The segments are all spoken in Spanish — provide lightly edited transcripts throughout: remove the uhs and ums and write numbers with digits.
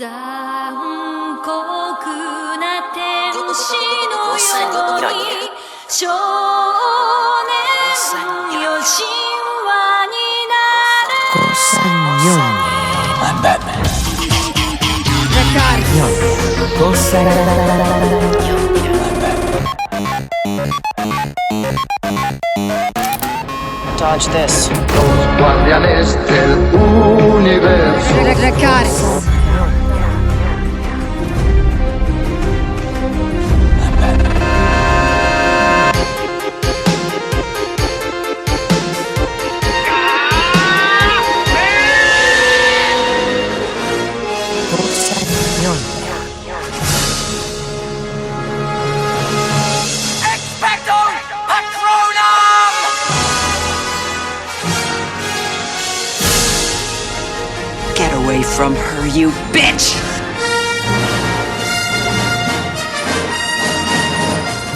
残酷な天使のように少年よ神話になる Cosa ñoña. I'm Batman. Ñoña. Cosa Dodge this. Guardianes del universo. Expecto Patronum! Get away from her, you bitch!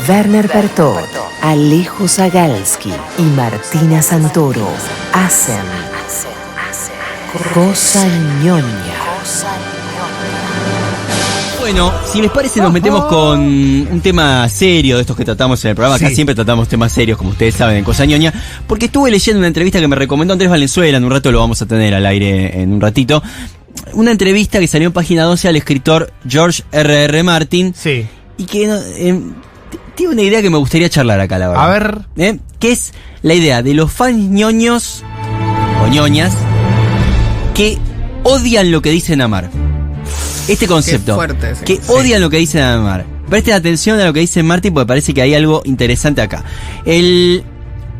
Werner Bertot, Alejo Zagalski y Martina Santoro hacen Cosa ñoña. Bueno, si les parece nos metemos con un tema serio de estos que tratamos en el programa. Acá siempre tratamos temas serios, como ustedes saben, en Cosa ñoña. Porque estuve leyendo una entrevista que me recomendó Andrés Valenzuela. En un rato lo vamos a tener al aire en un ratito. Una entrevista que salió en Página 12 al escritor George R.R. Martin. Sí. Y que tiene una idea que me gustaría charlar acá, la verdad. A ver. Que es la idea de los fans ñoños o ñoñas que odian lo que dicen amar. Este concepto, Qué fuerte, sí. que odian lo que dicen amar. Presten atención a lo que dice Martin porque parece que hay algo interesante acá. En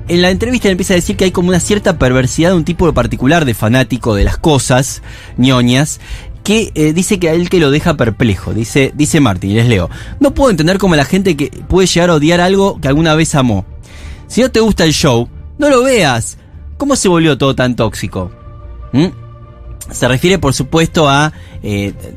la entrevista él empieza a decir que hay como una cierta perversidad de un tipo particular de fanático de las cosas ñoñas que dice que a él que lo deja perplejo. Dice Martin, y les leo: no puedo entender cómo la gente que puede llegar a odiar algo que alguna vez amó. Si no te gusta el show, no lo veas. ¿Cómo se volvió todo tan tóxico? Se refiere, por supuesto, a,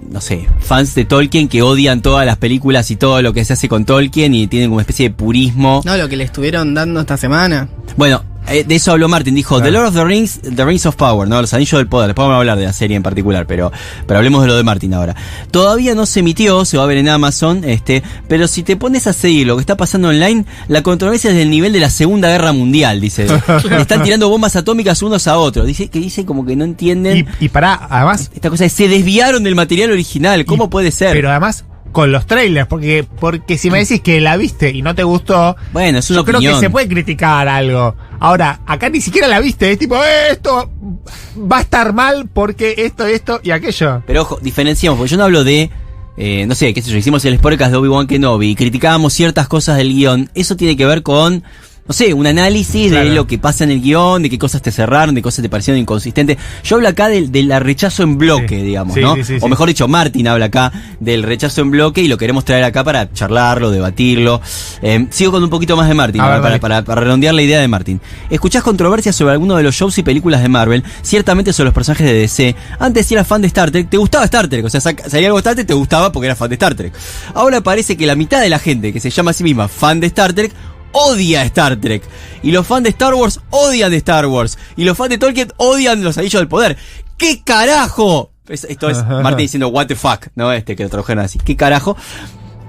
no sé, fans de Tolkien que odian todas las películas y todo lo que se hace con Tolkien y tienen como una especie de purismo. No, lo que le estuvieron dando esta semana. Bueno, de eso habló Martin, dijo, The Lord of the Rings of Power, ¿no? Los Anillos del Poder. Después vamos a hablar de la serie en particular, pero hablemos de lo de Martin ahora. Todavía no se emitió, se va a ver en Amazon, pero si te pones a seguir lo que está pasando online, la controversia es del nivel de la Segunda Guerra Mundial, dice. Le están tirando bombas atómicas unos a otros. Dice como que no entienden. Y además. Esta cosa de se desviaron del material original, ¿cómo puede ser? Pero además, con los trailers, porque si me decís que la viste y no te gustó, bueno, es una yo creo opinión. que se puede criticar algo. Ahora, acá ni siquiera la viste, es tipo, esto va a estar mal porque esto y aquello. Pero ojo, diferenciamos, porque yo no hablo de, no sé, qué sé yo, hicimos el podcast de Obi-Wan Kenobi y criticábamos ciertas cosas del guión. Eso tiene que ver con, no sé, un análisis de lo que pasa en el guión, de qué cosas te cerraron, de cosas te parecieron inconsistentes. Yo hablo acá del rechazo en bloque, digamos, ¿no? O mejor dicho, Martin habla acá del rechazo en bloque y lo queremos traer acá para charlarlo, debatirlo. Sigo con un poquito más de Martin, para redondear la idea de Martin. Escuchás controversias sobre alguno de los shows y películas de Marvel, ciertamente sobre los personajes de DC. Antes si eras fan de Star Trek, te gustaba Star Trek, o sea, salía algo de Star Trek, te gustaba porque eras fan de Star Trek. Ahora parece que la mitad de la gente que se llama a sí misma fan de Star Trek odia Star Trek. Y los fans de Star Wars odian de Star Wars. Y los fans de Tolkien odian los Anillos del Poder. ¿Qué carajo? Esto es Martin diciendo what the fuck, ¿no? Que lo tradujeron así. ¿Qué carajo?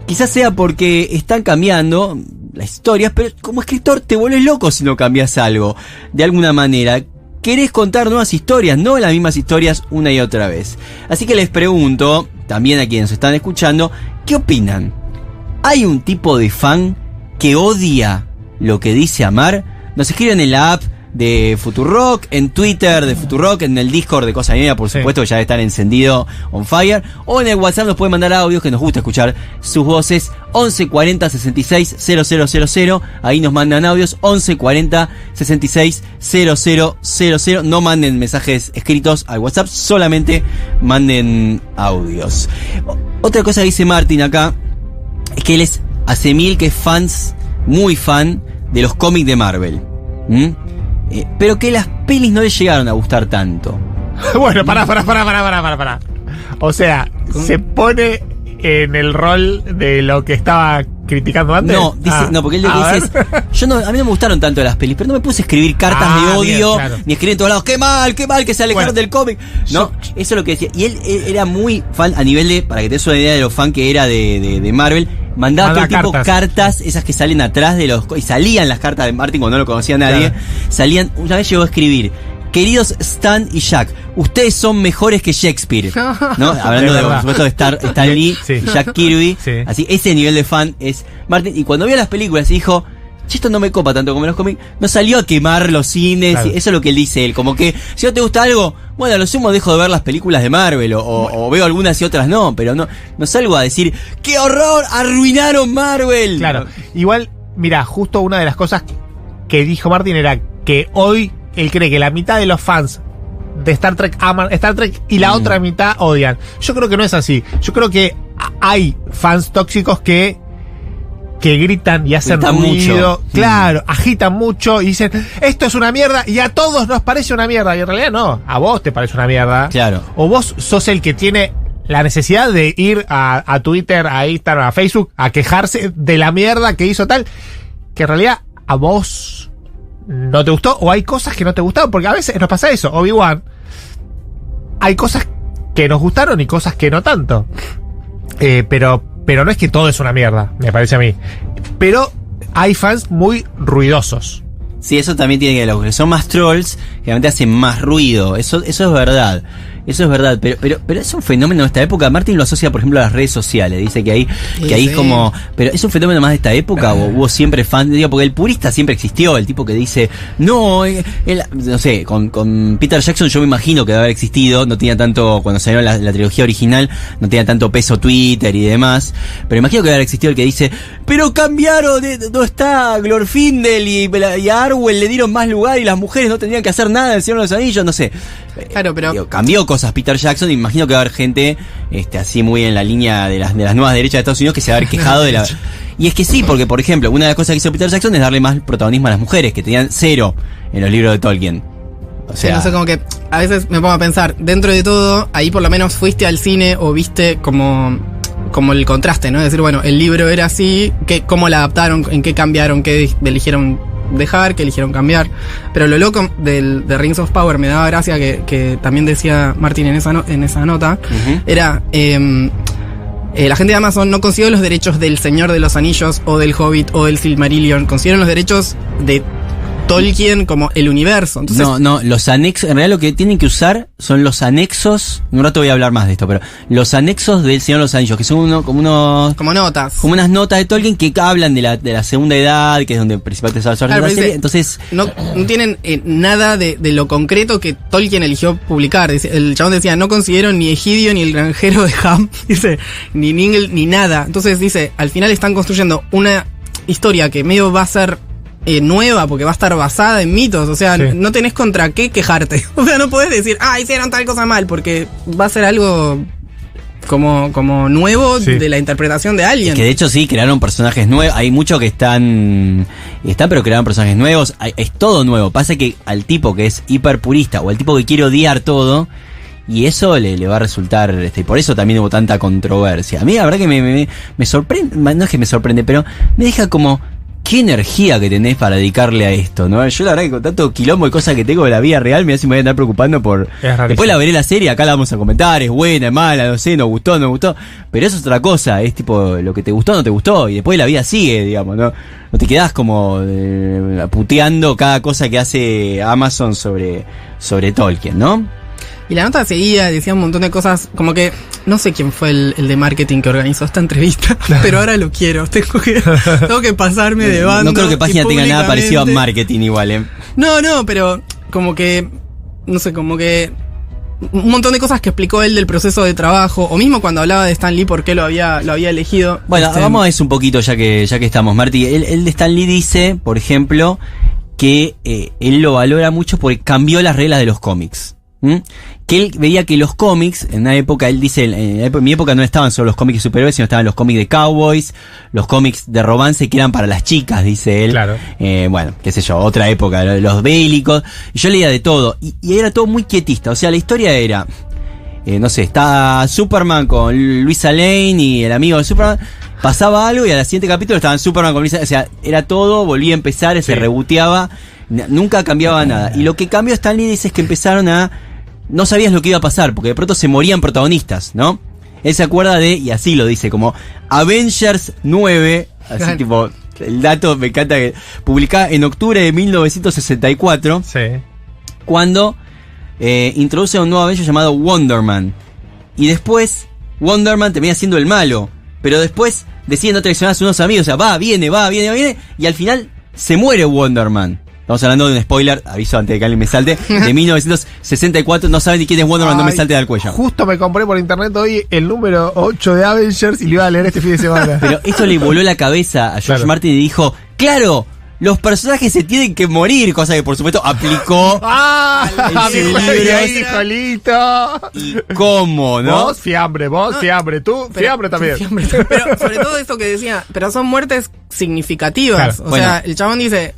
Quizás sea porque están cambiando las historias, pero como escritor te vuelves loco si no cambias algo. De alguna manera. Querés contar nuevas historias, no las mismas historias una y otra vez. Así que les pregunto, también a quienes están escuchando, ¿qué opinan? ¿Hay un tipo de fan que odia lo que dice amar? Nos escriben en la app de Futurock, en Twitter de Futurock, en el Discord de Cosa Ñoña, por supuesto, que ya están encendido on fire, o en el WhatsApp nos pueden mandar audios, que nos gusta escuchar sus voces, 11 40 66 000, ahí nos mandan audios, 11 40 66 000, no manden mensajes escritos al WhatsApp, solamente manden audios. Otra cosa que dice Martin acá, es que él es hace mil que es muy fan de los cómics de Marvel. Pero que las pelis no le llegaron a gustar tanto. Bueno, pará. O sea, se pone en el rol de lo que estaba criticando antes? No, dice, no, porque él lo a que dice ver. es, a mí no me gustaron tanto las pelis, pero no me puse a escribir cartas de odio, bien, claro. ni escribir en todos lados, qué mal que se alejaron del cómic. No, eso es lo que decía. Y él era muy fan a nivel de, para que te des una idea de lo fan que era de Marvel, mandaba todo el tiempo cartas, esas que salen atrás de los... Y salían las cartas de Martin cuando no lo conocía nadie. Claro. Salían, una vez llegó a escribir: queridos Stan y Jack, ustedes son mejores que Shakespeare. ¿No? Hablando de, por supuesto, de Stan Lee Sí. y Jack Kirby. Sí. Así, ese nivel de fan es Martin. Y cuando vio las películas dijo, che, esto no me copa tanto como los cómics, no salió a quemar los cines. Claro. Y eso es lo que él dice él. Como que, si no te gusta algo, bueno, a lo sumo dejo de ver las películas de Marvel. O veo algunas y otras no. Pero no salgo a decir, ¡qué horror! ¡Arruinaron Marvel! Claro. Igual, mira, justo una de las cosas que dijo Martin era que hoy él cree que la mitad de los fans de Star Trek aman Star Trek y la otra mitad odian. Yo creo que no es así. Yo creo que hay fans tóxicos que gritan y hacen Gritan ruido. mucho. Claro, agitan mucho y dicen, esto es una mierda y a todos nos parece una mierda. Y en realidad no, a vos te parece una mierda. Claro. O vos sos el que tiene la necesidad de ir a Twitter, a Instagram, a Facebook, a quejarse de la mierda que hizo tal, que en realidad a vos no te gustó, o hay cosas que no te gustaron, porque a veces nos pasa eso. Obi-Wan, hay cosas que nos gustaron y cosas que no tanto. Pero no es que todo es una mierda, me parece a mí. Pero hay fans muy ruidosos. Sí, eso también tiene que ver. Los que son más trolls, generalmente hacen más ruido. Eso es verdad. Eso es verdad, pero es un fenómeno de esta época. Martin lo asocia, por ejemplo, a las redes sociales. Dice que ahí es como... Pero ¿es un fenómeno más de esta época? ¿O hubo siempre fans? Digo, porque el purista siempre existió. El tipo que dice, no, no sé, con Peter Jackson yo me imagino que debe haber existido. No tenía tanto, cuando salió la trilogía original, no tenía tanto peso Twitter y demás. Pero imagino que debe haber existido el que dice, pero cambiaron, no está Glorfindel y a Arwen le dieron más lugar y las mujeres no tenían que hacer nada en el Señor de los Anillos, no sé. Claro, pero... Digo, cambió cosas Peter Jackson, y imagino que va a haber gente así muy en la línea de las nuevas derechas de Estados Unidos que se va a haber quejado de la... Y es que sí, porque por ejemplo, una de las cosas que hizo Peter Jackson es darle más protagonismo a las mujeres, que tenían 0 en los libros de Tolkien. O sea, sí, no sé, como que a veces me pongo a pensar, dentro de todo, ahí por lo menos fuiste al cine o viste como el contraste, ¿no? Es decir, bueno, el libro era así, cómo la adaptaron, en qué cambiaron, qué eligieron dejar, que eligieron cambiar. Pero lo loco de Rings of Power, me daba gracia que también decía Martin en esa nota, era la gente de Amazon no consiguió los derechos del Señor de los Anillos o del Hobbit o del Silmarillion, consiguieron los derechos de Tolkien como el universo. Entonces, no, los anexos, en realidad lo que tienen que usar son los anexos, en un rato voy a hablar más de esto, pero los anexos del Señor de los Anillos, que son como notas. Como unas notas de Tolkien que hablan de la segunda edad, que es donde principalmente se va a hablar de la serie, entonces... No tienen nada de lo concreto que Tolkien eligió publicar. El chabón decía, no consiguieron ni Egidio ni el granjero de Ham, dice, ni Ningel, ni nada. Entonces dice, al final están construyendo una historia que medio va a ser nueva, porque va a estar basada en mitos, o sea, sí. No tenés contra qué quejarte, o sea, no podés decir, hicieron tal cosa mal, porque va a ser algo como nuevo, sí, de la interpretación de alguien. Es que de hecho sí, crearon personajes nuevos, hay muchos que están, pero crearon personajes nuevos, es todo nuevo, pasa que al tipo que es hiperpurista, o al tipo que quiere odiar todo, y eso le va a resultar, por eso también hubo tanta controversia. A mí la verdad que me sorprende, no es que me sorprende, pero me deja como, qué energía que tenés para dedicarle a esto, ¿no? Yo la verdad que con tanto quilombo y cosas que tengo de la vida real, me voy a andar preocupando por... Después la veré la serie, acá la vamos a comentar, es buena, es mala, no sé, nos gustó, pero eso es otra cosa, es tipo, lo que te gustó, no te gustó, y después la vida sigue, digamos, ¿no? No te quedás como puteando cada cosa que hace Amazon sobre Tolkien, ¿no? Y la nota seguía, decía un montón de cosas, como que, no sé quién fue el de marketing que organizó esta entrevista, pero ahora lo quiero, tengo que pasarme de bando. No creo que página tenga nada parecido a marketing igual, No, pero como que, no sé, como que un montón de cosas que explicó él del proceso de trabajo, o mismo cuando hablaba de Stan Lee, por qué lo había elegido. Bueno, vamos a eso un poquito ya que estamos, Marty. Él de Stan Lee dice, por ejemplo, que él lo valora mucho porque cambió las reglas de los cómics. Que él veía que los cómics, en una época, él dice, en mi época no estaban solo los cómics de superhéroes, sino estaban los cómics de cowboys, los cómics de romance que eran para las chicas, dice él. Claro. Bueno, qué sé yo, otra época, los bélicos. Y yo leía de todo. Y era todo muy quietista. O sea, la historia era, no sé, está Superman con Luisa Lane y el amigo de Superman. pasaba algo y al siguiente capítulo estaban Superman con Lisa, o sea, era todo, volvía a empezar, se reboteaba, nunca cambiaba nada. Y lo que cambió Stan Lee dice es que empezaron a... No sabías lo que iba a pasar, porque de pronto se morían protagonistas, ¿no? Él se acuerda de, y así lo dice, como Avengers 9, así tipo, el dato me encanta, que publicada en octubre de 1964, cuando introduce a un nuevo Avenger llamado Wonder Man. Y después, Wonder Man termina siendo el malo, pero después deciden no traicionar a sus unos amigos, o sea, viene, y al final se muere Wonder Man. Estamos hablando de un spoiler, aviso antes de que alguien me salte, de 1964, no saben ni quién es Wonder Man, no me salte del cuello. Justo me compré por internet hoy el número 8 de Avengers y lo iba a leer este fin de semana. Pero esto le voló la cabeza a George Martin y dijo, ¡claro! Los personajes se tienen que morir, cosa que por supuesto aplicó en su libro. ¿Y cómo, no? Vos, fiambre, tú, fiambre también. Pero sobre todo esto que decía, pero son muertes significativas. Claro. O sea, el chabón dice,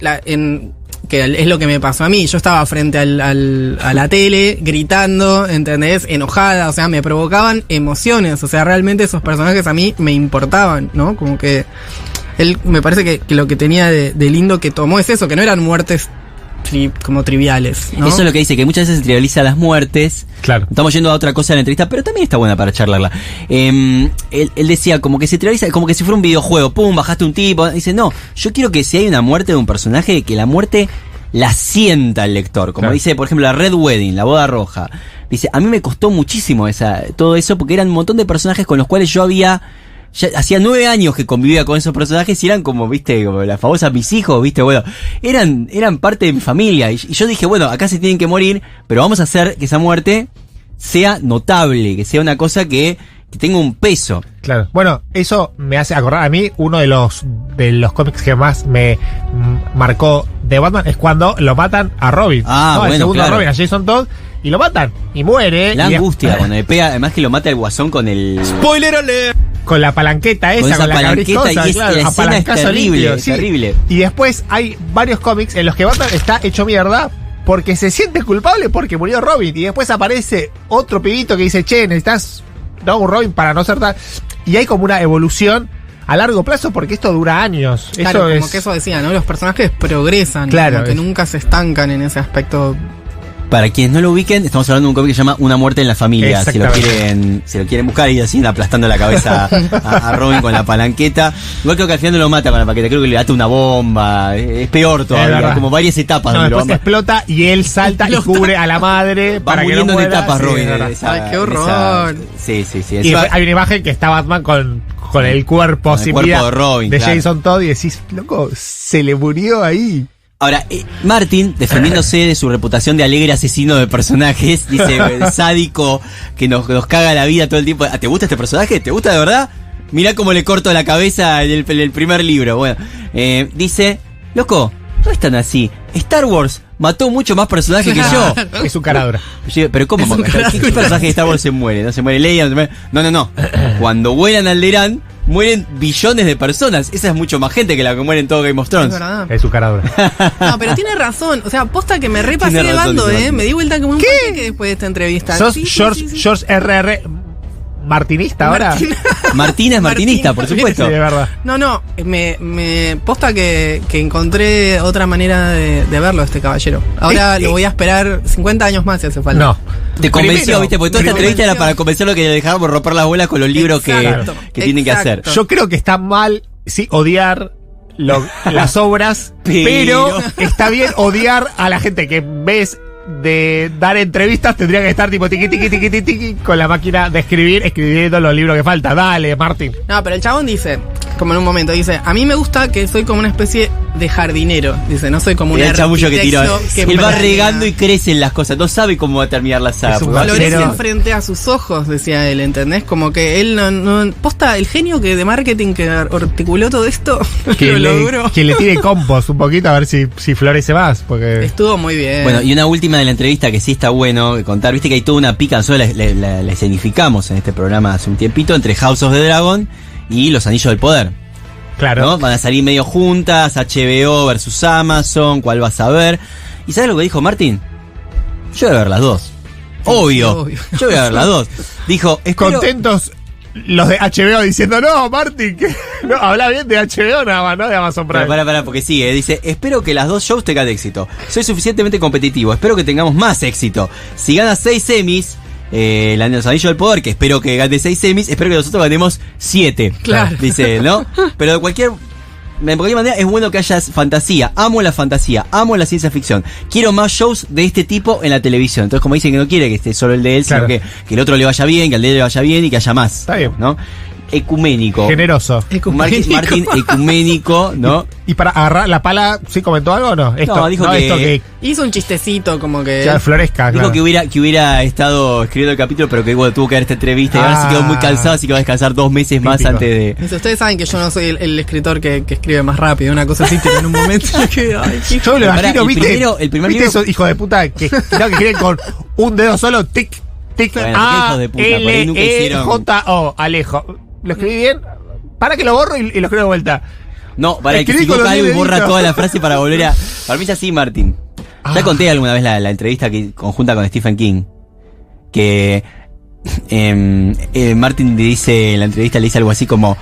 que es lo que me pasó a mí. Yo estaba frente a la tele, gritando, ¿entendés? Enojada, o sea, me provocaban emociones. O sea, realmente esos personajes a mí me importaban, ¿no? Como que él, me parece que lo que tenía de lindo que tomó es eso, que no eran muertes como triviales, ¿no? Eso es lo que dice, que muchas veces se trivializa las muertes. Claro. Estamos yendo a otra cosa en la entrevista, pero también está buena para charlarla. Él decía, como que se trivializa, como que si fuera un videojuego, pum, bajaste un tipo. Dice, no, yo quiero que si hay una muerte de un personaje, que la muerte la sienta el lector. Como dice, por ejemplo, la Red Wedding, la boda roja. Dice, a mí me costó muchísimo todo eso, porque eran un montón de personajes con los cuales yo ya hacía 9 años que convivía con esos personajes y eran como, viste, como las famosas mis hijos, viste, bueno, eran parte de mi familia. Y yo dije, bueno, acá se tienen que morir, pero vamos a hacer que esa muerte sea notable, que sea una cosa que tenga un peso. Claro. Bueno, eso me hace acordar a mí, uno de los cómics que más me marcó de Batman es cuando lo matan a Robin. Bueno, el segundo claro. Robin, a Jason Todd, y lo matan, y muere. La angustia, cuando le pega, además que lo mata el guasón con el... ¡Spoiler alert! Con la palanqueta esa, con la palanqueta, cosa, y la escena es terrible, terrible. Y después hay varios cómics en los que Batman está hecho mierda porque se siente culpable porque murió Robin. Y después aparece otro pibito que dice, che, necesitas un Robin para no ser tan... Y hay como una evolución a largo plazo porque esto dura años. Claro, eso como que eso decía, ¿no? Los personajes progresan, claro, como que nunca se estancan en ese aspecto. Para quienes no lo ubiquen, estamos hablando de un cómic que se llama Una muerte en la familia. Si lo quieren buscar y así aplastando la cabeza a Robin con la palanqueta. Igual creo que al final no lo mata con la palanqueta, creo que le ata una bomba. Es peor todavía, como varias etapas. No, después explota y él salta y cubre a la madre para que no muera. En etapas, Robin. Ay, qué horror. Sí. Y hay una imagen que está Batman con el cuerpo sin vida de Robin, de Jason Todd y decís, loco, se le murió ahí. Ahora, Martin, defendiéndose de su reputación de alegre asesino de personajes, dice, sádico, que nos caga la vida todo el tiempo. ¿Te gusta este personaje? ¿Te gusta de verdad? Mirá cómo le corto la cabeza en el primer libro. Bueno, dice, loco, no es tan así. Star Wars mató mucho más personajes que yo. Es un caradura. Pero ¿cómo? ¿Qué personaje de Star Wars se muere? ¿No se muere Leia? No. Cuando vuelan al Alderaan, mueren billones de personas. Esa es mucho más gente que la que muere en todo Game of Thrones. Es verdad. Es su caradura. No, pero tiene razón. O sea, posta que me repasé Tiene razón, levando, tiene razón. Me di vuelta como un panqueque después de esta entrevista. ¿Sos Sí, George R.R. Martinista ahora? Martina es martinista, por supuesto. Sí, de verdad. No, me posta que encontré otra manera de verlo a este caballero. Ahora lo voy a esperar 50 años más si hace falta. No. Te convenció, Primero, ¿viste? Porque toda esta entrevista era para convencerlo que le dejáramos romper las bolas con los libros Exacto, que tienen que hacer. Yo creo que está mal, sí, odiar las obras, pero está bien odiar a la gente que en vez de dar entrevistas tendría que estar tipo tiqui con la máquina de escribir, escribiendo los libros que falta. Dale, Martín. No, pero el chabón dice, como en un momento, dice, a mí me gusta que soy como una especie de jardinero. Dice, no soy como un El chamullo que tiró. arquitecto que Él va planea. regando y crecen las cosas. No sabe cómo va a terminar la saga. Es un porque va a bachero. Florece frente a sus ojos, decía él, ¿entendés? Como que él no posta el genio que de marketing que articuló todo esto, lo logró. Que le tire compost un poquito a ver si florece más. Porque Estuvo muy bien. Bueno, y una última de la entrevista que sí está bueno contar. Viste que hay toda una pica, nosotros la escenificamos en este programa hace un tiempito, entre House of the Dragon y Los Anillos del Poder. claro. ¿No? Van a salir medio juntas, HBO versus Amazon, ¿cuál vas a ver? ¿Y sabes lo que dijo Martín? Yo voy a ver las dos. Obvio. Yo voy a ver las dos. Dijo, espero... Contentos los de HBO diciendo, no, Martin, que no, habla bien de HBO nada más, no de Amazon Prime. Pero para, porque sigue. Dice, espero que las dos shows tengan éxito. Soy suficientemente competitivo. Espero que tengamos más éxito. Si gana 6 semis, los Anillos del Poder, que espero que gane 6 semis, espero que nosotros ganemos 7. Claro. Dice, ¿no? Pero de cualquier manera es bueno que haya fantasía. Amo la fantasía, amo la ciencia ficción. Quiero más shows de este tipo en la televisión. Entonces, como dicen que no quiere que esté solo el de él, Claro. sino que el otro le vaya bien, que al de él le vaya bien y que haya más. Está bien. ¿No? Ecuménico. Generoso. Ecuménico. Martín ecuménico, ¿no? Y para agarrar la pala, ¿sí comentó algo o no? Esto, No, dijo que- esto que Hizo un chistecito como que... ya florezca, Dijo claro. que hubiera estado escribiendo el capítulo, pero que bueno, tuvo que dar esta entrevista y ahora se quedó muy cansado, así que va a descansar 2 meses más Típico. antes de. Dice, ustedes saben que yo no soy el escritor que escribe más rápido, una cosa así, pero en un momento que, ay, qué Yo me lo Pará, imagino, el ¿viste? primero- el primer ¿Viste libro- esos hijos de puta que quieren con un dedo solo? Tic, tic. Bueno, qué hijos de puta, por ahí nunca hicieron- L-E-J-O, Alejo. ¿Lo escribí bien? Para que lo borro y lo escribo de vuelta. No, para el que se Escribí con equivoca los algo y borra deditos. toda la frase para volver a. Para mí es así, Martín. Ya conté alguna vez la entrevista que conjunta con Stephen King. Que Martin le dice, en la entrevista le dice algo así como: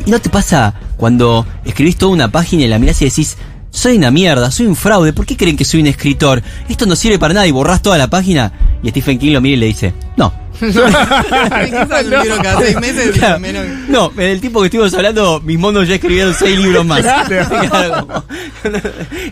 ¿y no te pasa cuando escribís toda una página y la mirás y decís, soy una mierda, soy un fraude, ¿por qué creen que soy un escritor? Esto no sirve para nada y borrás toda la página? Y Stephen King lo mira y le dice, no. ¿Qué sale un libro cada 6 meses? Claro. Menos- No, el tipo que estuvimos hablando, mis monos ya escribieron 6 libros más. Claro, como-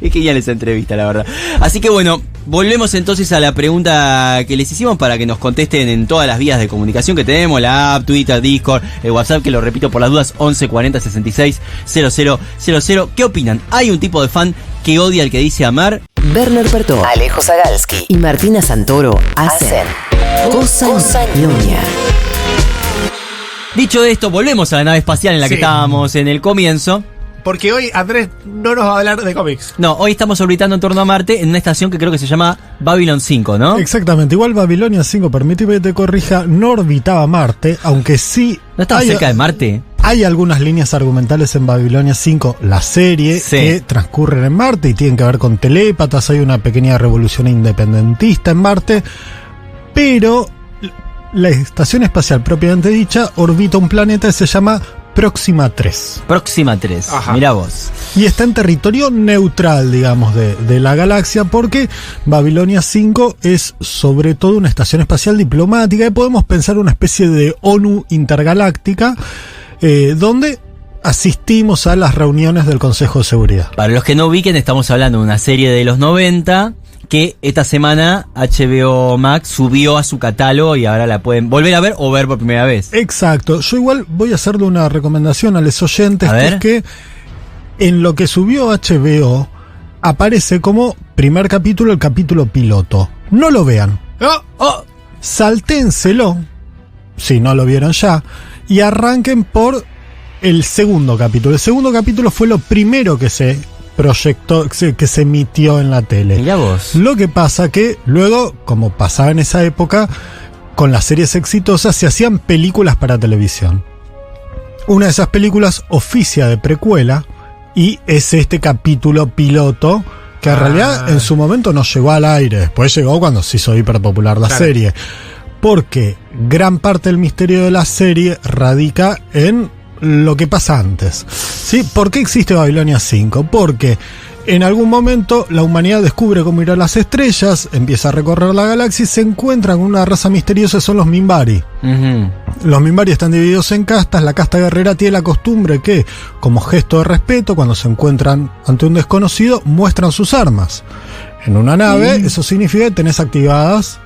es genial esa entrevista, la verdad. Así que bueno, volvemos entonces a la pregunta que les hicimos para que nos contesten en todas las vías de comunicación que tenemos, la app, Twitter, Discord, el WhatsApp, que lo repito por las dudas, 11 40 66 000. ¿Qué opinan? ¿Hay un tipo de fan que odia al que dice amar? Werner Pertot, Alejo Zagalski y Martina Santoro hacen Cosa Ñoña. Dicho esto, volvemos a la nave espacial en la que Sí. estábamos en el comienzo. Porque hoy Andrés no nos va a hablar de cómics. No, hoy estamos orbitando en torno a Marte en una estación que creo que se llama Babylon 5, ¿no? Exactamente, igual Babilonia 5, permíteme que te corrija, no orbitaba Marte, aunque sí ¿No estaba cerca de Marte? hay algunas líneas argumentales en Babilonia 5, la serie, Sí. que transcurren en Marte y tienen que ver con telépatas, hay una pequeña revolución independentista en Marte, pero la estación espacial propiamente dicha orbita un planeta que se llama Próxima 3. Próxima 3. Ajá. Mirá vos. Y está en territorio neutral, digamos, de la galaxia, porque Babilonia 5 es sobre todo una estación espacial diplomática, y podemos pensar una especie de ONU intergaláctica, donde asistimos a las reuniones del Consejo de Seguridad. Para los que no ubiquen, estamos hablando de una serie de los 90 que esta semana HBO Max subió a su catálogo y ahora la pueden volver a ver o ver por primera vez. Exacto. Yo igual voy a hacerle una recomendación a los oyentes, A que ver. es que en lo que subió HBO aparece como primer capítulo el capítulo piloto. No lo vean. ¡Oh! Salténselo, si no lo vieron ya, y arranquen por el segundo capítulo. El segundo capítulo fue lo primero que se proyectó, que se emitió en la tele. Mirá vos. Lo que pasa que luego, como pasaba en esa época, con las series exitosas se hacían películas para televisión. Una de esas películas oficia de precuela y es este capítulo piloto que en realidad en su momento no llegó al aire. Después llegó cuando se hizo hiperpopular la Claro. serie. Porque gran parte del misterio de la serie radica en lo que pasa antes. ¿Sí? ¿Por qué existe Babilonia 5? Porque en algún momento la humanidad descubre cómo ir a las estrellas, empieza a recorrer la galaxia y se encuentra con una raza misteriosa, son los Minbari. Ujú. Los Minbari están divididos en castas. La casta guerrera tiene la costumbre que, como gesto de respeto, cuando se encuentran ante un desconocido, muestran sus armas. En una nave, eso significa que tenés activadas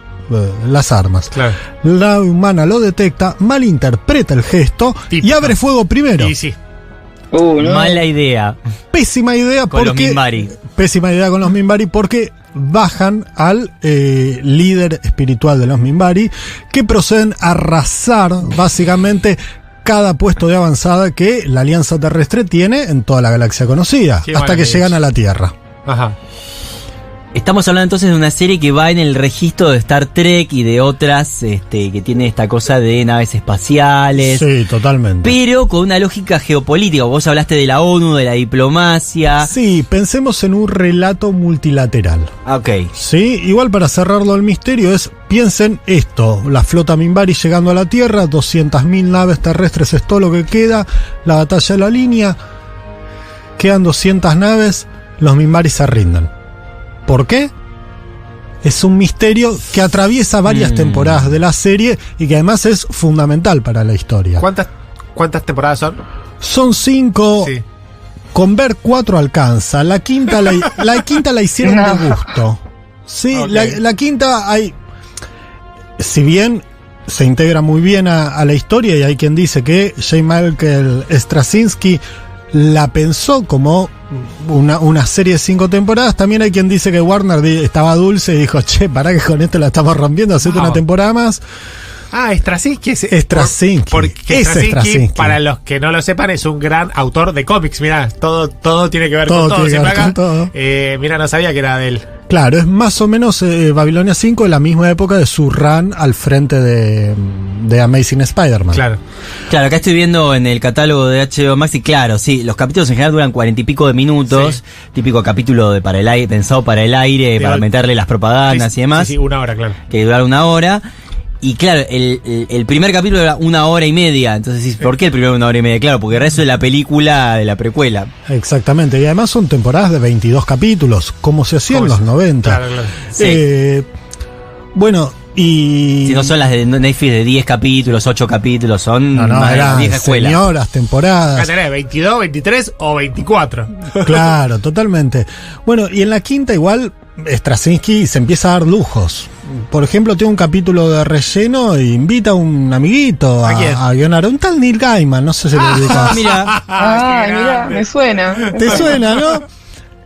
las armas. Claro. La nave humana lo detecta, malinterpreta el gesto y Típico. abre fuego primero. Y sí. Mala idea. Pésima idea Con los porque Minbari. pésima idea con los Minbari porque bajan al líder espiritual de los Minbari, que proceden a arrasar básicamente cada puesto de avanzada que la Alianza Terrestre tiene en toda la galaxia conocida, Qué hasta que maravilla. llegan a la Tierra. Ajá. Estamos hablando entonces de una serie que va en el registro de Star Trek y de otras que tiene esta cosa de naves espaciales. Sí, totalmente. Pero con una lógica geopolítica. Vos hablaste de la ONU, de la diplomacia. Sí, pensemos en un relato multilateral. Ok. Sí, igual para cerrarlo el misterio piensen esto, la flota Minbari llegando a la Tierra, 200.000 naves terrestres es todo lo que queda, la batalla de la línea, quedan 200 naves, los Minbari se rinden. ¿Por qué? Es un misterio que atraviesa varias temporadas de la serie y que además es fundamental para la historia. ¿Cuántas temporadas son? Son 5. Sí. Con ver 4 alcanza. La quinta la hicieron de gusto. Sí, Okay. la quinta hay. Si bien se integra muy bien a la historia, y hay quien dice que J. Michael Straczynski la pensó como una serie de 5 temporadas, también hay quien dice que Warner estaba dulce y dijo, che, pará que con esto la estamos rompiendo, hacete una temporada más. Straczynski Straczynski. Porque Es Straczynski, Straczynski. para los que no lo sepan, es un gran autor de cómics. Mirá, todo tiene que ver Todo con todo. tiene que ver siempre con acá. todo. Mira, no sabía que era de él. Claro, es más o menos Babilonia 5 en la misma época de su run al frente de Amazing Spider-Man. Claro. Claro, acá estoy viendo en el catálogo de HBO Max y claro, sí, los capítulos en general duran 40 y pico de minutos. Sí. Típico capítulo de para el aire, pensado para el aire, para meterle las propagandas y demás. Sí, 1 hora, claro. Que dura 1 hora. Y claro, el primer capítulo era 1 hora y media. Entonces, ¿por qué el primero 1 hora y media? Claro, porque el resto de la película, de la precuela. Exactamente, y además son temporadas de 22 capítulos, como se hacía en los 90. Claro. Sí. Bueno, y... Si no son las de Netflix de 10 capítulos, 8 capítulos, son No, más de la eran vieja escuela. señoras, Acá temporadas. tenés 22, 23 o 24. Claro, totalmente. Bueno, y en la quinta igual Straczynski se empieza a dar lujos. Por ejemplo, tiene un capítulo de relleno e invita a un amiguito ¿A quién? a guionar. Un tal Neil Gaiman, no sé si lo ubicás. Mira, Ay, mira, me suena. ¿Te suena, no?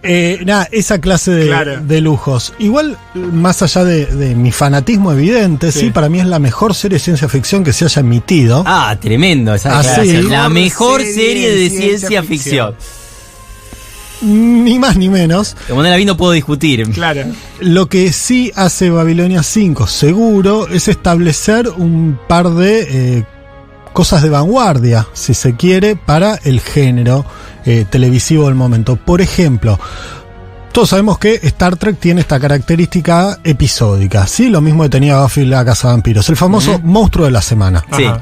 Esa clase Claro. de lujos. Igual, más allá de mi fanatismo evidente, sí, para mí es la mejor serie de ciencia ficción que se haya emitido. tremendo esa Ah, declaración. sí. La mejor serie de ciencia ficción. Ni más ni menos. Como no la vi no puedo discutir. Claro. Lo que sí hace Babilonia 5 seguro es establecer un par de cosas de vanguardia, si se quiere, para el género televisivo del momento. Por ejemplo, todos sabemos que Star Trek tiene esta característica episódica, ¿sí? Lo mismo que tenía Buffy la Casa de Vampiros, el famoso monstruo de la semana. Sí. Ajá.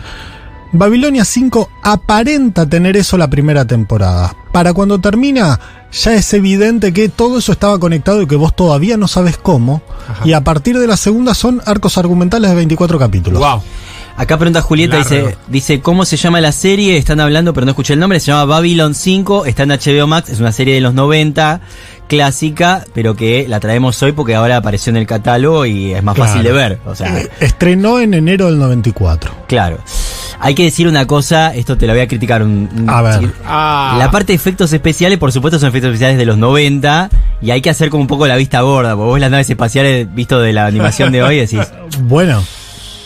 Babilonia 5 aparenta tener eso la primera temporada. Para cuando termina, ya es evidente que todo eso estaba conectado y que vos todavía no sabes cómo. Ajá. Y a partir de la segunda son arcos argumentales de 24 capítulos. Wow. Acá pregunta Julieta, Largo. dice ¿cómo se llama la serie? Están hablando, pero no escuché el nombre. Se llama Babylon 5, está en HBO Max, es una serie de los 90, clásica, pero que la traemos hoy porque ahora apareció en el catálogo y es más Claro. fácil de ver. O sea, Estrenó en enero del 94. claro. Hay que decir una cosa, esto te la voy a criticar A ver. La parte de efectos especiales, por supuesto, son efectos especiales de los 90 y hay que hacer como un poco la vista gorda, porque vos las naves espaciales, visto de la animación de hoy, decís, Bueno,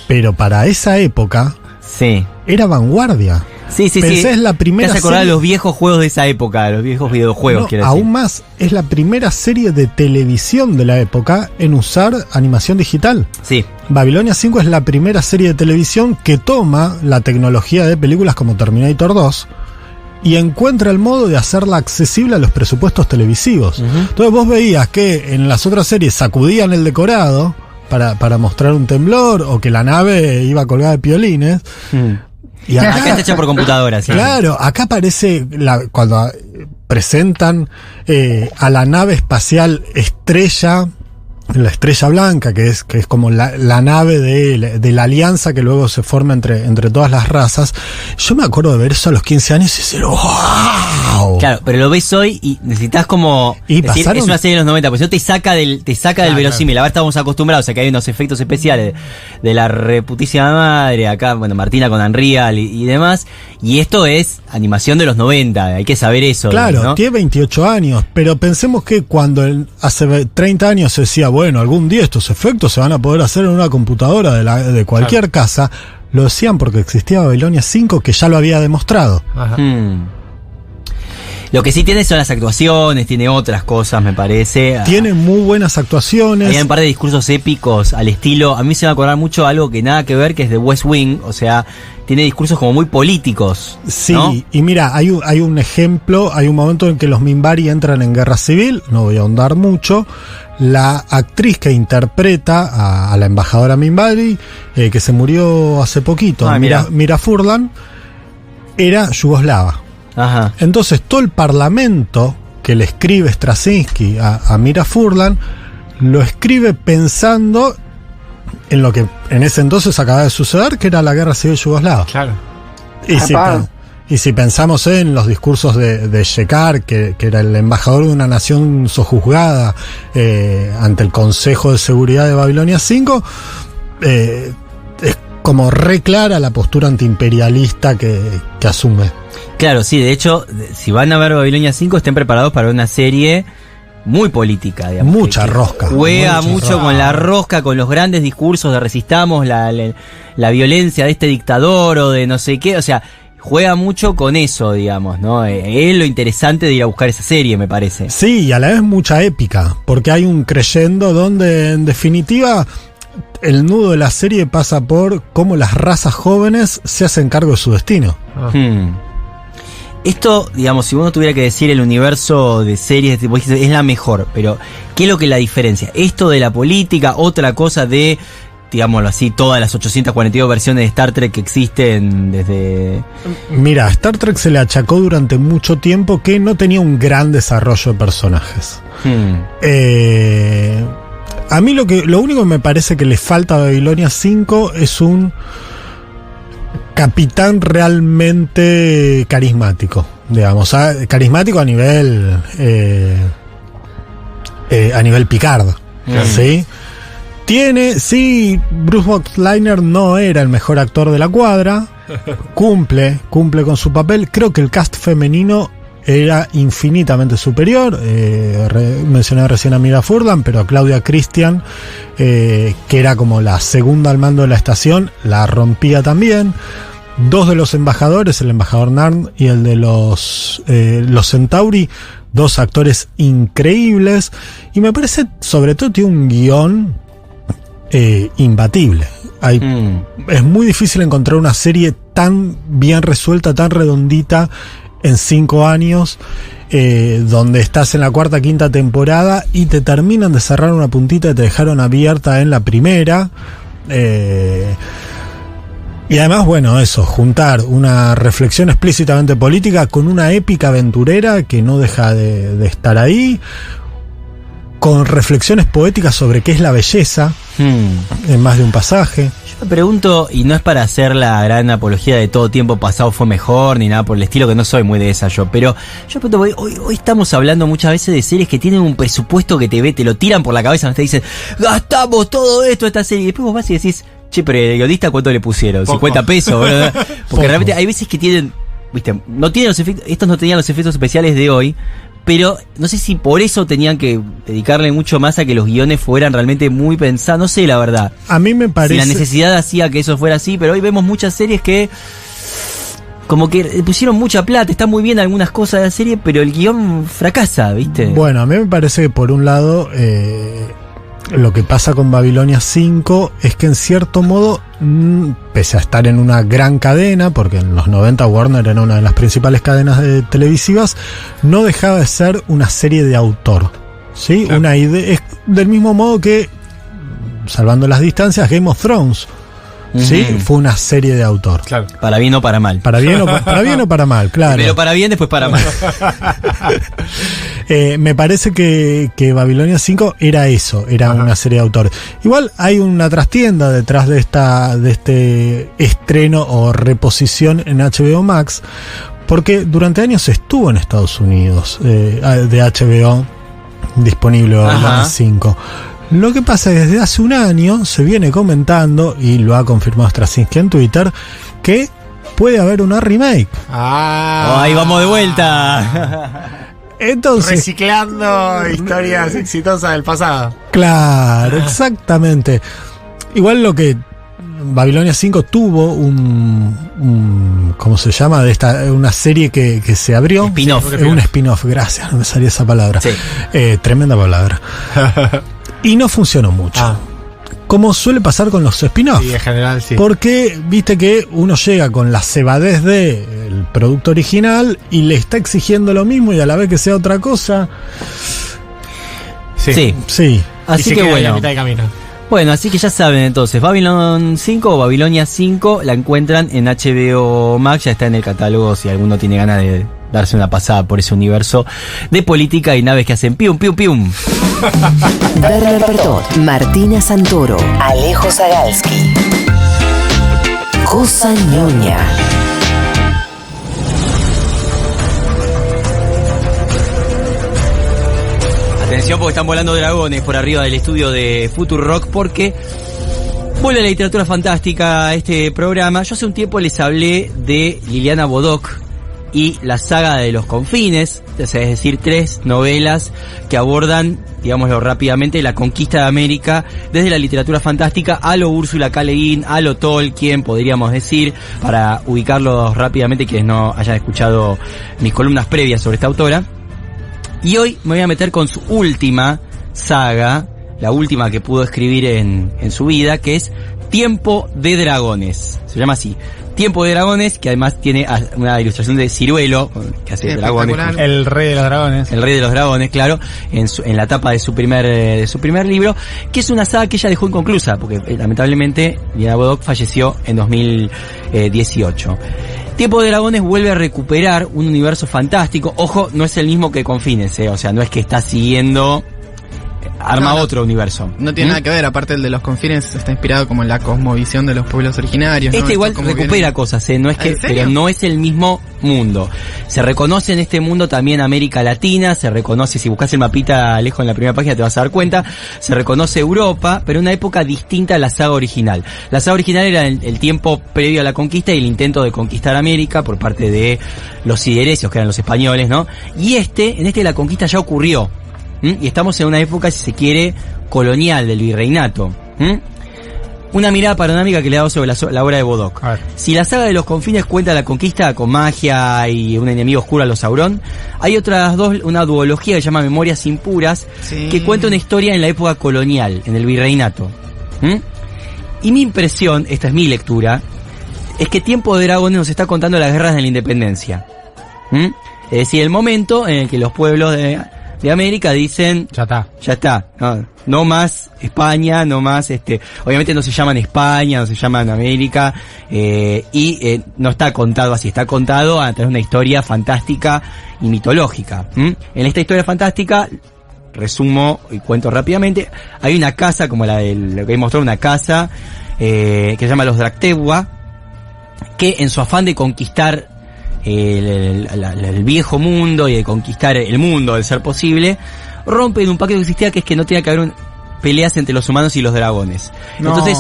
pero para esa época sí. era vanguardia. Sí, sí, Pensé, sí. es la primera Te hace acordar serie- los viejos juegos de esa época, los viejos videojuegos, No, quiero decir. aún más, es la primera serie de televisión de la época en usar animación digital. Sí. Babilonia 5 es la primera serie de televisión que toma la tecnología de películas como Terminator 2 y encuentra el modo de hacerla accesible a los presupuestos televisivos. Entonces vos veías que en las otras series sacudían el decorado para mostrar un temblor o que la nave iba colgada de piolines. Y Acá está hecha por computadora, sí. Claro, acá aparece cuando presentan a la nave espacial Estrella, la Estrella Blanca, que es como la nave de la alianza que luego se forma entre todas las razas. Yo me acuerdo de ver eso a los 15 años y decir, ¡wow! Claro, pero lo ves hoy y necesitas como Y decir, pasaron- es una serie de los 90, pues eso te saca del Claro, verosímil. Ahora estamos acostumbrados a que hay unos efectos especiales de la reputísima madre, acá, bueno, Martina con Unreal y demás, y esto es animación de los 90, hay que saber eso. Claro, ¿no? tiene 28 años, pero pensemos que cuando hace 30 años se decía, bueno, algún día estos efectos se van a poder hacer en una computadora de cualquier casa, lo decían porque existía Babilonia 5 que ya lo había demostrado. Ajá. Lo que sí tiene son las actuaciones, tiene otras cosas, me parece. Tiene muy buenas actuaciones. Hay un par de discursos épicos al estilo. A mí se me va a acordar mucho algo que nada que ver, que es de West Wing. O sea, tiene discursos como muy políticos. Sí, ¿no? y mira, hay un ejemplo, hay un momento en que los Minbari entran en guerra civil, no voy a ahondar mucho. La actriz que interpreta a la embajadora Minbari, que se murió hace poquito, Mira Furlan, era yugoslava. Ajá. Entonces todo el parlamento que le escribe Straczynski a Mira Furlan, lo escribe pensando en lo que en ese entonces acaba de suceder, que era la guerra civil yugoslava. Claro. Y si pensamos en los discursos de Shekar, que era el embajador de una nación sojuzgada ante el Consejo de Seguridad de Babilonia 5, es como re clara la postura antiimperialista que asume. Claro, sí, de hecho, si van a ver Babilonia 5, estén preparados para una serie muy política, digamos. Mucha rosca. Juega mucho con la rosca, con los grandes discursos de resistamos la violencia de este dictador o de no sé qué, o sea, juega mucho con eso, digamos, ¿no? Es lo interesante de ir a buscar esa serie, me parece. Sí, y a la vez mucha épica, porque hay un creyendo donde, en definitiva, el nudo de la serie pasa por cómo las razas jóvenes se hacen cargo de su destino. Esto, digamos, si uno tuviera que decir el universo de series, es la mejor, pero ¿qué es lo que la diferencia? Esto de la política, otra cosa de, digámoslo así, todas las 842 versiones de Star Trek que existen desde... Mira, a Star Trek se le achacó durante mucho tiempo que no tenía un gran desarrollo de personajes. A mí lo único que me parece que le falta a Babilonia 5 es un capitán realmente carismático, digamos, carismático a nivel Picard, ¿sí? Bruce Boxleitner no era el mejor actor de la cuadra, cumple con su papel. Creo que el cast femenino era infinitamente superior. Mencioné recién a Mira Furlan, pero a Claudia Christian, que era como la segunda al mando de la estación, la rompía también. Dos de los embajadores, el embajador Narn y el de los Centauri, dos actores increíbles, y me parece, sobre todo, tiene un guión imbatible. Es muy difícil encontrar una serie tan bien resuelta, tan redondita en 5 años, donde estás en la cuarta, quinta temporada y te terminan de cerrar una puntita que te dejaron abierta en la primera. Y además, bueno, eso, juntar una reflexión explícitamente política con una épica aventurera que no deja de estar ahí, con reflexiones poéticas sobre qué es la belleza, en más de un pasaje. Yo me pregunto, y no es para hacer la gran apología de todo tiempo pasado fue mejor, ni nada por el estilo, que no soy muy de esa yo, pero yo me pregunto, hoy estamos hablando muchas veces de series que tienen un presupuesto que te lo tiran por la cabeza, te dicen, gastamos todo esto, esta serie, y después vos vas y decís, che, pero el guionista ¿cuánto le pusieron? Poco. 50 pesos, ¿verdad? Porque realmente hay veces que tienen, viste, no tienen los efectos, estos no tenían los efectos especiales de hoy, pero no sé si por eso tenían que dedicarle mucho más a que los guiones fueran realmente muy pensados, no sé la verdad. A mí me parece... Si la necesidad hacía que eso fuera así, pero hoy vemos muchas series que como que pusieron mucha plata, está muy bien algunas cosas de la serie, pero el guión fracasa, ¿viste? Bueno, a mí me parece que por un lado... lo que pasa con Babilonia 5 es que en cierto modo, pese a estar en una gran cadena, porque en los 90 Warner era una de las principales cadenas televisivas, no dejaba de ser una serie de autor, ¿sí? Claro. Una idea, es del mismo modo que, salvando las distancias, Game of Thrones, ¿sí? Fue una serie de autor. Claro. Para bien o para mal. Para bien o para mal, claro. Pero para bien, después para mal. Me parece que Babilonia 5 era eso, era una serie de autores. Igual hay una trastienda detrás de este estreno o reposición en HBO Max, porque durante años estuvo en Estados Unidos, de HBO, disponible Babilonia 5. Lo que pasa es que desde hace un año se viene comentando, y lo ha confirmado Straczynski en Twitter, que puede haber una remake. Ahí vamos de vuelta. Entonces, reciclando historias exitosas del pasado. Claro, exactamente. Igual lo que Babilonia 5 tuvo ¿cómo se llama? De una serie que se abrió. Spin-off. Un spin-off, gracias, no me salía esa palabra. Sí. Tremenda palabra. Y no funcionó mucho. Como suele pasar con los spin-offs. Sí, en general sí. Porque viste que uno llega con la cebadez del producto original y le está exigiendo lo mismo y a la vez que sea otra cosa. Sí. Sí. Así que A bueno. mitad de camino. Bueno, así que ya saben entonces, Babylon 5 o Babilonia 5 la encuentran en HBO Max, ya está en el catálogo si alguno tiene ganas de darse una pasada por ese universo de política y naves que hacen pium, pium, pium. Werner Bertot, Martina Santoro, Alejo Zagalski. Cosa ñoña. Atención porque están volando dragones por arriba del estudio de Futurock porque vuelve la literatura fantástica a este programa. Yo hace un tiempo les hablé de Liliana Bodoc y la saga de los confines, es decir, 3 novelas que abordan, digámoslo rápidamente, la conquista de América desde la literatura fantástica a lo Úrsula K. Le Guin, a lo Tolkien, podríamos decir, para ubicarlos rápidamente quienes no hayan escuchado mis columnas previas sobre esta autora. Y hoy me voy a meter con su última saga, la última que pudo escribir en su vida, que es Tiempo de Dragones. Se llama así. Tiempo de Dragones, que además tiene una ilustración de Ciruelo, que hace dragones. El rey de los dragones. El rey de los dragones, claro, en la tapa de su primer libro, que es una saga que ella dejó inconclusa, porque lamentablemente Liliana Bodoc falleció en 2018. Tiempo de Dragones vuelve a recuperar un universo fantástico. Ojo, no es el mismo que Confines, o sea, no es que está siguiendo... Arma otro universo. No tiene nada que ver, aparte el de los confines está inspirado como en la cosmovisión de los pueblos originarios. Este ¿no? igual Como recupera viene... cosas, no es que, ¿En serio? pero no es el mismo mundo. Se reconoce en este mundo también América Latina, se reconoce, si buscas el mapita lejos en la primera página te vas a dar cuenta, se reconoce Europa, pero en una época distinta a la saga original. La saga original era el tiempo previo a la conquista y el intento de conquistar América por parte de los siderecios, que eran los españoles, ¿no? Y en este la conquista ya ocurrió. Y estamos en una época, si se quiere, colonial del virreinato. Una mirada panorámica que le he dado sobre la obra de Bodoc. Si la saga de los confines cuenta la conquista con magia y un enemigo oscuro a los Sauron, hay otras dos, una duología que se llama Memorias Impuras, que cuenta una historia en la época colonial, en el virreinato. Y mi impresión, esta es mi lectura, es que Tiempo de Dragones nos está contando las guerras de la independencia. Es decir, el momento en el que los pueblos de América dicen ya está, no más España, no más obviamente no se llaman España, no se llaman América, y no está contado así, está contado a través de una historia fantástica y mitológica. En esta historia fantástica, resumo y cuento rápidamente, hay una casa como la de lo que he mostrado, una casa que se llama los Draktewa, que en su afán de conquistar el viejo mundo y de conquistar el mundo de ser posible, rompen un pacto que existía, que es que no tenía que haber peleas entre los humanos y los dragones. Entonces,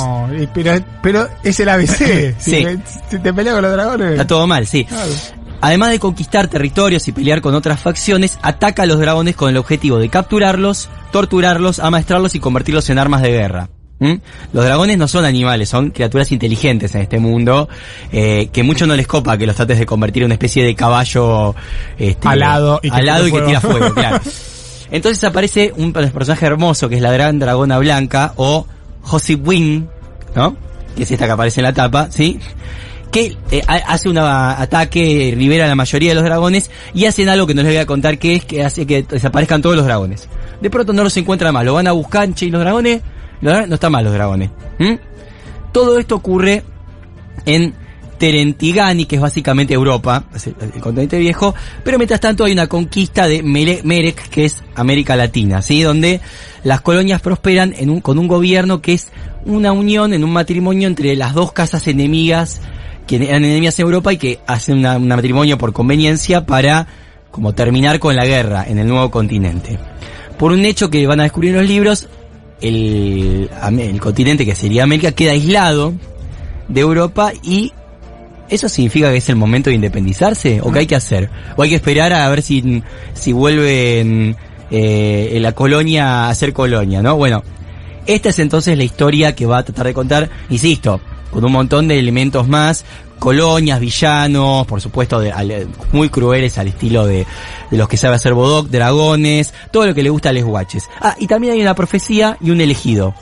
pero es el ABC. Sí. Si te peleas con los dragones, está todo mal, sí. Claro. Además de conquistar territorios y pelear con otras facciones, ataca a los dragones con el objetivo de capturarlos, torturarlos, amaestrarlos y convertirlos en armas de guerra. Los dragones no son animales, son criaturas inteligentes en este mundo, que mucho no les copa que los trates de convertir en una especie de caballo alado y que tira fuego, claro. Entonces aparece un personaje hermoso que es la gran dragona blanca, o Hosewin, ¿no? Que es esta que aparece en la tapa, ¿sí? Que hace un ataque, libera a la mayoría de los dragones y hacen algo que no les voy a contar, que es que hace que desaparezcan todos los dragones. De pronto no los encuentran más, lo van a buscar, y los dragones... No están mal los dragones. Todo esto ocurre en Terentigani, que es básicamente Europa, es el continente viejo, pero mientras tanto hay una conquista de Merek, que es América Latina, ¿sí? Donde las colonias prosperan con un gobierno que es una unión, en un matrimonio entre las dos casas enemigas, que eran enemigas en Europa y que hacen un matrimonio por conveniencia para como terminar con la guerra en el nuevo continente. Por un hecho que van a descubrir en los libros, el continente que sería América queda aislado de Europa, y ¿eso significa que es el momento de independizarse? ¿O qué hay que hacer? ¿O hay que esperar a ver si vuelven la colonia a ser colonia, ¿no? Bueno, esta es entonces la historia que va a tratar de contar, insisto, con un montón de elementos más, colonias, villanos, por supuesto muy crueles al estilo de los que sabe hacer Bodok, dragones, todo lo que le gusta a Les Guaches. Y también hay una profecía y un elegido,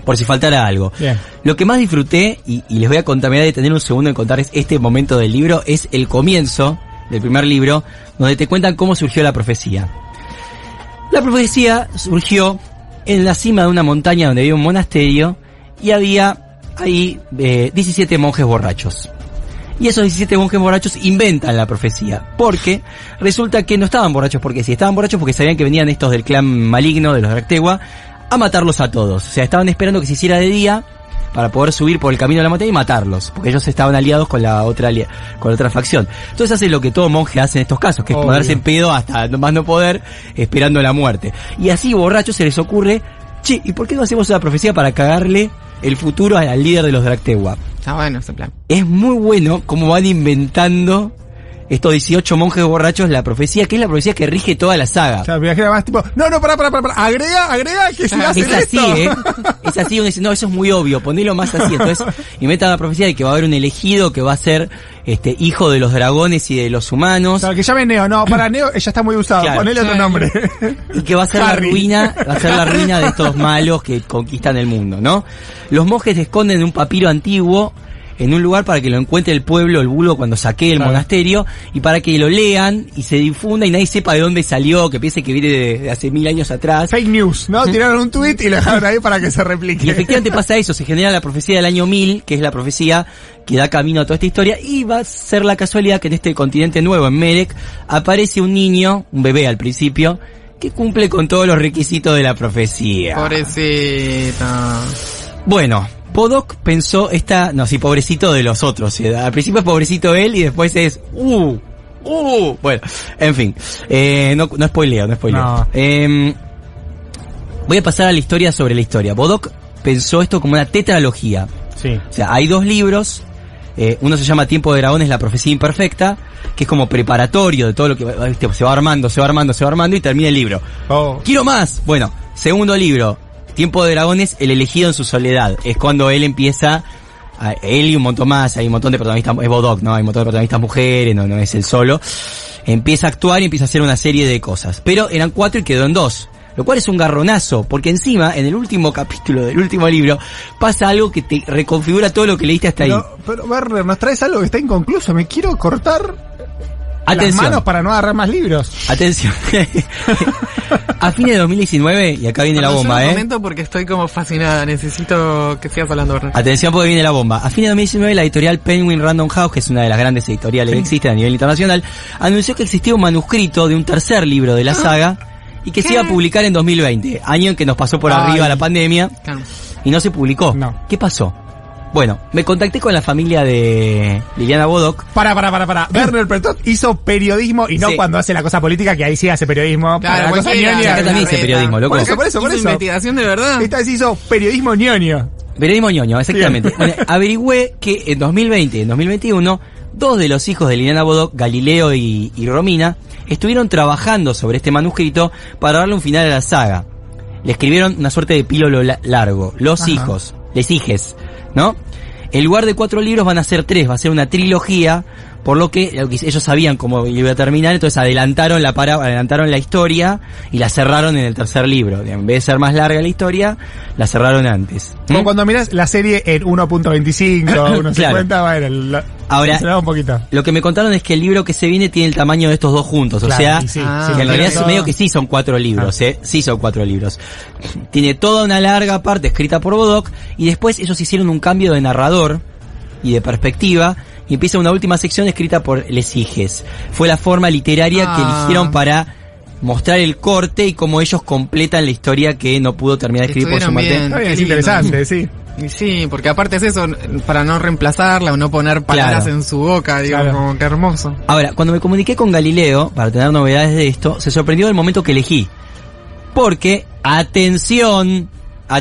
por si faltara algo. Bien. Lo que más disfruté, y les voy a contar, me voy a detener un segundo en contarles este momento del libro, es el comienzo del primer libro, donde te cuentan cómo surgió la profecía. La profecía surgió en la cima de una montaña donde había un monasterio y había ahí 17 monjes borrachos. Y esos 17 monjes borrachos inventan la profecía, porque resulta que no estaban borrachos porque sí, estaban borrachos porque sabían que venían estos del clan maligno de los Draktegua a matarlos a todos. O sea, estaban esperando que se hiciera de día para poder subir por el camino de la montaña y matarlos, porque ellos estaban aliados con la otra facción. Entonces hacen lo que todo monje hace en estos casos, que es ponerse en pedo hasta más no poder, esperando la muerte. Y así borrachos se les ocurre, che, ¿y por qué no hacemos una profecía para cagarle el futuro al líder de los Draktegua? Está bueno ese plan. Es muy bueno cómo van inventando estos 18 monjes borrachos la profecía, que es la profecía que rige toda la saga. O sea, me imagino más tipo, no, para, agrega que si hacen es así, esto. Es así, uno dice, no, eso es muy obvio, ponelo más así. Entonces, inventan la profecía de que va a haber un elegido que va a ser hijo de los dragones y de los humanos. Claro, que llame Neo, no, para Neo ya está muy usado, Claro. ponele otro nombre. Y que va a ser Harry. va a ser la ruina de estos malos que conquistan el mundo, ¿no? Los monjes se esconden en un papiro antiguo en un lugar para que lo encuentre el pueblo, el vulgo, cuando saquee el monasterio, y para que lo lean y se difunda y nadie sepa de dónde salió, que piense que viene de hace 1000 años atrás. Fake news, ¿no? Tiraron un tweet y lo dejaron ahí para que se replique. Y efectivamente pasa eso, se genera la profecía del año 1000, que es la profecía que da camino a toda esta historia, y va a ser la casualidad que en este continente nuevo, en Melek, aparece un niño, un bebé al principio, que cumple con todos los requisitos de la profecía. Pobrecito. Bueno, Bodok pensó pobrecito de los otros. Al principio es pobrecito él y después es bueno, en fin, no spoileo. No. Voy a pasar a la historia sobre la historia. Bodok pensó esto como una tetralogía. Sí. O sea, hay 2 libros. Uno se llama Tiempo de Dragones, la profecía imperfecta, que es como preparatorio de todo lo que se va armando y termina el libro. ¡Quiero más! Bueno, segundo libro, Tiempo de Dragones, el elegido en su soledad. Es cuando él empieza, él y un montón más, hay un montón de protagonistas, es Bodok, ¿no? Hay un montón de protagonistas mujeres, no es él solo. Empieza a actuar y empieza a hacer una serie de cosas. Pero eran 4 y quedó en 2. Lo cual es un garronazo, porque encima, en el último capítulo del último libro, pasa algo que te reconfigura todo lo que leíste hasta ahí. Pero Werner, nos traes algo que está inconcluso. Me quiero cortar las manos para no agarrar más libros. Atención. A fines de 2019, y acá viene la bomba, Yo no comento porque estoy como fascinada. Necesito que sigas hablando, Werner. Atención porque viene la bomba. A fines de 2019, la editorial Penguin Random House, que es una de las grandes editoriales que existen a nivel internacional, anunció que existía un manuscrito de un tercer libro de la saga y que se iba a publicar en 2020, año en que nos pasó por arriba la pandemia, Claro. y no se publicó. No. ¿Qué pasó? Bueno, me contacté con la familia de Liliana Bodok. Para. Werner Pertot hizo periodismo y no Sí. cuando hace la cosa política, que ahí sí hace periodismo. Claro, para la cosa cualquiera. ñoña. Acá también hice periodismo, loco. Por eso. ¿Hizo investigación de verdad? Esta vez hizo periodismo ñoño. Periodismo ñoño, exactamente. Bueno, averigüé que en 2020 y en 2021, 2 de los hijos de Liliana Bodok, Galileo y Romina, estuvieron trabajando sobre este manuscrito para darle un final a la saga. Le escribieron una suerte de epílogo largo. Los hijos, les hijes, ¿no? En lugar de 4 libros van a ser 3, va a ser una trilogía, por lo que ellos sabían cómo iba a terminar, entonces adelantaron la historia y la cerraron en el tercer libro. En vez de ser más larga la historia, la cerraron antes. Como cuando miras la serie en 1.25, 1.50, Claro. bueno, Ahora, se da un poquito. lo que me contaron es que el libro que se viene tiene el tamaño de estos 2 juntos, o Claro, sea, y sí, que en realidad es medio que sí son 4 libros, sí son 4 libros. Tiene toda una larga parte escrita por Bodok, y después ellos hicieron un cambio de narrador y de perspectiva, y empieza una última sección escrita por Les Hijes. Fue la forma literaria que eligieron para mostrar el corte y cómo ellos completan la historia que no pudo terminar de escribir por su Estuvieron parte. bien. Está bien, es Qué lindo. interesante, sí. Y sí, porque aparte es eso, para no reemplazarla o no poner palabras Claro. en su boca, digo, Claro. como que hermoso. Ahora, cuando me comuniqué con Galileo para tener novedades de esto, se sorprendió del momento que elegí. Porque, atención a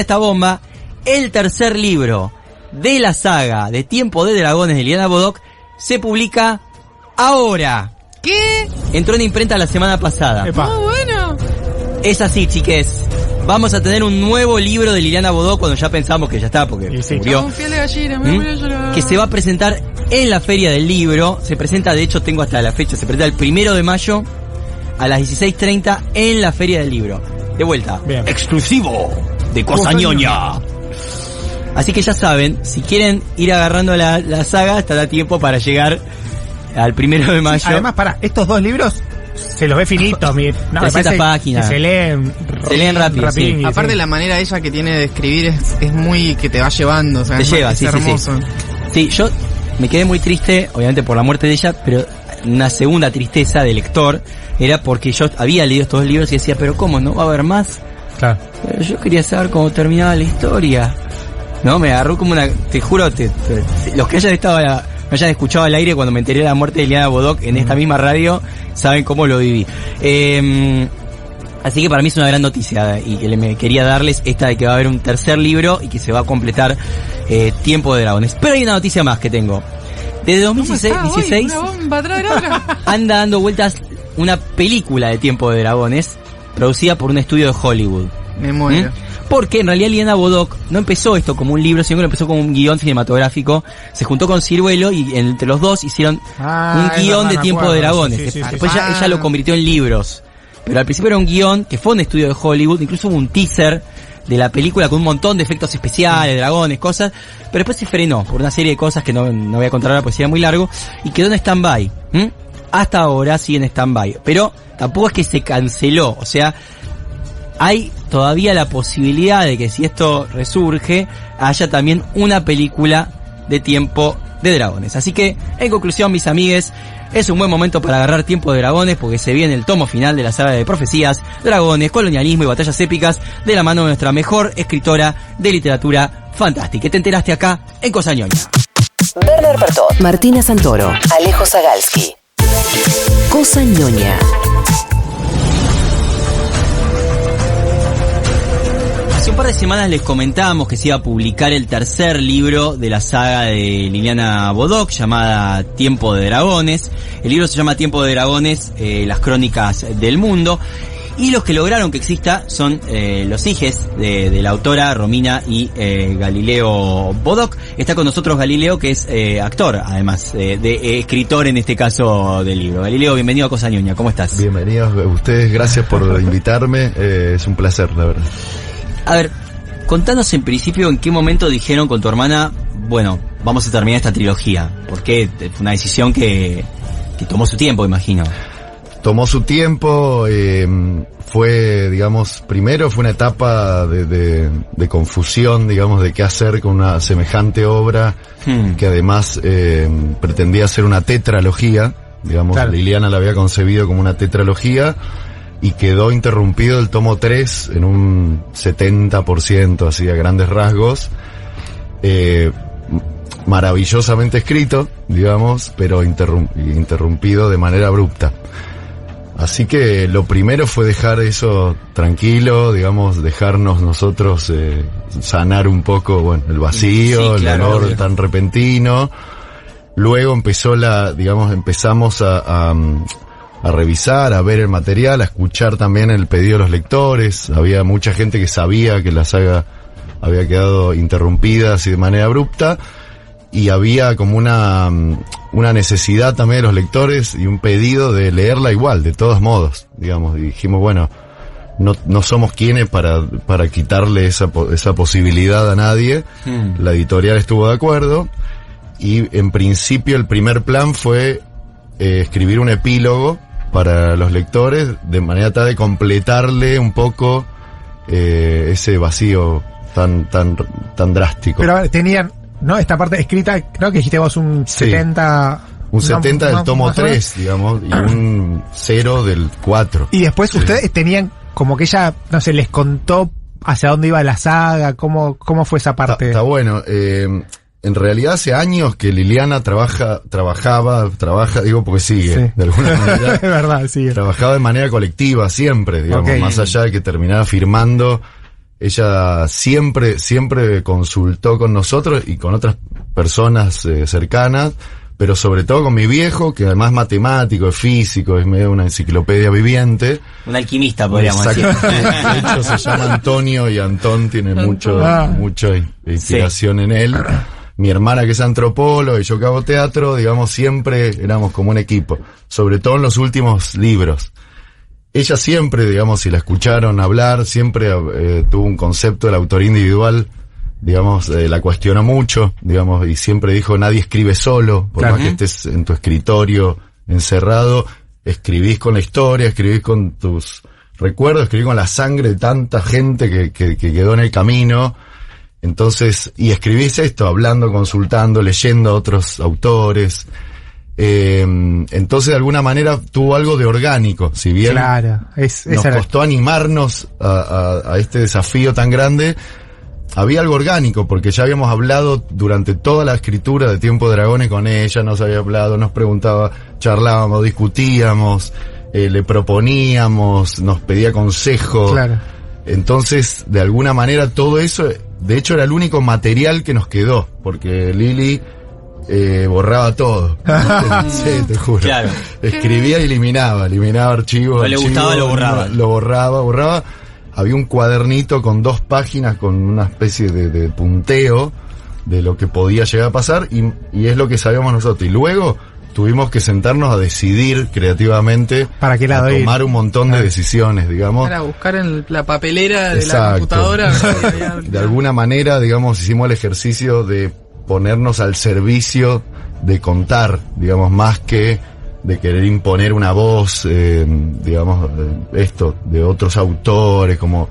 esta bomba, el tercer libro de la saga de Tiempo de Dragones de Liliana Bodok se publica ahora. ¿Qué? Entró en imprenta la semana pasada. Epa. Bueno. Es así, chiques. vamos a tener un nuevo libro de Liliana Bodoc cuando ya pensamos que ya está, porque murió. Que se va a presentar en la Feria del Libro. Se presenta, de hecho tengo hasta la fecha, se presenta el 1 de mayo a las 16:30 en la Feria del Libro. De vuelta. Bien. Exclusivo de Cosa Ñoña. Así que ya saben, si quieren ir agarrando la saga, estará tiempo para llegar al 1 de mayo. Además, estos 2 libros se los ve finitos. 300 páginas. Se leen rápido. Sí. Aparte la manera ella que tiene de escribir es muy que te va llevando. O sea, te lleva, es sí, hermoso. Sí, yo me quedé muy triste, obviamente por la muerte de ella, pero una segunda tristeza de lector era porque yo había leído estos 2 libros y decía, pero ¿cómo? ¿No va a haber más? Claro. Pero yo quería saber cómo terminaba la historia. No, me agarró como una... Te juro, los que me hayan escuchado al aire cuando me enteré de la muerte de Liliana Bodoc en esta misma radio, saben cómo lo viví. Así que para mí es una gran noticia y que me quería darles esta de que va a haber un tercer libro y que se va a completar Tiempo de Dragones. Pero hay una noticia más que tengo. Desde 2016 anda dando vueltas una película de Tiempo de Dragones producida por un estudio de Hollywood. Me muero. Porque en realidad Liliana Bodoc no empezó esto como un libro, sino que lo empezó como un guión cinematográfico. Se juntó con Ciruelo y entre los dos hicieron un guión de Tiempo de Dragones. Sí, Después ella lo convirtió en libros. Pero al principio era un guión que fue un estudio de Hollywood, incluso hubo un teaser de la película con un montón de efectos especiales, dragones, cosas, pero después se frenó por una serie de cosas que no voy a contar ahora porque sería muy largo, y quedó en stand-by. Hasta ahora sigue en stand-by, pero tampoco es que se canceló, o sea, hay todavía la posibilidad de que si esto resurge, haya también una película de Tiempo de Dragones. Así que, en conclusión, mis amigues, es un buen momento para agarrar Tiempo de Dragones porque se viene el tomo final de la saga de profecías, dragones, colonialismo y batallas épicas de la mano de nuestra mejor escritora de literatura fantástica. Te enteraste acá en Cosa Ñoña. Werner Bertot, Martina Santoro, Alejo Zagalski. Cosa Ñoña. Hace un par de semanas les comentábamos que se iba a publicar el tercer libro de la saga de Liliana Bodoc, llamada Tiempo de Dragones. El libro se llama Tiempo de Dragones, las crónicas del mundo. Y los que lograron que exista son los hijes de la autora Romina y Galileo Bodoc. Está con nosotros Galileo, que es actor, además de escritor en este caso del libro. Galileo, bienvenido a Cosa Ñoña, ¿cómo estás? Bienvenidos ustedes, gracias por invitarme, es un placer, la verdad. A ver, contanos en principio en qué momento dijeron con tu hermana, bueno, vamos a terminar esta trilogía. Porque fue una decisión que tomó su tiempo, imagino. Tomó su tiempo, fue, digamos, primero fue una etapa de confusión, digamos, de qué hacer con una semejante obra, que además pretendía ser una tetralogía, digamos, claro. Liliana la había concebido como una tetralogía, y quedó interrumpido el tomo 3 en un 70%, así a grandes rasgos, maravillosamente escrito, digamos, pero interrumpido de manera abrupta. Así que lo primero fue dejar eso tranquilo, digamos, dejarnos nosotros sanar un poco, bueno, el vacío, sí, claro, el dolor tan repentino. Luego empezamos a revisar, a ver el material, a escuchar también el pedido de los lectores. Había mucha gente que sabía que la saga había quedado interrumpida así de manera abrupta, y había como una necesidad también de los lectores y un pedido de leerla igual, de todos modos, digamos. Y dijimos, bueno, no somos quienes para quitarle esa posibilidad a nadie. La editorial estuvo de acuerdo, y en principio el primer plan fue escribir un epílogo para los lectores, de manera tal de completarle un poco ese vacío tan drástico. Pero a ver, tenían, ¿no? Esta parte escrita, creo que dijiste vos un 70... Un 70 del tomo 3, digamos, y un 0 del 4. Y después ustedes tenían, como que ella, no sé, les contó hacia dónde iba la saga, cómo fue esa parte. Está bueno. En realidad hace años que Liliana trabaja, digo porque sigue, sí, de alguna manera. Es verdad, sigue. Trabajaba de manera colectiva siempre, digamos, okay. Más allá de que terminara firmando, ella siempre consultó con nosotros y con otras personas cercanas pero sobre todo con mi viejo, que además es matemático, es físico, es medio una enciclopedia viviente. Un alquimista, podríamos decir. De hecho, se llama Antonio y Antón tiene mucha inspiración en él. Mi hermana, que es antropóloga, y yo que hago teatro, digamos, siempre éramos como un equipo, sobre todo en los últimos libros. Ella siempre, digamos, si la escucharon hablar, siempre tuvo un concepto de la autoría individual, digamos, la cuestionó mucho, digamos, y siempre dijo, nadie escribe solo, por más que estés en tu escritorio encerrado, escribís con la historia, escribís con tus recuerdos, escribís con la sangre de tanta gente que quedó en el camino. Entonces, y escribís esto, hablando, consultando, leyendo a otros autores. Entonces, de alguna manera, tuvo algo de orgánico. Si bien nos costó animarnos a este desafío tan grande, había algo orgánico, porque ya habíamos hablado durante toda la escritura de Tiempo de Dragones con ella, nos había hablado, nos preguntaba, charlábamos, discutíamos, le proponíamos, nos pedía consejo. Claro. Entonces, de alguna manera, todo eso, de hecho, era el único material que nos quedó, porque Lili borraba todo. Sí, te juro. Claro. Escribía y eliminaba archivos. No le gustaba, lo borraba. Lo borraba. Había un cuadernito con 2 páginas con una especie de punteo de lo que podía llegar a pasar, y es lo que sabíamos nosotros. Y luego tuvimos que sentarnos a decidir creativamente, ¿para qué lado a tomar un montón de decisiones, digamos. Para buscar en la papelera de la computadora. De alguna manera, digamos, hicimos el ejercicio de ponernos al servicio de contar, digamos, más que de querer imponer una voz, digamos, de otros autores, como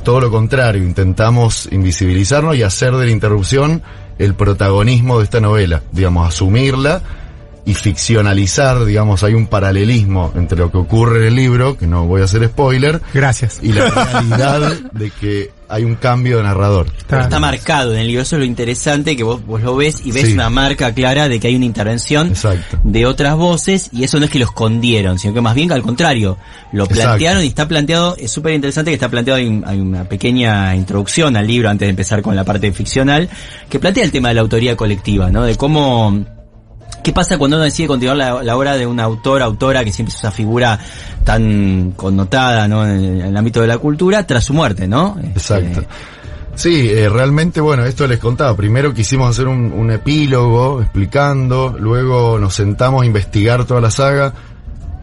todo lo contrario, intentamos invisibilizarnos y hacer de la interrupción el protagonismo de esta novela, digamos, asumirla y ficcionalizar, digamos, hay un paralelismo entre lo que ocurre en el libro, que no voy a hacer spoiler. Gracias. Y la realidad de que hay un cambio de narrador. Está marcado en el libro, eso es lo interesante, que vos lo ves y ves una marca clara de que hay una intervención de otras voces, y eso no es que lo escondieron, sino que más bien al contrario, lo plantearon y está planteado, es súper interesante que está planteado, hay una pequeña introducción al libro antes de empezar con la parte ficcional, que plantea el tema de la autoría colectiva, ¿no? De cómo... ¿Qué pasa cuando uno decide continuar la obra de un autora, que siempre es esa figura tan connotada, ¿no? En el ámbito de la cultura, tras su muerte, ¿no? Exacto. Sí, realmente, bueno, esto les contaba. Primero quisimos hacer un epílogo explicando, luego nos sentamos a investigar toda la saga,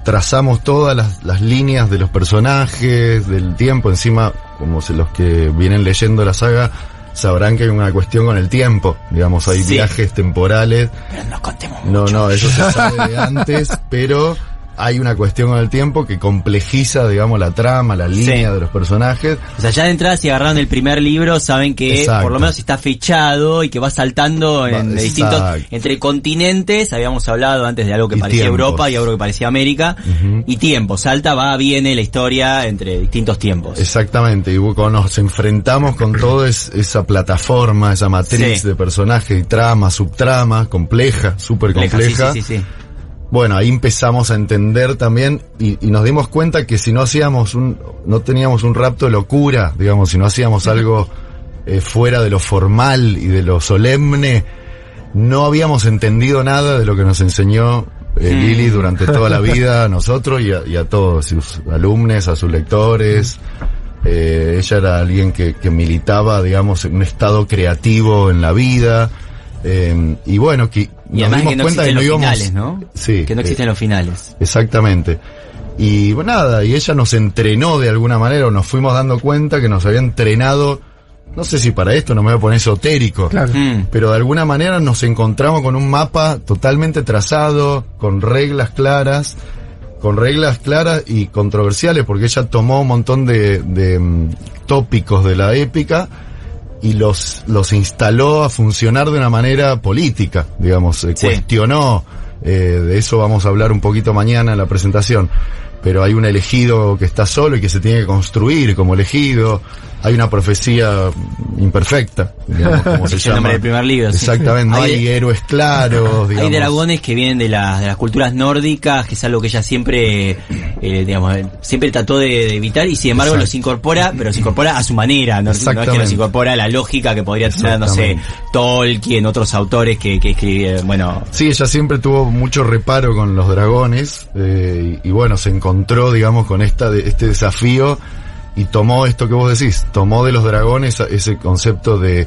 trazamos todas las líneas de los personajes, del tiempo. Encima, como los que vienen leyendo la saga sabrán que hay una cuestión con el tiempo, digamos, hay viajes temporales. Pero no contemos mucho. No, eso se sabe de antes, pero hay una cuestión con el tiempo que complejiza, digamos, la trama, la línea de los personajes. O sea, ya de entrada, si agarraron el primer libro, saben que por lo menos está fechado y que va saltando en distintos, entre continentes. Habíamos hablado antes de algo que parecía Europa y algo que parecía América. Y tiempo, salta, viene la historia entre distintos tiempos. Exactamente, y cuando nos enfrentamos con toda esa plataforma, esa matriz de personajes y trama, subtrama, compleja, súper compleja. Sí. Bueno, ahí empezamos a entender también y nos dimos cuenta que si no no teníamos un rapto de locura, digamos, si no hacíamos algo fuera de lo formal y de lo solemne, no habíamos entendido nada de lo que nos enseñó Lili durante toda la vida a nosotros y a todos sus alumnos, a sus lectores. Ella era alguien que militaba, digamos, en un estado creativo en la vida. Y bueno, y además que no existen los finales, ¿no? Sí. Que no existen los finales. Exactamente. Y bueno, nada, y ella nos entrenó de alguna manera, o nos fuimos dando cuenta que nos había entrenado, no sé si para esto no me voy a poner esotérico, pero de alguna manera nos encontramos con un mapa totalmente trazado, con reglas claras y controversiales, porque ella tomó un montón de tópicos de la épica y los instaló a funcionar de una manera política, digamos, cuestionó, de eso vamos a hablar un poquito mañana en la presentación, pero hay un elegido que está solo y que se tiene que construir como elegido, hay una profecía imperfecta, digamos, como se llama. El nombre del primer libro. Exactamente, no hay héroes claros, digamos. Hay dragones que vienen de las culturas nórdicas, que es algo que ella siempre digamos, siempre trató de evitar y sin embargo los incorpora, pero se incorpora a su manera, no es que los incorpora a la lógica que podría tener, no sé, Tolkien, otros autores que escribieron, bueno. Sí, ella siempre tuvo mucho reparo con los dragones, y bueno, se encontró, digamos, con este desafío y tomó esto que vos decís, tomó de los dragones ese concepto de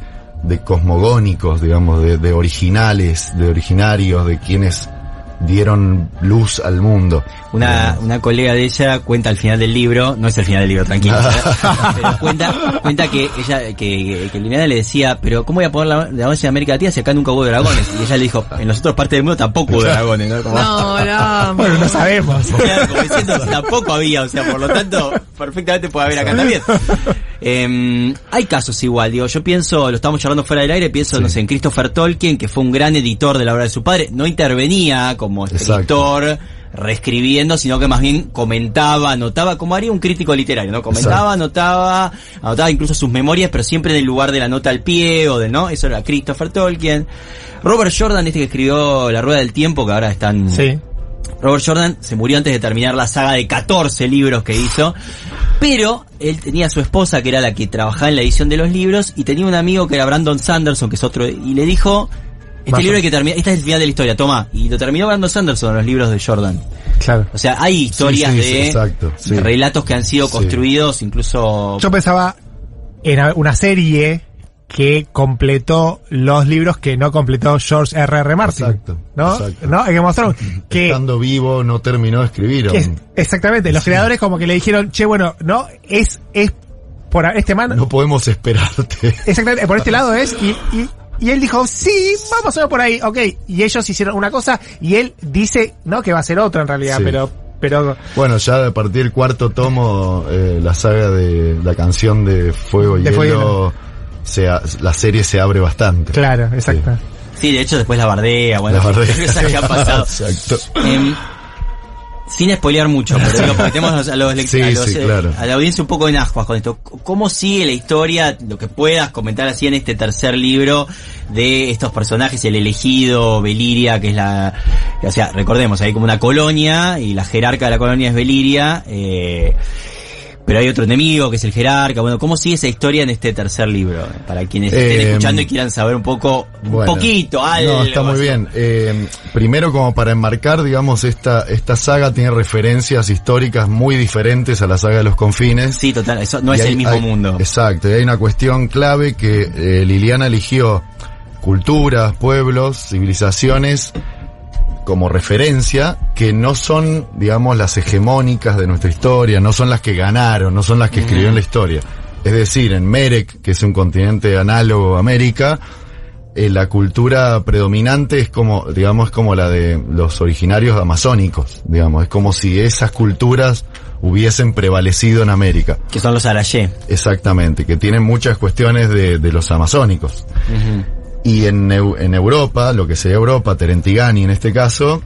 cosmogónicos, digamos, de originales, de originarios, de quienes dieron luz al mundo. Una colega de ella cuenta al final del libro, no es el final del libro, tranquilo, pero cuenta que ella, que Liliana le decía, pero ¿cómo voy a poner dragones en América Latina si acá nunca hubo dragones? Y ella le dijo, en las otras partes del mundo tampoco hubo dragones, ¿no? Como, No. Bueno, no sabemos. Claro, como diciendo, tampoco había, o sea, por lo tanto, perfectamente puede haber acá también. Hay casos igual, digo, yo pienso, lo estamos charlando fuera del aire, pienso, no sé, en Christopher Tolkien, que fue un gran editor de la obra de su padre, no intervenía como escritor, reescribiendo, sino que más bien comentaba, anotaba, como haría un crítico literario, ¿no? Comentaba, anotaba incluso sus memorias, pero siempre en el lugar de la nota al pie, o ¿no? Eso era Christopher Tolkien. Robert Jordan, que escribió La Rueda del Tiempo, que ahora están... Sí. Robert Jordan se murió antes de terminar la saga de 14 libros que hizo, pero él tenía a su esposa que era la que trabajaba en la edición de los libros y tenía un amigo que era Brandon Sanderson, que es otro, y le dijo, libro hay que terminar, este es el final de la historia, toma, y lo terminó Brandon Sanderson en los libros de Jordan. Claro. O sea, hay historias de relatos que han sido construidos, incluso... Yo pensaba en una serie que completó los libros que no completó George R.R. Martin. Exacto. ¿No? Hay que mostrar que estando vivo no terminó de escribir. Exactamente. Los creadores como que le dijeron, che, bueno, no, es por este man. No podemos esperarte. Exactamente, por este lado es, y él dijo, sí, vamos a ver por ahí, ok. Y ellos hicieron una cosa, y él dice, no, que va a ser otra en realidad, pero bueno, ya a partir del cuarto tomo, la saga de la canción de Fuego y Hielo, la serie se abre bastante. Claro, exacto. Sí, de hecho después la bardea, bueno, cosas que han pasado. Exacto. Sin spoilear mucho, pero lo metemos a los lectores, claro. A la audiencia un poco en ascuas con esto. ¿Cómo sigue la historia, lo que puedas comentar así en este tercer libro de estos personajes, el elegido, Veliria, que es o sea, recordemos, hay como una colonia y la jerarca de la colonia es Veliria, pero hay otro enemigo que es el jerarca. Bueno, ¿cómo sigue esa historia en este tercer libro? Para quienes estén escuchando y quieran saber un poquito, algo. No, está muy bien. Primero, como para enmarcar, digamos, esta saga tiene referencias históricas muy diferentes a la saga de los confines. Sí, total, eso no es el mismo mundo. Exacto, y hay una cuestión clave que Liliana eligió culturas, pueblos, civilizaciones como referencia, que no son, digamos, las hegemónicas de nuestra historia, no son las que ganaron, no son las que escribieron la historia. Es decir, en Merek, que es un continente análogo a América, la cultura predominante es como, digamos, como la de los originarios amazónicos, digamos, es como si esas culturas hubiesen prevalecido en América. Que son los Arayé. Exactamente, que tienen muchas cuestiones de los amazónicos. Y en Europa, lo que sería Europa, Terentigani en este caso,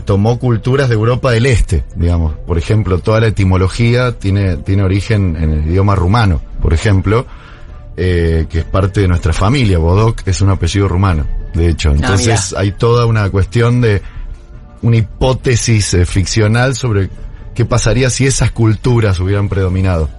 tomó culturas de Europa del Este, digamos. Por ejemplo, toda la etimología tiene origen en el idioma rumano, por ejemplo, que es parte de nuestra familia. Bodoc es un apellido rumano, de hecho. Entonces hay toda una cuestión de una hipótesis ficcional sobre qué pasaría si esas culturas hubieran predominado.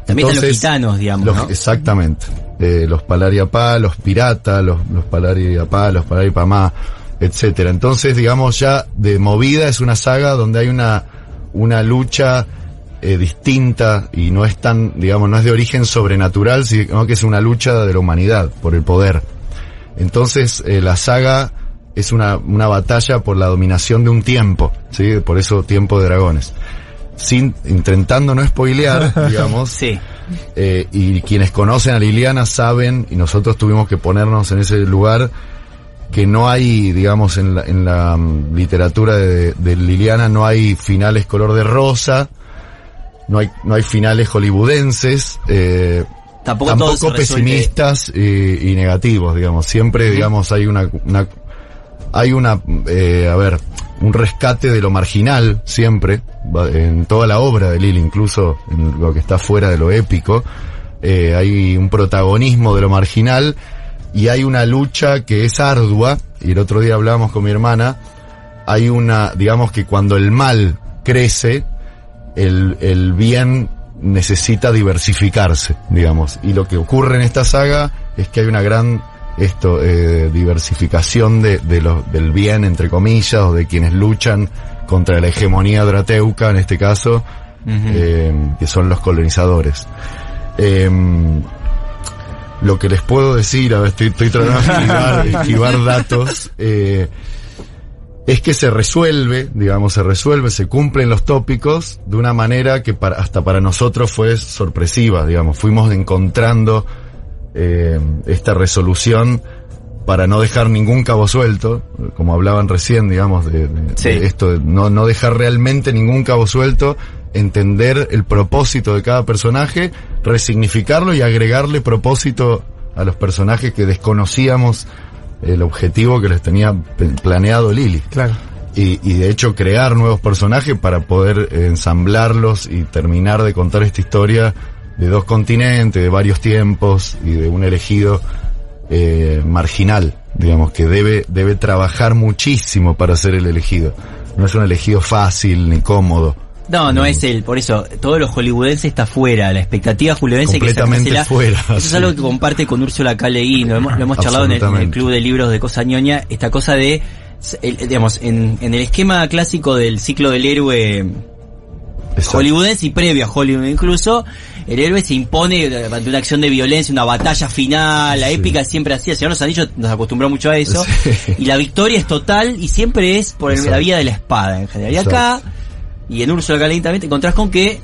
También están los gitanos, digamos, ¿no? Exactamente. Los Palariapá, los Pirata, los Palariapá, los Palaripamá, etcétera. Entonces, digamos, ya de movida es una saga donde hay una lucha distinta y no es tan, digamos, no es de origen sobrenatural, sino que es una lucha de la humanidad por el poder. Entonces, la saga es una batalla por la dominación de un tiempo, ¿sí? Por eso Tiempo de Dragones. Intentando no spoilear, digamos. Sí. Y quienes conocen a Liliana saben, y nosotros tuvimos que ponernos en ese lugar, que no hay, digamos, en la literatura de Liliana no hay finales color de rosa, no hay finales hollywoodenses, tampoco pesimistas y negativos, digamos. Siempre, digamos, hay un rescate de lo marginal, siempre, en toda la obra de Lili, incluso en lo que está fuera de lo épico, hay un protagonismo de lo marginal, y hay una lucha que es ardua, y el otro día hablábamos con mi hermana, hay digamos que cuando el mal crece, el bien necesita diversificarse, digamos. Y lo que ocurre en esta saga es que hay una gran diversificación del bien, entre comillas, o de quienes luchan contra la hegemonía drateuca, en este caso, que son los colonizadores. Lo que les puedo decir, a ver, estoy tratando de esquivar datos, es que se resuelve, se cumplen los tópicos de una manera que hasta para nosotros fue sorpresiva, digamos. Fuimos encontrando esta resolución para no dejar ningún cabo suelto, como hablaban recién, digamos, de esto, de no dejar realmente ningún cabo suelto, entender el propósito de cada personaje, resignificarlo y agregarle propósito a los personajes que desconocíamos el objetivo que les tenía planeado Lili. Claro. Y de hecho crear nuevos personajes para poder ensamblarlos y terminar de contar esta historia de 2 continentes, de varios tiempos y de un elegido marginal, digamos, que debe trabajar muchísimo para ser el elegido. No es un elegido fácil ni cómodo. No es él, por eso todo lo hollywoodense está fuera, la expectativa hollywoodense completamente que fuera. Eso es algo que comparte con Úrsula K. Le Guin, lo hemos charlado en el club de libros de Cosa Ñoña, esta cosa de, digamos, en el esquema clásico del ciclo del héroe hollywoodense y previo a Hollywood incluso, el héroe se impone ante una acción de violencia, una batalla final, la épica siempre así, el Señor de los Anillos nos acostumbró mucho a eso, y la victoria es total y siempre es por la vía de la espada en general. Y acá, y en Úrsula K. Le Guin también te encontrás con que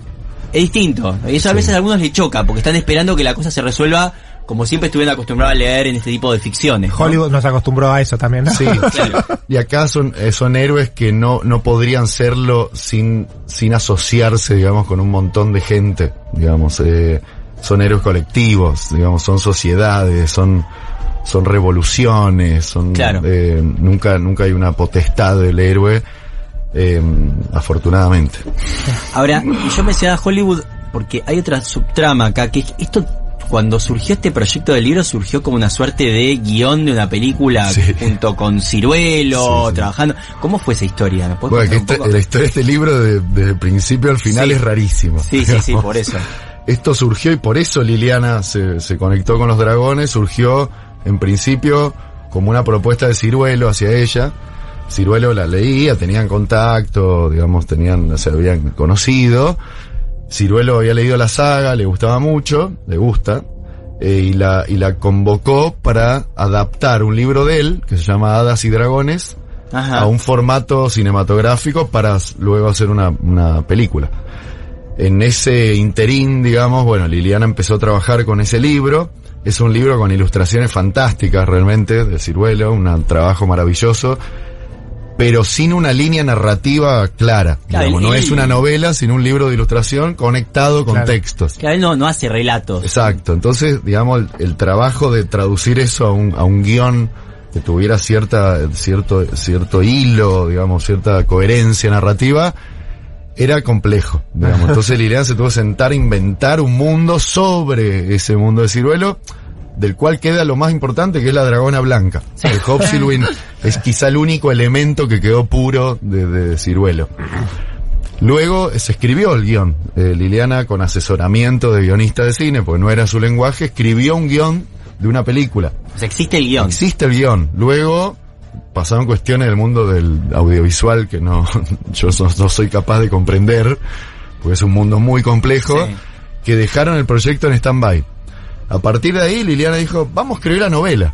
es distinto. Y eso a veces a algunos les choca, porque están esperando que la cosa se resuelva como siempre estuvieron acostumbrados a leer en este tipo de ficciones, ¿no? Hollywood nos acostumbró a eso también, ¿no? Sí, claro. Y acá son héroes que no podrían serlo sin asociarse, digamos, con un montón de gente, digamos. Son héroes colectivos, digamos, son sociedades, son revoluciones, claro. Nunca hay una potestad del héroe. Afortunadamente. Ahora, yo mencionaba Hollywood porque hay otra subtrama acá, que esto, cuando surgió este proyecto del libro, surgió como una suerte de guión de una película junto con Ciruelo, trabajando. ¿Cómo fue esa historia? Bueno, que la historia de este libro desde el principio al final es rarísima. Sí, por eso. Esto surgió y por eso Liliana se conectó con los dragones, surgió en principio como una propuesta de Ciruelo hacia ella. Ciruelo la leía, tenían contacto, digamos, se habían conocido. Ciruelo había leído la saga, le gustaba mucho, le gusta, y la convocó para adaptar un libro de él, que se llama Hadas y Dragones, a un formato cinematográfico para luego hacer una película. En ese interín, digamos, bueno, Liliana empezó a trabajar con ese libro. Es un libro con ilustraciones fantásticas realmente, de Ciruelo, un trabajo maravilloso, pero sin una línea narrativa clara. Digamos, no es una novela, sino un libro de ilustración conectado con textos. Claro, él no hace relatos. Exacto. Entonces, digamos, el trabajo de traducir eso a un guión que tuviera cierto hilo, digamos, cierta coherencia narrativa, era complejo, digamos. Entonces Liliana se tuvo que sentar a inventar un mundo sobre ese mundo de Ciruelo, del cual queda lo más importante, que es la dragona blanca. El Hobsilwyn es quizá el único elemento que quedó puro de Ciruelo. Luego se escribió el guión. Liliana, con asesoramiento de guionista de cine, porque no era su lenguaje, escribió un guión de una película. O sea, existe el guión. Existe el guión. Luego pasaron cuestiones del mundo del audiovisual que yo no soy capaz de comprender, porque es un mundo muy complejo, que dejaron el proyecto en stand-by. A partir de ahí, Liliana dijo, vamos a escribir la novela.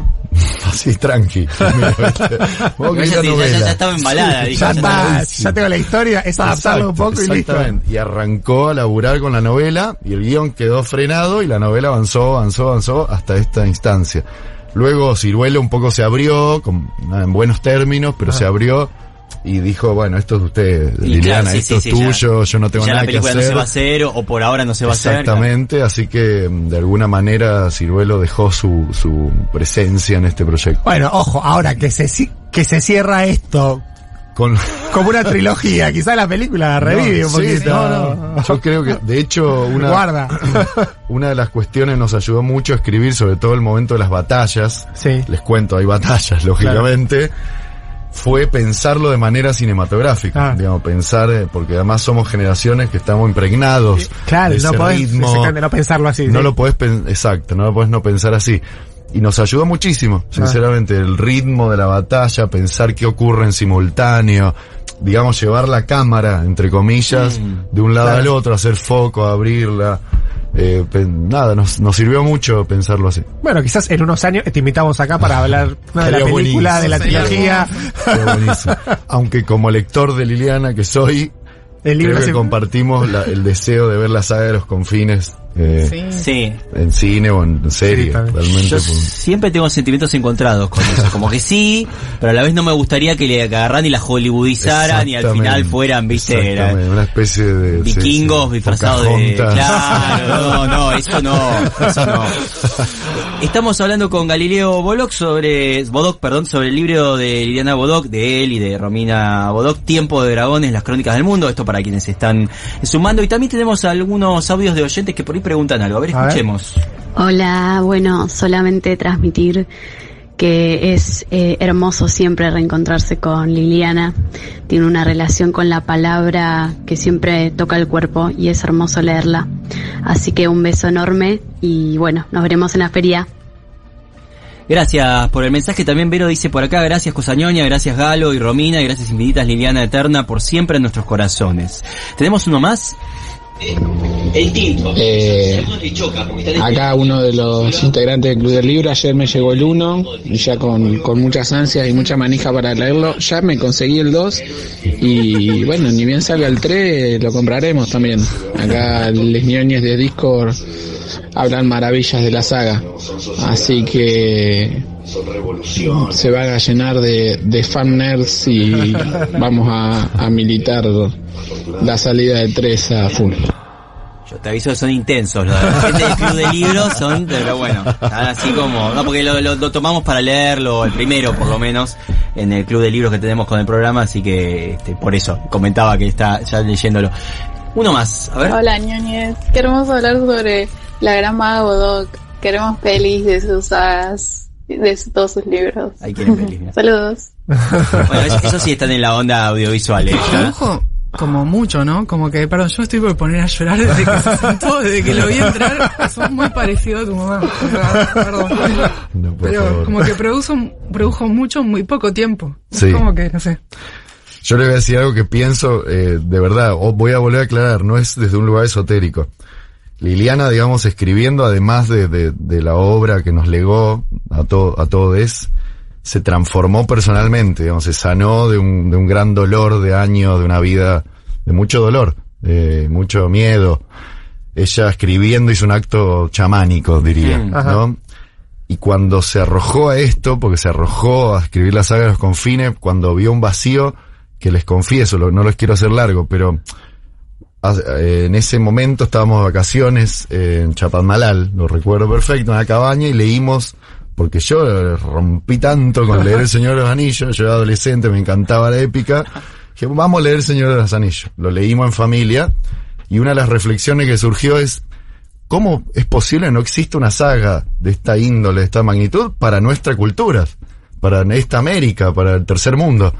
Así, tranqui. Vamos a escribir la novela. Ya estaba embalada. Ya tengo la historia, es adaptarlo un poco y listo. Y arrancó a laburar con la novela, y el guión quedó frenado, y la novela avanzó hasta esta instancia. Luego Ciruelo un poco se abrió, en buenos términos, pero se abrió y dijo, bueno, esto es de usted, Liliana, claro, esto es tuyo, yo no tengo nada que hacer. Ya la película no se va a hacer, o por ahora no se va a hacer. Exactamente, así que de alguna manera Ciruelo dejó su presencia en este proyecto. Bueno, ojo, ahora que se cierra esto como una trilogía, quizás la película revive un poquito. Yo creo que, de hecho, una de las cuestiones nos ayudó mucho a escribir, sobre todo el momento de las batallas. Les cuento, hay batallas, lógicamente. Claro. fue pensarlo de manera cinematográfica, digamos, pensar, porque además somos generaciones que estamos impregnados claro, de ese no podés ritmo. no pensarlo así. No ¿sí? lo podés exacto, no lo podés no pensar así. Y nos ayudó muchísimo, sinceramente, el ritmo de la batalla, pensar qué ocurre en simultáneo, digamos, llevar la cámara, entre comillas, de un lado al otro, hacer foco, abrirla. Nada, nos sirvió mucho pensarlo así. Bueno, quizás en unos años te invitamos acá para hablar de la película, de la trilogía. Sería buenísimo. Aunque como lector de Liliana que soy, el libro creo que compartimos el deseo de ver la saga de los confines. Sí. En cine o en serie, realmente. Yo siempre tengo sentimientos encontrados con eso, como que sí, pero a la vez no me gustaría que le agarran y la hollywoodizaran y al final fueran, viste, una especie de vikingos disfrazados de... Claro, eso no. Estamos hablando con Galileo Bodoc sobre el libro de Liliana Bodoc, de él y de Romina Bodoc, Tiempo de Dragones, las crónicas del mundo, esto para quienes están sumando, y también tenemos algunos audios de oyentes que por ahí preguntan algo. A ver, escuchemos. Hola, bueno, solamente transmitir que es hermoso siempre reencontrarse con Liliana. Tiene una relación con la palabra que siempre toca el cuerpo y es hermoso leerla. Así que un beso enorme y bueno, nos veremos en la feria. Gracias por el mensaje. También Vero dice por acá: gracias Cosañoña, gracias Galo y Romina, y gracias infinitas Liliana Eterna por siempre en nuestros corazones. ¿Tenemos uno más? Acá uno de los integrantes del Club del Libro, ayer me llegó el 1 y ya con muchas ansias y mucha manija para leerlo, ya me conseguí el 2 y bueno, ni bien salga el 3 lo compraremos también. Acá les ñoñes de Discord hablan maravillas de la saga, así que se van a llenar de fan nerds y vamos a militar la salida de 3 a full. Yo te aviso que son intensos, los de la gente del Club de Libros son, pero bueno, así como, no, porque lo tomamos para leerlo, el primero por lo menos, en el Club de Libros que tenemos con el programa, así que por eso comentaba que está ya leyéndolo. Uno más, a ver. Hola ñoñez, qué hermoso hablar sobre la gran maga Bodoc. Queremos pelis de sus sagas, de todos sus libros. Ahí quieren pelis, mira. Saludos. Bueno, eso sí están en la onda audiovisual. Ojo, como mucho, ¿no? Como que, perdón, yo estoy por poner a llorar desde que se sentó, desde que lo vi entrar. Son muy parecidos a tu mamá. Perdón. No, pero favor. como que produjo mucho en muy poco tiempo. Sí. Es como que, no sé. Yo le voy a decir algo que pienso, de verdad, voy a volver a aclarar, no es desde un lugar esotérico. Liliana, digamos, escribiendo, además de la obra que nos legó a todos, se transformó personalmente, digamos, se sanó de un gran dolor de años, de una vida de mucho dolor, mucho miedo. Ella escribiendo hizo un acto chamánico, diría, ¿no? Y cuando se arrojó a esto, porque se arrojó a escribir la saga de los confines, cuando vio un vacío, que les confieso, no los quiero hacer largo, pero en ese momento estábamos de vacaciones en Chapadmalal, lo recuerdo perfecto, en una cabaña, y leímos, porque yo rompí tanto con leer El Señor de los Anillos, yo era adolescente, me encantaba la épica, dije, vamos a leer El Señor de los Anillos. Lo leímos en familia, y una de las reflexiones que surgió es, ¿cómo es posible que no exista una saga de esta índole, de esta magnitud, para nuestra cultura, para esta América, para el tercer mundo?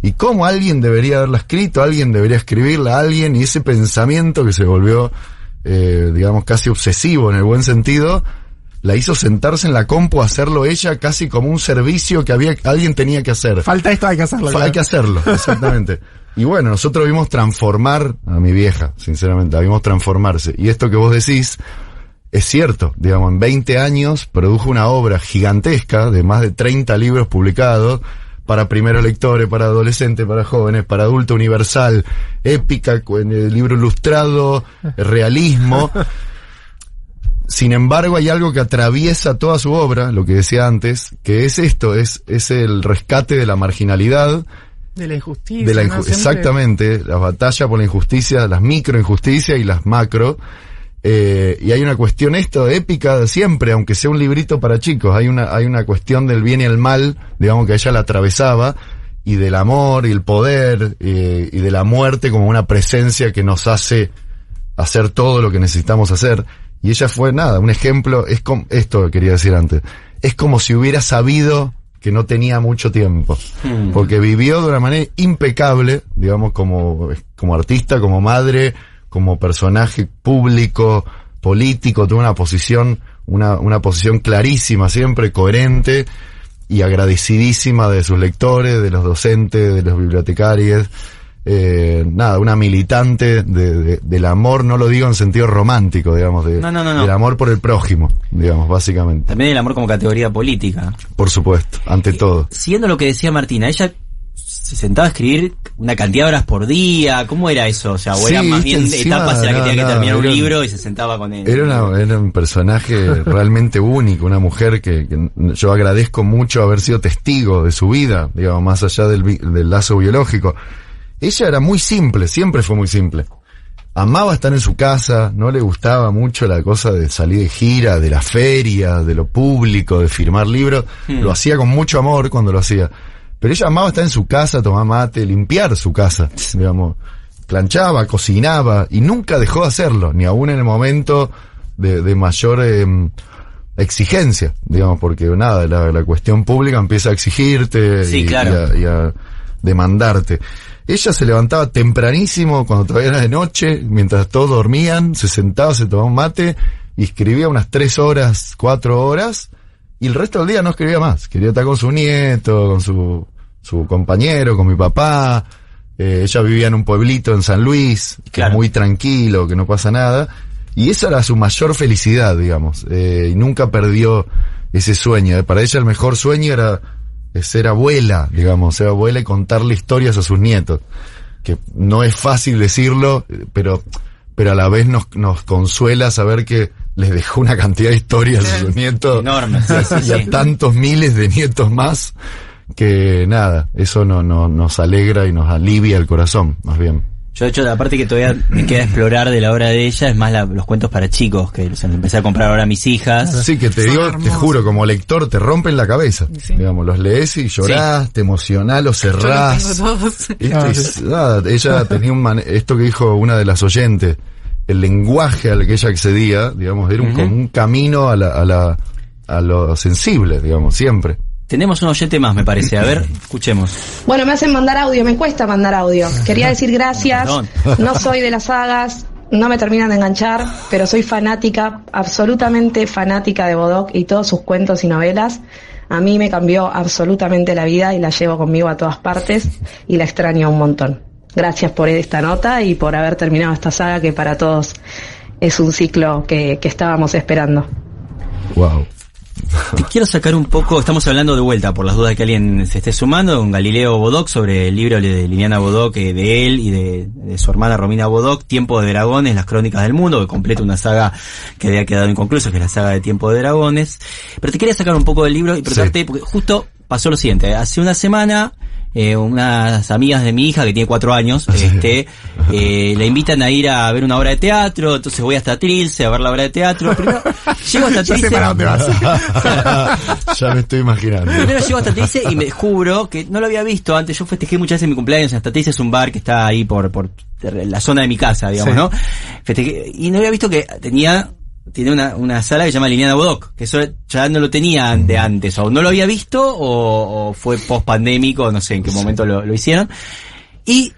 Y cómo alguien debería haberla escrito, alguien debería escribirla a alguien, y ese pensamiento que se volvió, digamos, casi obsesivo en el buen sentido, la hizo sentarse en la compu a hacerlo ella casi como un servicio que alguien tenía que hacer. Falta esto, hay que hacerlo. Hay que hacerlo, exactamente. Y bueno, nosotros vimos transformar a mi vieja, sinceramente, la vimos transformarse. Y esto que vos decís es cierto, digamos, en 20 años produjo una obra gigantesca de más de 30 libros publicados, para primeros lectores, para adolescentes, para jóvenes, para adulto, universal, épica, libro ilustrado, realismo. Sin embargo, hay algo que atraviesa toda su obra, lo que decía antes, que es esto, es el rescate de la marginalidad. De la injusticia. ¿No? Exactamente, la batalla por la injusticia, las micro injusticias y las macro. Y hay una cuestión épica siempre, aunque sea un librito para chicos, hay una cuestión del bien y el mal, digamos, que ella la atravesaba, y del amor y el poder, y de la muerte como una presencia que nos hace hacer todo lo que necesitamos hacer. Y ella fue un ejemplo, es como, esto quería decir antes, es como si hubiera sabido que no tenía mucho tiempo. Porque vivió de una manera impecable, digamos, como artista, como madre, como personaje público, político, tuvo una posición clarísima, siempre coherente y agradecidísima de sus lectores, de los docentes, de los bibliotecarios. Una militante del amor, no lo digo en sentido romántico, digamos, del amor por el prójimo, digamos, básicamente. También el amor como categoría política. Por supuesto, ante todo. Siguiendo lo que decía Martina, ella se sentaba a escribir una cantidad de horas por día. ¿Cómo era eso? O sea, o eran más bien etapas en las que tenía que terminar un libro y se sentaba con él. Era un personaje realmente único, una mujer que yo agradezco mucho haber sido testigo de su vida, digamos, más allá del lazo biológico. Ella era muy simple, siempre fue muy simple. Amaba estar en su casa, no le gustaba mucho la cosa de salir de gira, de la feria, de lo público, de firmar libros. Lo hacía con mucho amor cuando lo hacía. Pero ella amaba estar en su casa, tomar mate, limpiar su casa, digamos. Planchaba, cocinaba, y nunca dejó de hacerlo, ni aún en el momento de mayor exigencia, digamos, porque la cuestión pública empieza a exigirte y a demandarte. Ella se levantaba tempranísimo, cuando todavía era de noche, mientras todos dormían, se sentaba, se tomaba un mate y escribía unas 3 horas, 4 horas, y el resto del día no escribía más. Quería estar con su nieto, con su compañero, con mi papá. Ella vivía en un pueblito en San Luis, que es muy tranquilo, que no pasa nada, y esa era su mayor felicidad, digamos, y nunca perdió ese sueño. Para ella el mejor sueño era ser abuela, digamos, ser abuela y contarle historias a sus nietos, que no es fácil decirlo, pero a la vez nos consuela saber que les dejó una cantidad de historias a sus nietos enorme, y a tantos miles de nietos más, que eso nos alegra y nos alivia el corazón, más bien. Yo, de hecho, la parte que todavía me queda explorar de la obra de ella es más los cuentos para chicos, que los empecé a comprar ahora a mis hijas. Sí, que te juro, como lector te rompen la cabeza. Sí. Digamos, los lees y llorás, te emocionás, los cerrás. Ella tenía esto que dijo una de las oyentes, el lenguaje al que ella accedía, digamos, era como un camino a lo sensible, digamos, siempre. Tenemos un oyente más, me parece. A ver, escuchemos. Bueno, me hacen mandar audio, me cuesta mandar audio. Quería decir gracias. No soy de las sagas, no me terminan de enganchar, pero soy fanática, absolutamente fanática de Bodoc y todos sus cuentos y novelas. A mí me cambió absolutamente la vida y la llevo conmigo a todas partes y la extraño un montón. Gracias por esta nota y por haber terminado esta saga que para todos es un ciclo que estábamos esperando. Wow. Te quiero sacar un poco, estamos hablando de vuelta, por las dudas de que alguien se esté sumando, con Galileo Bodoc, sobre el libro de Liliana Bodoc, de él y de su hermana Romina Bodoc, Tiempo de Dragones, las crónicas del mundo, que completa una saga que había quedado inconclusa, que es la saga de Tiempo de Dragones. Pero te quería sacar un poco del libro y preguntarte, porque justo pasó lo siguiente, hace una semana, unas amigas de mi hija que tiene 4 años, la invitan a ir a ver una obra de teatro, entonces voy hasta Trilce a ver la obra de teatro. Primero llego hasta Trilce. ¿Para dónde vas? Ya me estoy imaginando. Primero llego hasta Trilce y me descubro que no lo había visto antes. Yo festejé muchas veces mi cumpleaños en Trilce, es un bar que está ahí por la zona de mi casa, digamos, ¿no? Festejé, y no había visto que tiene una sala que se llama Liliana Bodoc, que eso ya no lo tenía de antes, o no lo había visto, o fue post pandémico, no sé en qué momento lo hicieron. Y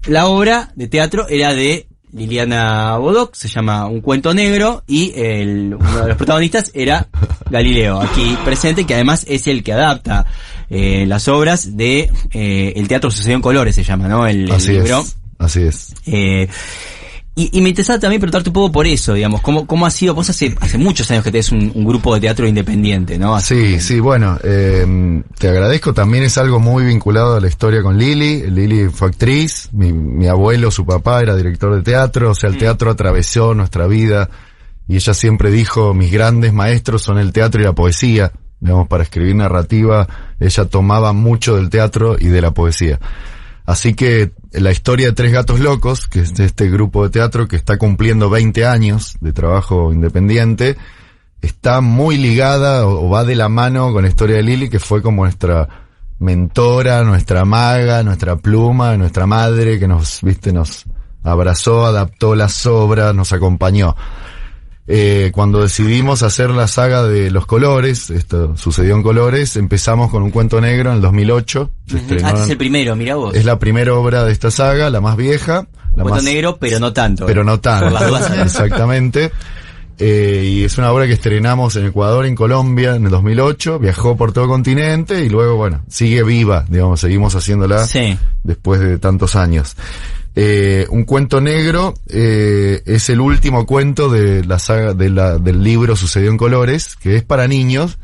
la obra de teatro era de Liliana Bodoc, se llama Un cuento negro, y uno de los protagonistas era Galileo, aquí presente, que además es el que adapta las obras de El teatro sucedió en colores, se llama, ¿no? El libro. Así es. Y me interesaba también preguntarte un poco por eso, digamos, cómo ha sido, vos hace muchos años que tenés un grupo de teatro independiente, ¿no? Sí, bueno, te agradezco, también es algo muy vinculado a la historia con Lili. Lili fue actriz, mi abuelo, su papá era director de teatro, o sea, el teatro atravesó nuestra vida, y ella siempre dijo, mis grandes maestros son el teatro y la poesía, digamos, para escribir narrativa, ella tomaba mucho del teatro y de la poesía. Así que la historia de Tres Gatos Locos, que es este grupo de teatro que está cumpliendo 20 años de trabajo independiente, está muy ligada o va de la mano con la historia de Lili, que fue como nuestra mentora, nuestra maga, nuestra pluma, nuestra madre, que nos abrazó, adaptó las obras, nos acompañó. Cuando decidimos hacer la saga de los colores, esto sucedió en colores, empezamos con un cuento negro en el 2008. Este es el primero, mirá vos. Es la primera obra de esta saga, la más vieja. Cuento negro, pero no tanto. Pero no tanto, exactamente. Y es una obra que estrenamos en Ecuador, en Colombia, en el 2008, viajó por todo el continente y luego, bueno, sigue viva, digamos, seguimos haciéndola después de tantos años. Un cuento negro es el último cuento de la saga del libro Sucedió en Colores, que es para niños.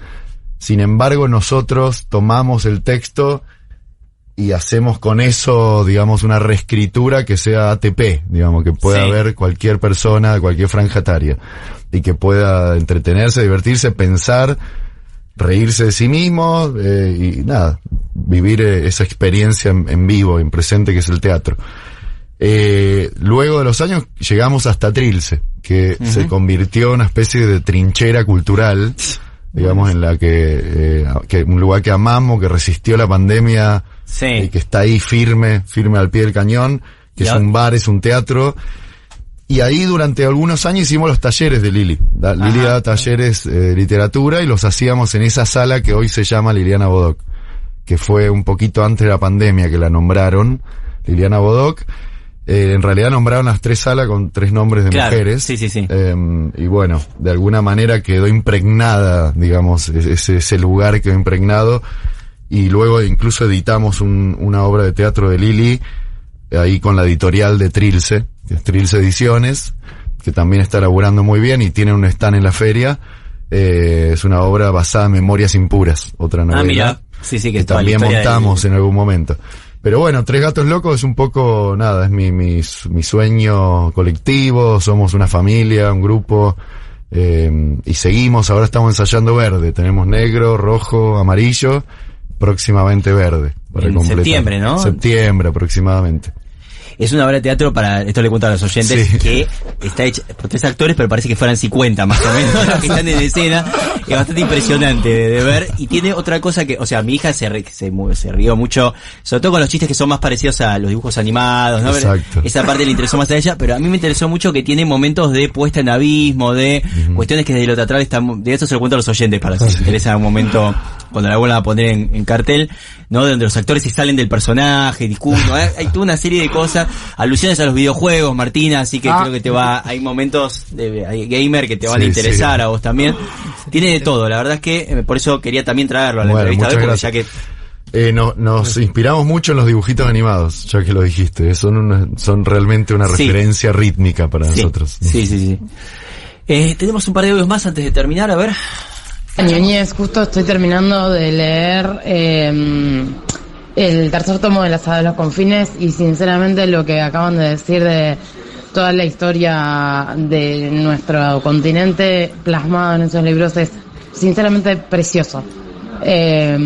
Sin embargo, nosotros tomamos el texto y hacemos con eso, digamos, una reescritura que sea ATP, digamos, que pueda ver cualquier persona de cualquier franja etaria y que pueda entretenerse, divertirse, pensar, reírse de sí mismo y nada, vivir esa experiencia en vivo, en presente, que es el teatro. Luego de los años llegamos hasta Trilce, que se convirtió en una especie de trinchera cultural, digamos, en la que un lugar que amamos, que resistió la pandemia y que está ahí firme al pie del cañón, que es un bar, es un teatro. Y ahí durante algunos años hicimos los talleres de Lili. Lili daba talleres de literatura y los hacíamos en esa sala que hoy se llama Liliana Bodoc, que fue un poquito antes de la pandemia que la nombraron, Liliana Bodoc. En realidad nombraron las 3 salas con 3 nombres de mujeres. Y bueno, de alguna manera quedó impregnada, digamos, ese lugar quedó impregnado. Y luego incluso editamos una obra de teatro de Lili, ahí con la editorial de Trilce, que es Trilce Ediciones, que también está laburando muy bien y tiene un stand en la feria. Es una obra basada en Memorias Impuras, otra novela. Mira. Que también montamos en algún momento. Pero bueno, Tres Gatos Locos es un poco, nada, es mi sueño colectivo, somos una familia, un grupo, y seguimos, ahora estamos ensayando verde, tenemos negro, rojo, amarillo, próximamente verde. Para en completar. Septiembre, ¿no? Septiembre aproximadamente. Es una obra de teatro para, esto le cuento a los oyentes, que está hecha por 3 actores, pero parece que fueran 50 más o menos los que están en escena. Es bastante impresionante de ver. Y tiene otra cosa que, o sea, mi hija se rió mucho, sobre todo con los chistes que son más parecidos a los dibujos animados, ¿no? Exacto. Esa parte le interesó más a ella, pero a mí me interesó mucho que tiene momentos de puesta en abismo, de cuestiones que desde lo teatral están, de eso se lo cuento a los oyentes para si les interesa un momento cuando la vuelvan a poner en cartel, ¿no? Donde los actores se salen del personaje, discuten, hay toda una serie de cosas, alusiones a los videojuegos, Martina, así que creo que hay momentos hay gamer que te van a interesar a vos también. Tiene de todo, la verdad es que por eso quería también traerlo a la entrevista de hoy, porque ya que nos inspiramos mucho en los dibujitos animados, ya que lo dijiste, son realmente una referencia rítmica para nosotros. Sí. Tenemos un par de audios más antes de terminar, a ver. Ñoñez, justo estoy terminando de leer el tercer tomo de La Saga de los Confines y sinceramente lo que acaban de decir de toda la historia de nuestro continente plasmado en esos libros es sinceramente precioso. La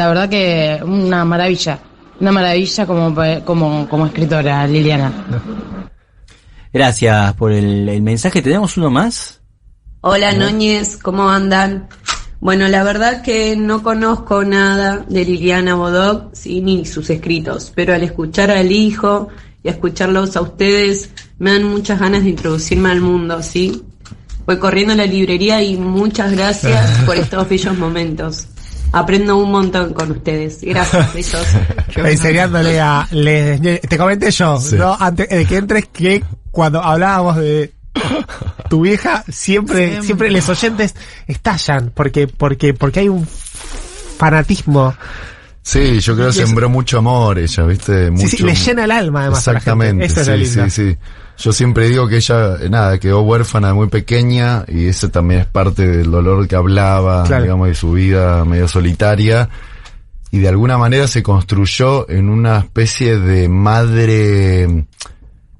verdad que una maravilla como escritora, Liliana. Gracias por el mensaje. ¿Tenemos uno más? Hola, Núñez, ¿cómo andan? Bueno, la verdad que no conozco nada de Liliana Bodoc, sí, ni sus escritos, pero al escuchar al hijo y a escucharlos a ustedes, me dan muchas ganas de introducirme al mundo, ¿sí? Voy corriendo a la librería y muchas gracias por estos bellos momentos. Aprendo un montón con ustedes. Gracias, besos. Enseñándole te comenté yo, ¿no? Antes de que entres, que cuando hablábamos de tu vieja, siempre los oyentes estallan porque hay un fanatismo. Sí, yo creo que sembró mucho amor ella, ¿viste? Mucho, sí, le llena el alma además. Exactamente, a la gente. Eso es sí. Yo siempre digo que ella, quedó huérfana de muy pequeña y eso también es parte del dolor que hablaba, digamos, de su vida medio solitaria. Y de alguna manera se construyó en una especie de madre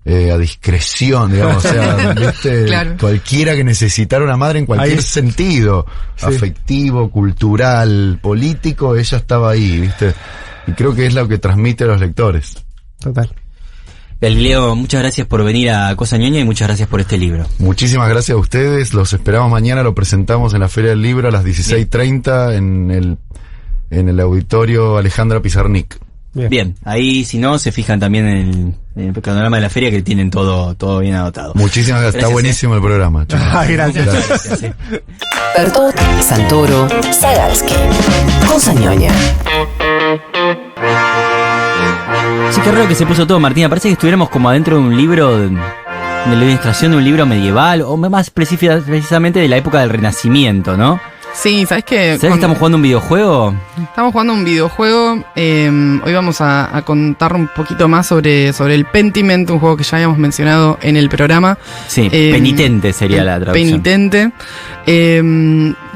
a discreción, digamos, o sea, ¿viste? Cualquiera que necesitara una madre en cualquier sentido, afectivo, cultural, político, ella estaba ahí, ¿viste? Y creo que es lo que transmite a los lectores. Total. Galileo, muchas gracias por venir a Cosa Ñoña y muchas gracias por este libro. Muchísimas gracias a ustedes, los esperamos mañana, lo presentamos en la Feria del Libro a las 16:30 en el auditorio Alejandra Pizarnik. Bien, ahí si no, se fijan también en el panorama de la feria que tienen todo bien anotado. Muchísimas gracias, está buenísimo el programa. Gracias. Bertot, Santoro, Sagalski. Cosa ñoña. Sí, qué raro que se puso todo, Martina. Parece que estuviéramos como adentro de un libro, de la ilustración de un libro medieval, o más precisamente de la época del Renacimiento, ¿no? Sí, ¿sabes qué? ¿Sabes que estamos jugando un videojuego? Estamos jugando un videojuego. Hoy vamos a contar un poquito más sobre el Pentiment, un juego que ya habíamos mencionado en el programa. Sí, penitente sería la traducción. Penitente.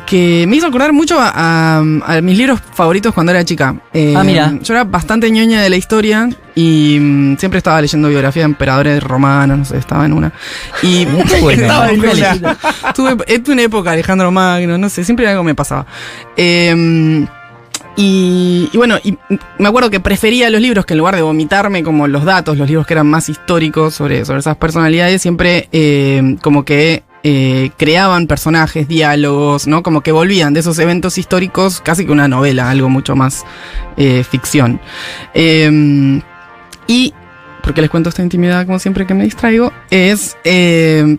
Que me hizo acordar mucho a mis libros favoritos cuando era chica. Mira. Yo era bastante ñoña de la historia y siempre estaba leyendo biografía de emperadores romanos, no sé, estaba en una. Y bueno, estaba en una. Tuve una época Alejandro Magno, no sé, siempre algo me pasaba. Y bueno, y me acuerdo que prefería los libros que en lugar de vomitarme como los datos, los libros que eran más históricos sobre esas personalidades, siempre como que creaban personajes, diálogos, ¿no? Como que volvían de esos eventos históricos casi que una novela, algo mucho más ficción. Y ¿por qué les cuento esta intimidad como siempre que me distraigo? Es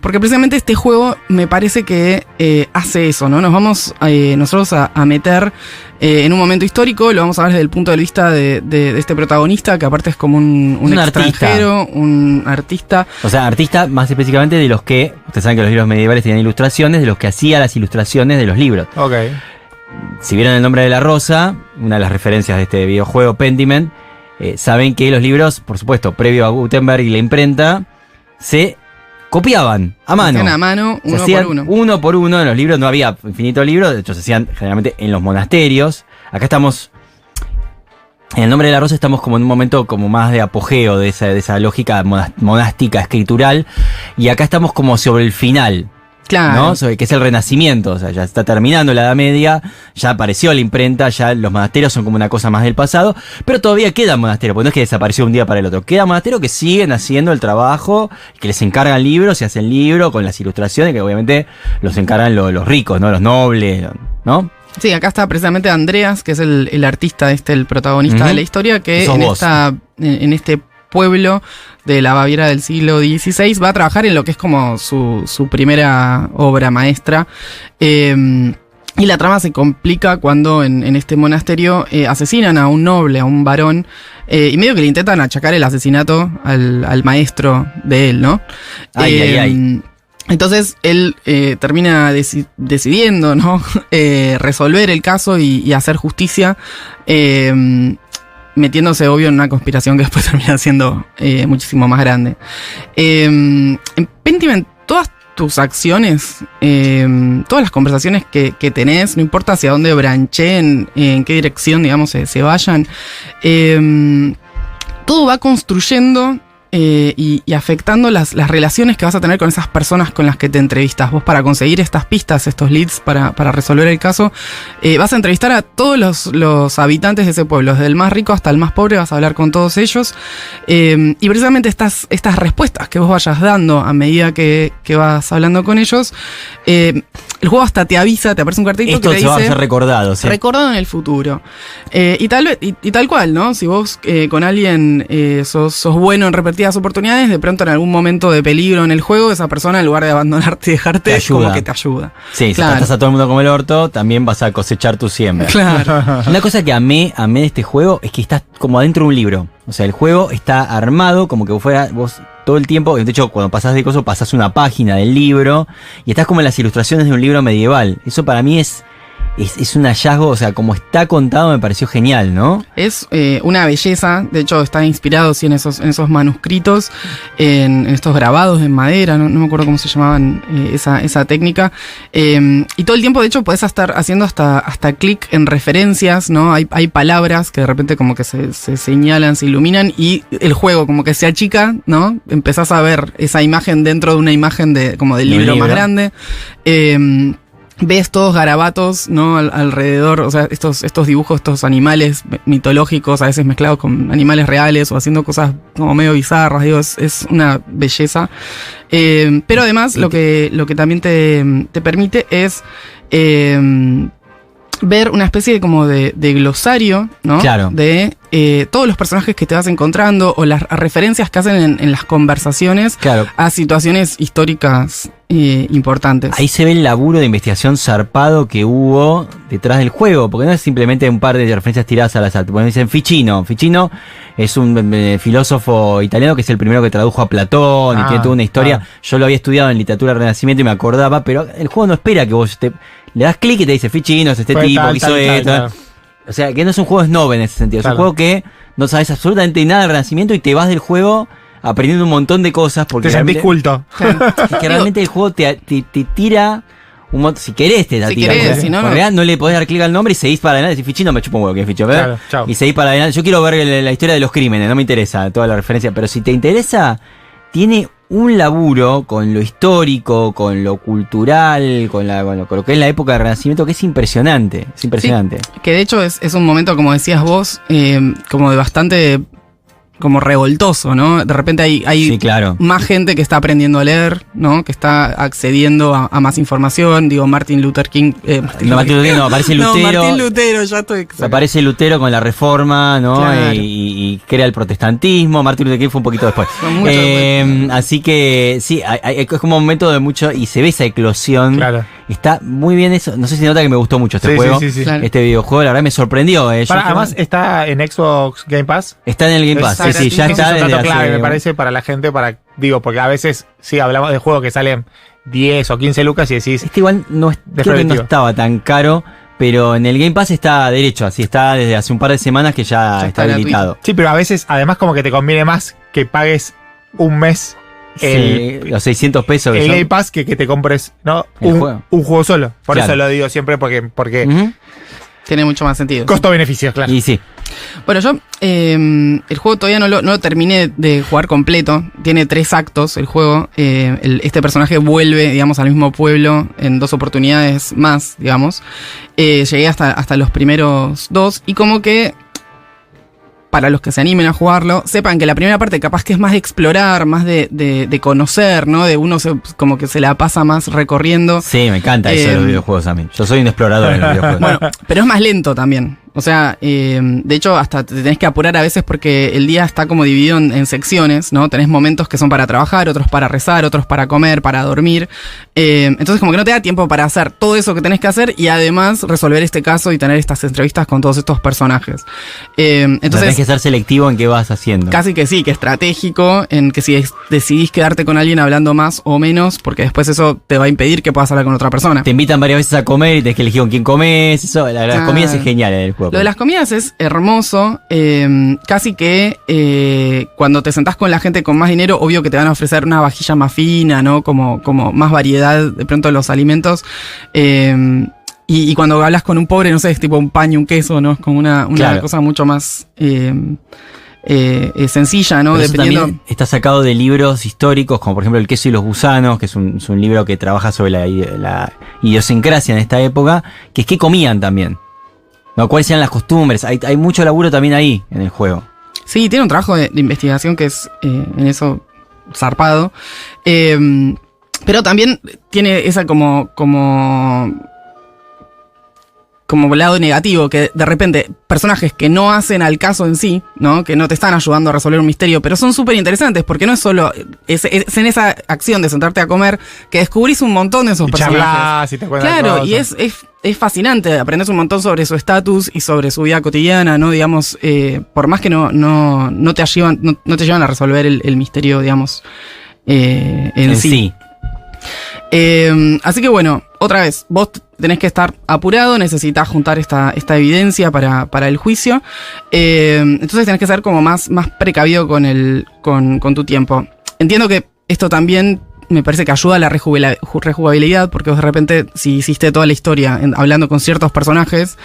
porque precisamente este juego me parece que hace eso, ¿no? Nos vamos nosotros a meter en un momento histórico, lo vamos a ver desde el punto de vista de este protagonista, que aparte es como un extranjero, un artista. O sea, artista más específicamente de los que, ustedes saben que los libros medievales tenían ilustraciones, de los que hacía las ilustraciones de los libros. Ok. Si vieron El nombre de la rosa, una de las referencias de este videojuego Pentiment, saben que los libros, por supuesto, previo a Gutenberg y la imprenta, se copiaban a mano. Se hacían a mano, uno por uno en los libros, no había infinitos libros, de hecho se hacían generalmente en los monasterios. Acá estamos, en El nombre de la rosa estamos como en un momento como más de apogeo de esa lógica monástica, escritural, y acá estamos como sobre el final. Claro. ¿No? Que es el Renacimiento, o sea, ya está terminando la Edad Media, ya apareció la imprenta, ya los monasterios son como una cosa más del pasado, pero todavía quedan monasterios, porque no es que desapareció un día para el otro, quedan monasterios que siguen haciendo el trabajo, que les encargan libros y hacen libros con las ilustraciones, que obviamente los encargan los ricos, ¿no? Los nobles, ¿no? Sí, acá está precisamente Andreas, que es el artista, el protagonista de la historia, que en este pueblo de la Baviera del siglo XVI va a trabajar en lo que es como su primera obra maestra. Y la trama se complica cuando en este monasterio asesinan a un noble, a un varón, y medio que le intentan achacar el asesinato al maestro de él, ¿no? Entonces él termina decidiendo, ¿no? Resolver el caso y hacer justicia, metiéndose obvio en una conspiración que después termina siendo muchísimo más grande. En Pentiment, todas tus acciones, todas las conversaciones que tenés, no importa hacia dónde brancheen, en qué dirección, digamos, se vayan, todo va construyendo y afectando las relaciones que vas a tener con esas personas con las que te entrevistas. Vos, para conseguir estas pistas, estos leads para resolver el caso, vas a entrevistar a todos los habitantes de ese pueblo, desde el más rico hasta el más pobre, vas a hablar con todos ellos, y precisamente estas respuestas que vos vayas dando a medida que vas hablando con ellos, el juego hasta te avisa, te aparece un cartelito que te dice: esto va a ser recordado, ¿sí? Recordado en el futuro. Y tal cual, ¿no? Si vos con alguien sos bueno en repetir oportunidades, de pronto en algún momento de peligro en el juego, esa persona, en lugar de abandonarte y dejarte, como que te ayuda. Sí, claro. Si estás a todo el mundo como el orto, también vas a cosechar tu siembra. Claro. Una cosa que amé de este juego es que estás como adentro de un libro. O sea, el juego está armado como que vos todo el tiempo, de hecho, cuando pasás de coso, pasás una página del libro y estás como en las ilustraciones de un libro medieval. Eso para mí es un hallazgo, o sea, como está contado me pareció genial, ¿no? Es una belleza, de hecho está inspirado en esos manuscritos, en estos grabados en madera, no me acuerdo cómo se llamaban esa técnica, y todo el tiempo de hecho podés estar haciendo hasta clic en referencias, ¿no? Hay palabras que de repente como que se señalan, se iluminan y el juego como que se achica, ¿no? Empezás a ver esa imagen dentro de una imagen como del libro más grande. Ves todos garabatos, ¿no? Alrededor, o sea, estos dibujos, estos animales mitológicos, a veces mezclados con animales reales o haciendo cosas como medio bizarras, digo, es una belleza. Pero además lo que también te permite es ver una especie de como de glosario, ¿no? Claro. De todos los personajes que te vas encontrando o las referencias que hacen en las conversaciones Claro. a situaciones históricas importantes. Ahí se ve el laburo de investigación zarpado que hubo detrás del juego, porque no es simplemente un par de referencias tiradas al azar. Porque dicen Ficino. Ficino es un filósofo italiano que es el primero que tradujo a Platón y tiene toda una historia. Yo lo había estudiado en literatura del Renacimiento y me acordaba, pero el juego no espera que vos le das clic y te dice Ficino, es este tipo que hizo esto. Claro. O sea, que no es un juego snob en ese sentido. Es un juego que no sabes absolutamente nada del Renacimiento y te vas del juego aprendiendo un montón de cosas. Porque Te sentís culto. Es que realmente el juego te tira un montón. Si querés, te la Si tira. querés, si no, en no. realidad no le podés dar clic al nombre y seguís para adelante. Decís Ficino, me chupo un huevo que es Ficino. Claro, chao. Y seguís para adelante. Yo quiero ver la historia de los crímenes, no me interesa toda la referencia. Pero si te interesa, tiene un laburo con lo histórico, con lo cultural, con lo que es la época del Renacimiento, que es impresionante. Es impresionante. Sí, que de hecho es un momento, como decías vos, como de bastante como revoltoso, ¿no? De repente hay Sí, claro. más gente que está aprendiendo a leer, ¿no? Que está accediendo a más información. Digo, Martin Luther King. Martin Luther King no, aparece Lutero. No, Martín Lutero, ya estoy. Aparece Lutero con la Reforma, ¿no? Claro. Y crea el protestantismo. Martin Luther King fue un poquito después. Así que sí, es como un momento de mucho. Y se ve esa eclosión. Claro. Está muy bien eso. No sé si nota que me gustó mucho este Sí, juego. sí. Claro. Este videojuego, la verdad me sorprendió. Además, está en Xbox Game Pass. Está en el Game Pass. Sí, ya Ese está. es un desde dato clave, hace- me parece, para la gente, porque a veces, sí, hablamos de juegos que salen 10 o 15 lucas y decís... Este igual creo que no Despreventivo. estaba tan caro. Pero en el Game Pass está derecho. Así está desde hace un par de semanas que ya está habilitado. Sí, pero a veces, además, como que te conviene más que pagues un mes Los 600 pesos. el Game Pass que te compres, ¿no? El juego. Un juego solo. Por Claro. eso lo digo siempre, porque Tiene mucho más sentido. costo-beneficio, claro. Y sí. Bueno, yo el juego todavía no lo terminé de jugar completo. Tiene 3 actos el juego. Este personaje vuelve, digamos, al mismo pueblo en 2 oportunidades más, digamos. Llegué hasta los primeros 2 y como que para los que se animen a jugarlo, sepan que la primera parte capaz que es más de explorar, más de conocer, ¿no? De uno como que se la pasa más recorriendo. Sí, me encanta eso de los videojuegos a mí. Yo soy un explorador en los videojuegos. Bueno, pero es más lento también. O sea, de hecho, hasta te tenés que apurar a veces porque el día está como dividido en secciones, ¿no? Tenés momentos que son para trabajar, otros para rezar, otros para comer, para dormir. Entonces, como que no te da tiempo para hacer todo eso que tenés que hacer y además resolver este caso y tener estas entrevistas con todos estos personajes. Entonces tenés Entonces, que ser selectivo en qué vas haciendo. casi que sí, que estratégico, en que si decidís quedarte con alguien hablando más o menos, porque después eso te va a impedir que puedas hablar con otra persona. Te invitan varias veces a comer y tenés que elegir con quién comes. Eso, las Claro. comidas es genial en el juego. Lo de las comidas es hermoso. Casi que cuando te sentás con la gente con más dinero, obvio que te van a ofrecer una vajilla más fina, ¿no? Como más variedad de pronto de los alimentos. Y cuando hablas con un pobre, no sé, es tipo un pan y un queso, ¿no? Es como una Claro. cosa mucho más sencilla, ¿no? Pero eso Dependiendo. también está sacado de libros históricos, como por ejemplo El queso y los gusanos, que es un libro que trabaja sobre la idiosincrasia en esta época, que es qué comían también. ¿No? ¿Cuáles eran las costumbres? Hay mucho laburo también ahí en el juego. Sí, tiene un trabajo de investigación que es en eso zarpado. Pero también tiene esa como lado negativo, que de repente personajes que no hacen al caso en sí, ¿no? Que no te están ayudando a resolver un misterio, pero son súper interesantes porque no es solo es en esa acción de sentarte a comer que descubrís un montón de esos Y personajes. charlás y te cuentan Claro, cosas. y es fascinante, aprendes un montón sobre su estatus y sobre su vida cotidiana, ¿no? Digamos, por más que no te llevan a resolver el misterio, digamos, en sí. Así que bueno, otra vez, vos tenés que estar apurado, necesitas juntar esta evidencia para el juicio. Entonces tenés que ser como más precavido con tu tiempo. Entiendo que esto también me parece que ayuda a la rejugabilidad, porque vos de repente, si hiciste toda la historia hablando con ciertos personajes,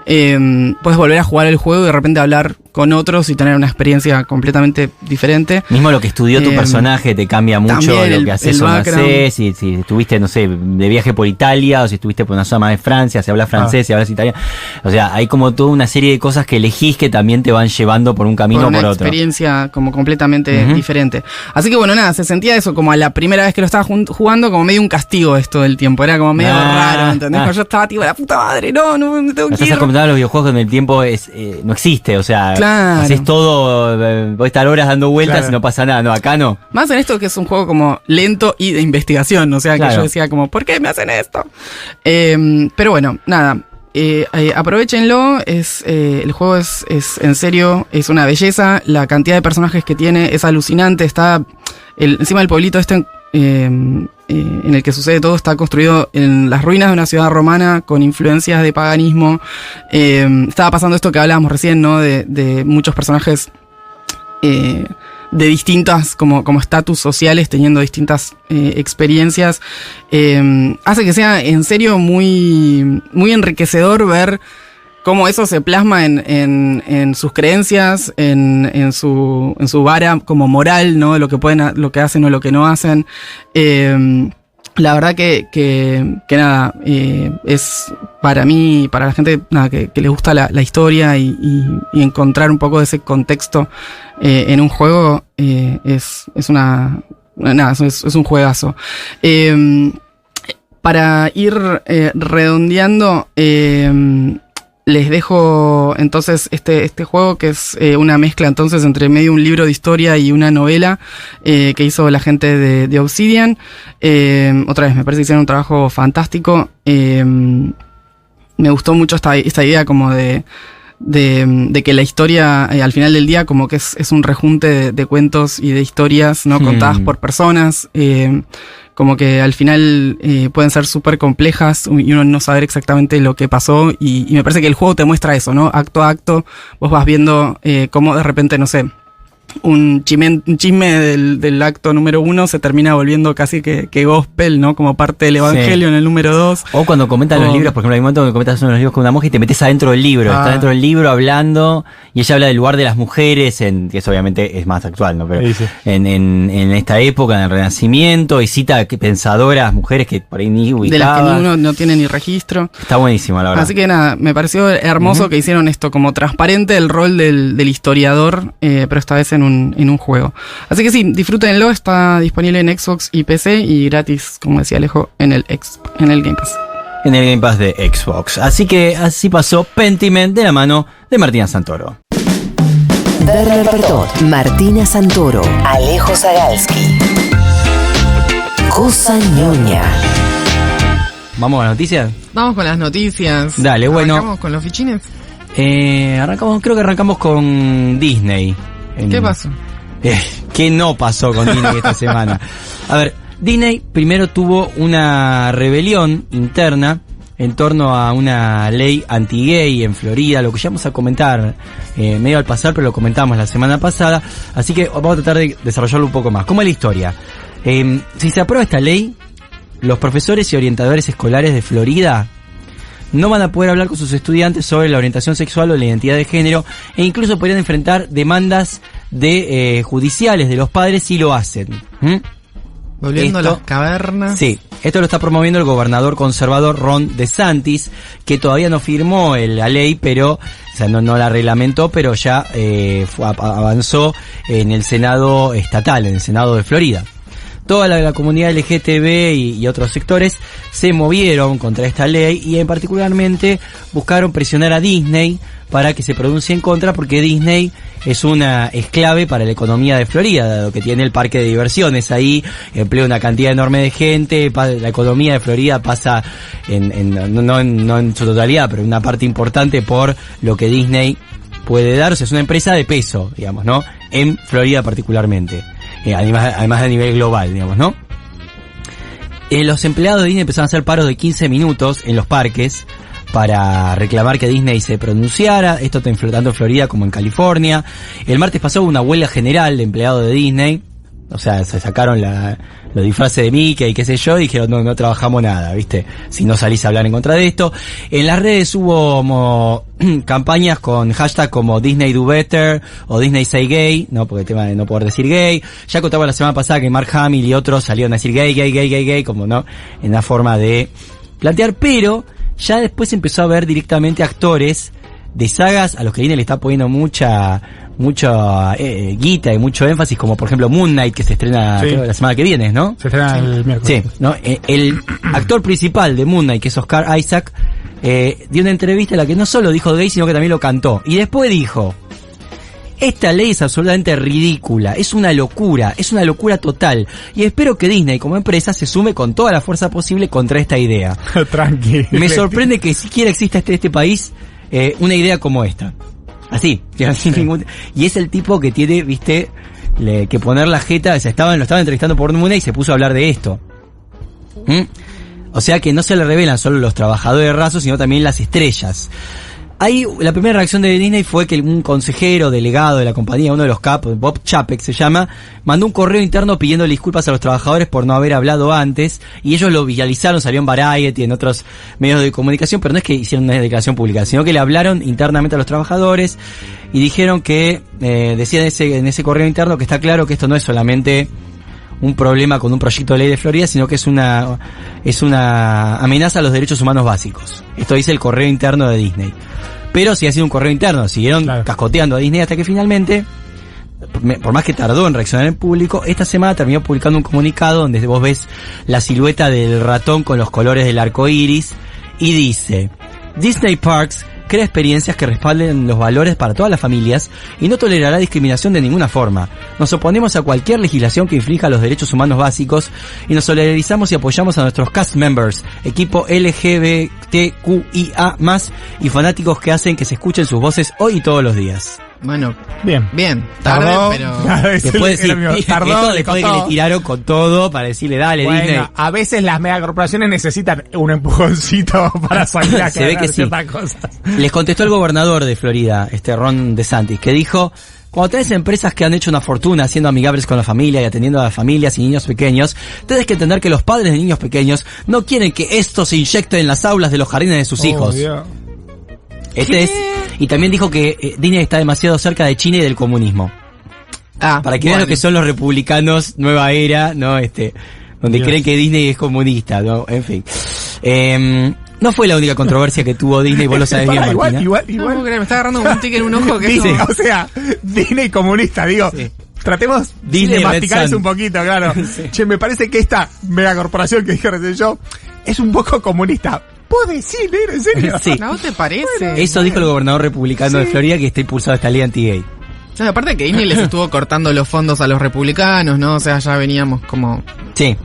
puedes volver a jugar el juego y de repente hablar con otros y tener una experiencia completamente diferente. Mismo lo que estudió tu personaje te cambia mucho lo que haces o no haces. Si estuviste, no sé, de viaje por Italia, o si estuviste por una zona de Francia, si hablas francés, si hablas italiano. O sea, hay como toda una serie de cosas que elegís que también te van llevando por un camino o por otro. Una experiencia como completamente diferente. Así que bueno, nada, se sentía eso como a la primera vez que lo estaba jugando, como medio un castigo esto del tiempo. Era como medio raro, ¿entendés? Yo estaba tipo, la puta madre, no tengo que ir. Estás comentando los videojuegos donde el tiempo no existe, o sea, haces todo, voy a estar horas dando vueltas y no pasa nada. No, acá no. Más en esto que es un juego como lento y de investigación, o sea, que yo decía como, ¿por qué me hacen esto? Pero bueno, nada. Aprovechenlo, el juego es en serio, es una belleza, la cantidad de personajes que tiene es alucinante, está encima del pueblito en el que sucede todo, está construido en las ruinas de una ciudad romana con influencias de paganismo. Estaba pasando esto que hablábamos recién, ¿no? De muchos personajes de distintas como estatus sociales teniendo distintas experiencias. Hace que sea en serio muy, muy enriquecedor ver cómo eso se plasma en sus creencias, en su vara como moral, ¿no? Lo que hacen o lo que no hacen. La verdad que nada, es para mí, para la gente nada, que le gusta la historia y encontrar un poco de ese contexto en un juego, es un juegazo. Para ir redondeando, les dejo entonces este juego que es una mezcla entonces entre medio un libro de historia y una novela que hizo la gente de Obsidian. Otra vez, me parece que hicieron un trabajo fantástico. Me gustó mucho esta idea como de que la historia al final del día como que es un rejunte de cuentos y de historias, ¿no? Contadas por personas. Como que al final pueden ser súper complejas y uno no saber exactamente lo que pasó y me parece que el juego te muestra eso, ¿no? Acto a acto vos vas viendo cómo de repente, no sé, un chisme del acto número 1 se termina volviendo casi que gospel, ¿no? Como parte del evangelio en el número 2. O cuando comentan los libros, por ejemplo, hay un momento donde comentas uno de los libros con una monja y te metes adentro del libro. Estás dentro del libro hablando y ella habla del lugar de las mujeres, que eso obviamente es más actual, ¿no? Pero en esta época, en el Renacimiento, y cita pensadoras, mujeres que por ahí ni ubicaban. De las que ni uno no tiene ni registro. Está buenísimo, la verdad. Así que nada, me pareció hermoso que hicieron esto como transparente el rol del historiador, pero esta vez en un juego. Así que sí, disfrútenlo, está disponible en Xbox y PC y gratis, como decía Alejo, en el Game Pass. En el Game Pass de Xbox. Así que así pasó Pentiment de la mano de Martina Santoro. Werner Bertot, Martina Santoro, Alejo Zagalski. Cosa ñoña. ¿Vamos a las noticias? Vamos con las noticias. Dale, bueno. ¿Arrancamos con los fichines? Creo que arrancamos con Disney. ¿Qué pasó? ¿Qué no pasó con Disney esta semana? A ver, Disney primero tuvo una rebelión interna en torno a una ley anti-gay en Florida, lo que ya vamos a comentar medio al pasar, pero lo comentamos la semana pasada, así que vamos a tratar de desarrollarlo un poco más. ¿Cómo es la historia? Si se aprueba esta ley, los profesores y orientadores escolares de Florida no van a poder hablar con sus estudiantes sobre la orientación sexual o la identidad de género, e incluso podrían enfrentar demandas judiciales de los padres si lo hacen. Volviendo a las cavernas. Sí, esto lo está promoviendo el gobernador conservador Ron DeSantis, que todavía no firmó la ley, pero, o sea, no la reglamentó, pero ya avanzó en el Senado estatal, en el Senado de Florida. Toda la comunidad LGTB y otros sectores se movieron contra esta ley y particularmente buscaron presionar a Disney para que se pronuncie en contra, porque Disney es clave para la economía de Florida, dado que tiene el parque de diversiones ahí, emplea una cantidad enorme de gente, la economía de Florida pasa no en su totalidad, pero en una parte importante por lo que Disney puede dar. O sea, es una empresa de peso, digamos, ¿no? En Florida particularmente. Además a nivel global, digamos, ¿no? Los empleados de Disney empezaron a hacer paros de 15 minutos en los parques para reclamar que Disney se pronunciara. Esto tanto en Florida como en California. El martes pasó una huelga general de empleados de Disney O sea, se sacaron los disfraces de Mickey y qué sé yo, y dijeron, no trabajamos nada, ¿viste? Si no salís a hablar en contra de esto. En las redes hubo como campañas con hashtag como Disney Do Better o Disney Say Gay, no, porque el tema de no poder decir gay. Ya contaba la semana pasada que Mark Hamill y otros salieron a decir gay, como no, en una forma de plantear, pero ya después empezó a ver directamente actores de sagas a los que Disney le está poniendo mucha guita y mucho énfasis, como por ejemplo Moon Knight, que se estrena creo, la semana que viene, ¿no? Se estrena el miércoles. Sí, ¿no? El actor principal de Moon Knight, que es Oscar Isaac, dio una entrevista en la que no solo dijo gay, sino que también lo cantó. Y después dijo, esta ley es absolutamente ridícula, es una locura total. Y espero que Disney como empresa se sume con toda la fuerza posible contra esta idea. Tranquilo. Me sorprende que siquiera exista en este país una idea como esta. Así, sin ningún... Y es el tipo que tiene, viste, que poner la jeta. Lo estaban entrevistando por Moon Knight y se puso a hablar de esto. O sea que no se le revelan solo los trabajadores rasos, sino también las estrellas. Ahí la primera reacción de Disney fue que un consejero delegado de la compañía, uno de los capos, Bob Chapek se llama, mandó un correo interno pidiéndole disculpas a los trabajadores por no haber hablado antes, y ellos lo viralizaron, salió en Variety, en otros medios de comunicación, pero no es que hicieron una declaración pública, sino que le hablaron internamente a los trabajadores y dijeron que, decían en ese correo interno que está claro que esto no es solamente un problema con un proyecto de ley de Florida, sino que es una amenaza a los derechos humanos básicos. Esto dice el correo interno de Disney. Pero si ha sido un correo interno, siguieron cascoteando a Disney hasta que finalmente, por más que tardó en reaccionar en público, esta semana terminó publicando un comunicado donde vos ves la silueta del ratón con los colores del arco iris y dice: Disney Parks crea experiencias que respalden los valores para todas las familias y no tolerará discriminación de ninguna forma. Nos oponemos a cualquier legislación que infrinja los derechos humanos básicos y nos solidarizamos y apoyamos a nuestros cast members, equipo LGBTQIA+, y fanáticos que hacen que se escuchen sus voces hoy y todos los días. Bueno, bien. Tarde, pero... Después de que le tiraron con todo para decirle, dale, bueno, Disney. A veces las megacorporaciones necesitan un empujoncito para salir a Se ve que ciertas cosas. Les contestó el gobernador de Florida, Ron DeSantis, que dijo: cuando tenés empresas que han hecho una fortuna siendo amigables con la familia y atendiendo a las familias y niños pequeños, tenés que entender que los padres de niños pequeños no quieren que esto se inyecte en las aulas de los jardines de sus hijos. Dios. Y también dijo que Disney está demasiado cerca de China y del comunismo. Para que vean lo que son los republicanos nueva era, ¿no? Donde creen que Disney es comunista, ¿no? En fin. No fue la única controversia que tuvo Disney, vos lo sabés bien, Martina. Igual. No, me está agarrando un tic en un ojo que Disney, o sea, Disney comunista, digo. Sí. Tratemos Disney de masticar eso un poquito, claro. Sí. Che, me parece que esta megacorporación que dije recién yo es un poco comunista. ¿Puedo decir, en serio? Sí. ¿No te parece? Bueno, eso dijo el gobernador republicano de Florida, que está impulsado esta ley anti-gay. No, aparte que Disney les estuvo cortando los fondos a los republicanos, ¿no? O sea, ya veníamos como... Sí.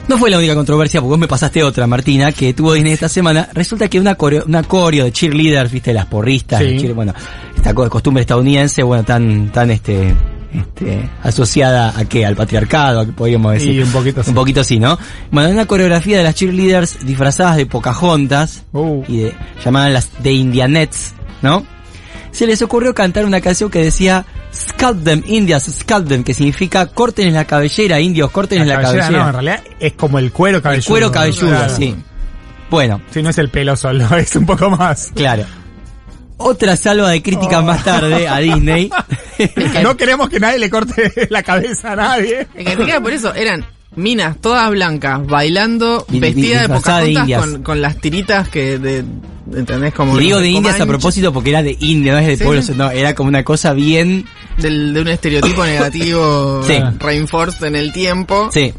No fue la única controversia, porque vos me pasaste otra, Martina, que tuvo Disney esta semana. Resulta que una coreo de cheerleaders, viste, las porristas, bueno, esta costumbre estadounidense, bueno, tan asociada a qué, al patriarcado, a que podríamos decir. Y un poquito así, ¿no? Bueno, una coreografía de las cheerleaders disfrazadas de Pocahontas y llamadas las de Indianettes, ¿no? Se les ocurrió cantar una canción que decía "Scalp them, Indians, scalp them", que significa "córtenles la cabellera, indios, córtenles la cabellera". No, en realidad es como el cuero cabelludo. El cuero cabelludo, claro. Sí. Bueno. Si no es el pelo solo, es un poco más. Claro. Otra salva de críticas más tarde a Disney. No queremos que nadie le corte la cabeza a nadie. Es que por eso eran minas todas blancas bailando, vestidas de Pocahontas con las tiritas que ¿entendés? Como digo de indias a propósito porque era de India, no es de pueblos, no, era como una cosa bien de un estereotipo negativo reinforced en el tiempo. Sí.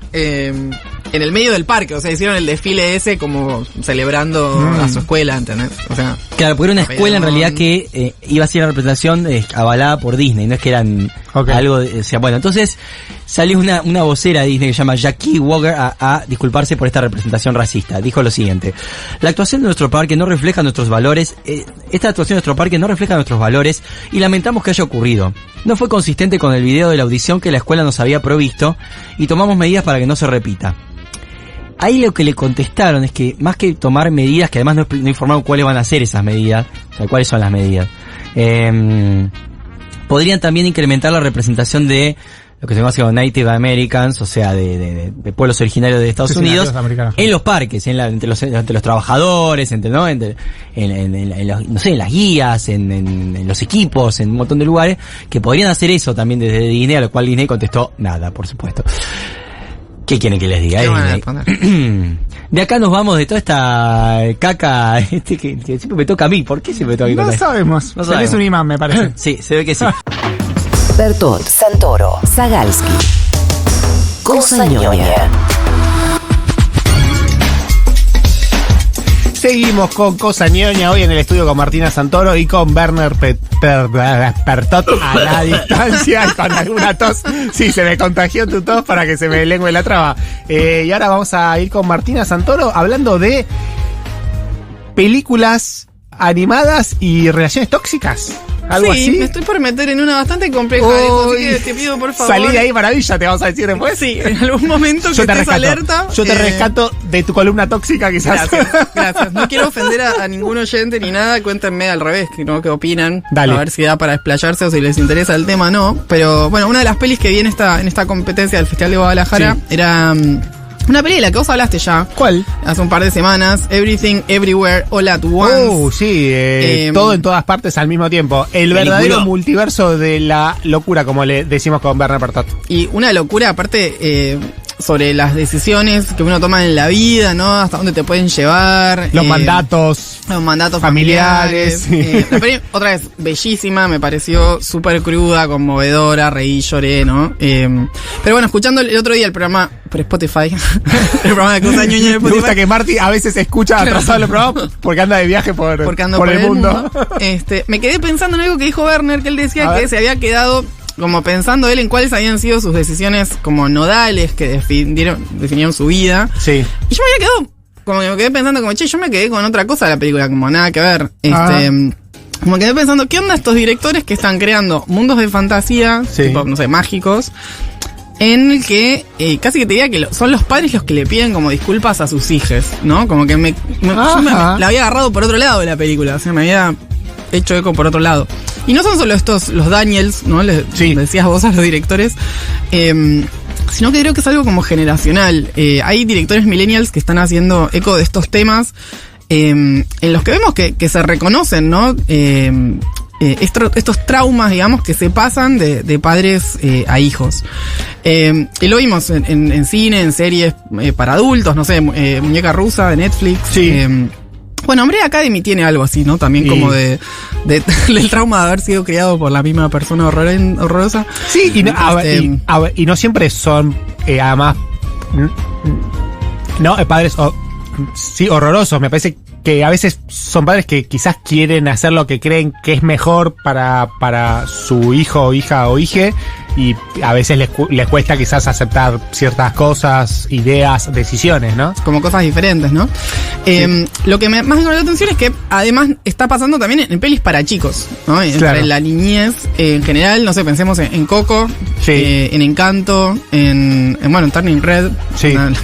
En el medio del parque, o sea, hicieron el desfile ese como celebrando a su escuela, ¿entendés? O sea, claro, porque era una escuela en realidad que iba a ser una representación avalada por Disney, no es que eran algo o sea, bueno, entonces salió una vocera de Disney que se llama Jackie Walker a disculparse por esta representación racista. Dijo lo siguiente: la actuación de nuestro parque no refleja nuestros valores, esta actuación de nuestro parque no refleja nuestros valores y lamentamos que haya ocurrido. No fue consistente con el video de la audición que la escuela nos había provisto y tomamos medidas para que no se repita. Ahí lo que le contestaron es que más que tomar medidas, que además no informaron cuáles van a ser esas medidas, o sea, cuáles son las medidas, podrían también incrementar la representación de lo que se conoce como Native Americans, o sea, de pueblos originarios de Estados Unidos, en los parques, entre los trabajadores, en las guías, en los equipos, en un montón de lugares, que podrían hacer eso también desde Disney, a lo cual Disney contestó nada, por supuesto. ¿Qué quieren que les diga? De acá nos vamos de toda esta caca que siempre me toca a mí. ¿Por qué siempre me toca a mí? No sabemos. Es un imán, me parece. Sí, se ve que sí. Bertot, Santoro, Sagalski. Cosa ñoña. Seguimos con Cosa ñoña hoy en el estudio con Martina Santoro y con Werner Pertot a la distancia con alguna tos. Sí, se me contagió tu tos para que se me lengüe la traba. Y ahora vamos a ir con Martina Santoro hablando de películas animadas y relaciones tóxicas. ¿Algo así? Me estoy por meter en una bastante compleja de eso, así que te pido por favor. Salí de ahí, maravilla, te vamos a decir después. Sí, en algún momento que estés alerta. Yo te rescato de tu columna tóxica, quizás. Gracias. No quiero ofender a ningún oyente ni nada, cuéntenme al revés, ¿no? ¿Qué opinan? Dale. A ver si da para explayarse o si les interesa el tema o no. Pero bueno, una de las pelis que vi en esta competencia del Festival de Guadalajara era... una peli de la que vos hablaste ya. ¿Cuál? Hace un par de semanas. Everything, Everywhere, All at Once. Sí. Todo en todas partes al mismo tiempo. El verdadero multiverso de la locura, como le decimos con Werner Pertot. Y una locura, aparte, sobre las decisiones que uno toma en la vida, ¿no? Hasta dónde te pueden llevar. Los mandatos familiares. La peli, otra vez, bellísima, me pareció súper cruda, conmovedora, reí, lloré, ¿no? Pero bueno, escuchando el otro día el programa por Spotify, el programa de Cosa ñoña de Spotify. Me gusta que Marty a veces escucha atrasado el programa porque anda de viaje por el mundo. Me quedé pensando en algo que dijo Werner, que él decía que se había quedado como pensando él en cuáles habían sido sus decisiones como nodales que definieron su vida. Sí. Y yo me había quedado, como que me quedé pensando como, yo me quedé con otra cosa de la película, como nada que ver. Como quedé pensando, ¿qué onda estos directores que están creando mundos de fantasía, tipo, no sé, mágicos, en el que casi que te diría que son los padres los que le piden como disculpas a sus hijos, ¿no? Como que yo la había agarrado por otro lado de la película, o sea, me había hecho eco por otro lado. Y no son solo estos, los Daniels, ¿no? Decías vos a los directores, sino que creo que es algo como generacional. Hay directores millennials que están haciendo eco de estos temas, en los que vemos que se reconocen, ¿no? Estos traumas, digamos, que se pasan de padres a hijos. Y lo vimos en cine, en series para adultos, no sé, Muñeca Rusa de Netflix. Sí. Bueno, Umbrella Academy tiene algo así, ¿no? También como del trauma de haber sido criado por la misma persona horrorosa. Sí, y no siempre son, además, padres horrorosos. Me parece que a veces son padres que quizás quieren hacer lo que creen que es mejor para su hijo, hija o hije, y a veces les cuesta quizás aceptar ciertas cosas, ideas, decisiones, ¿no? Como cosas diferentes, ¿no? Sí. Lo que más me llamó la atención es que además está pasando también en pelis para chicos, ¿no? Entre la niñez en general, no sé, pensemos en Coco, en Encanto, en Turning Red,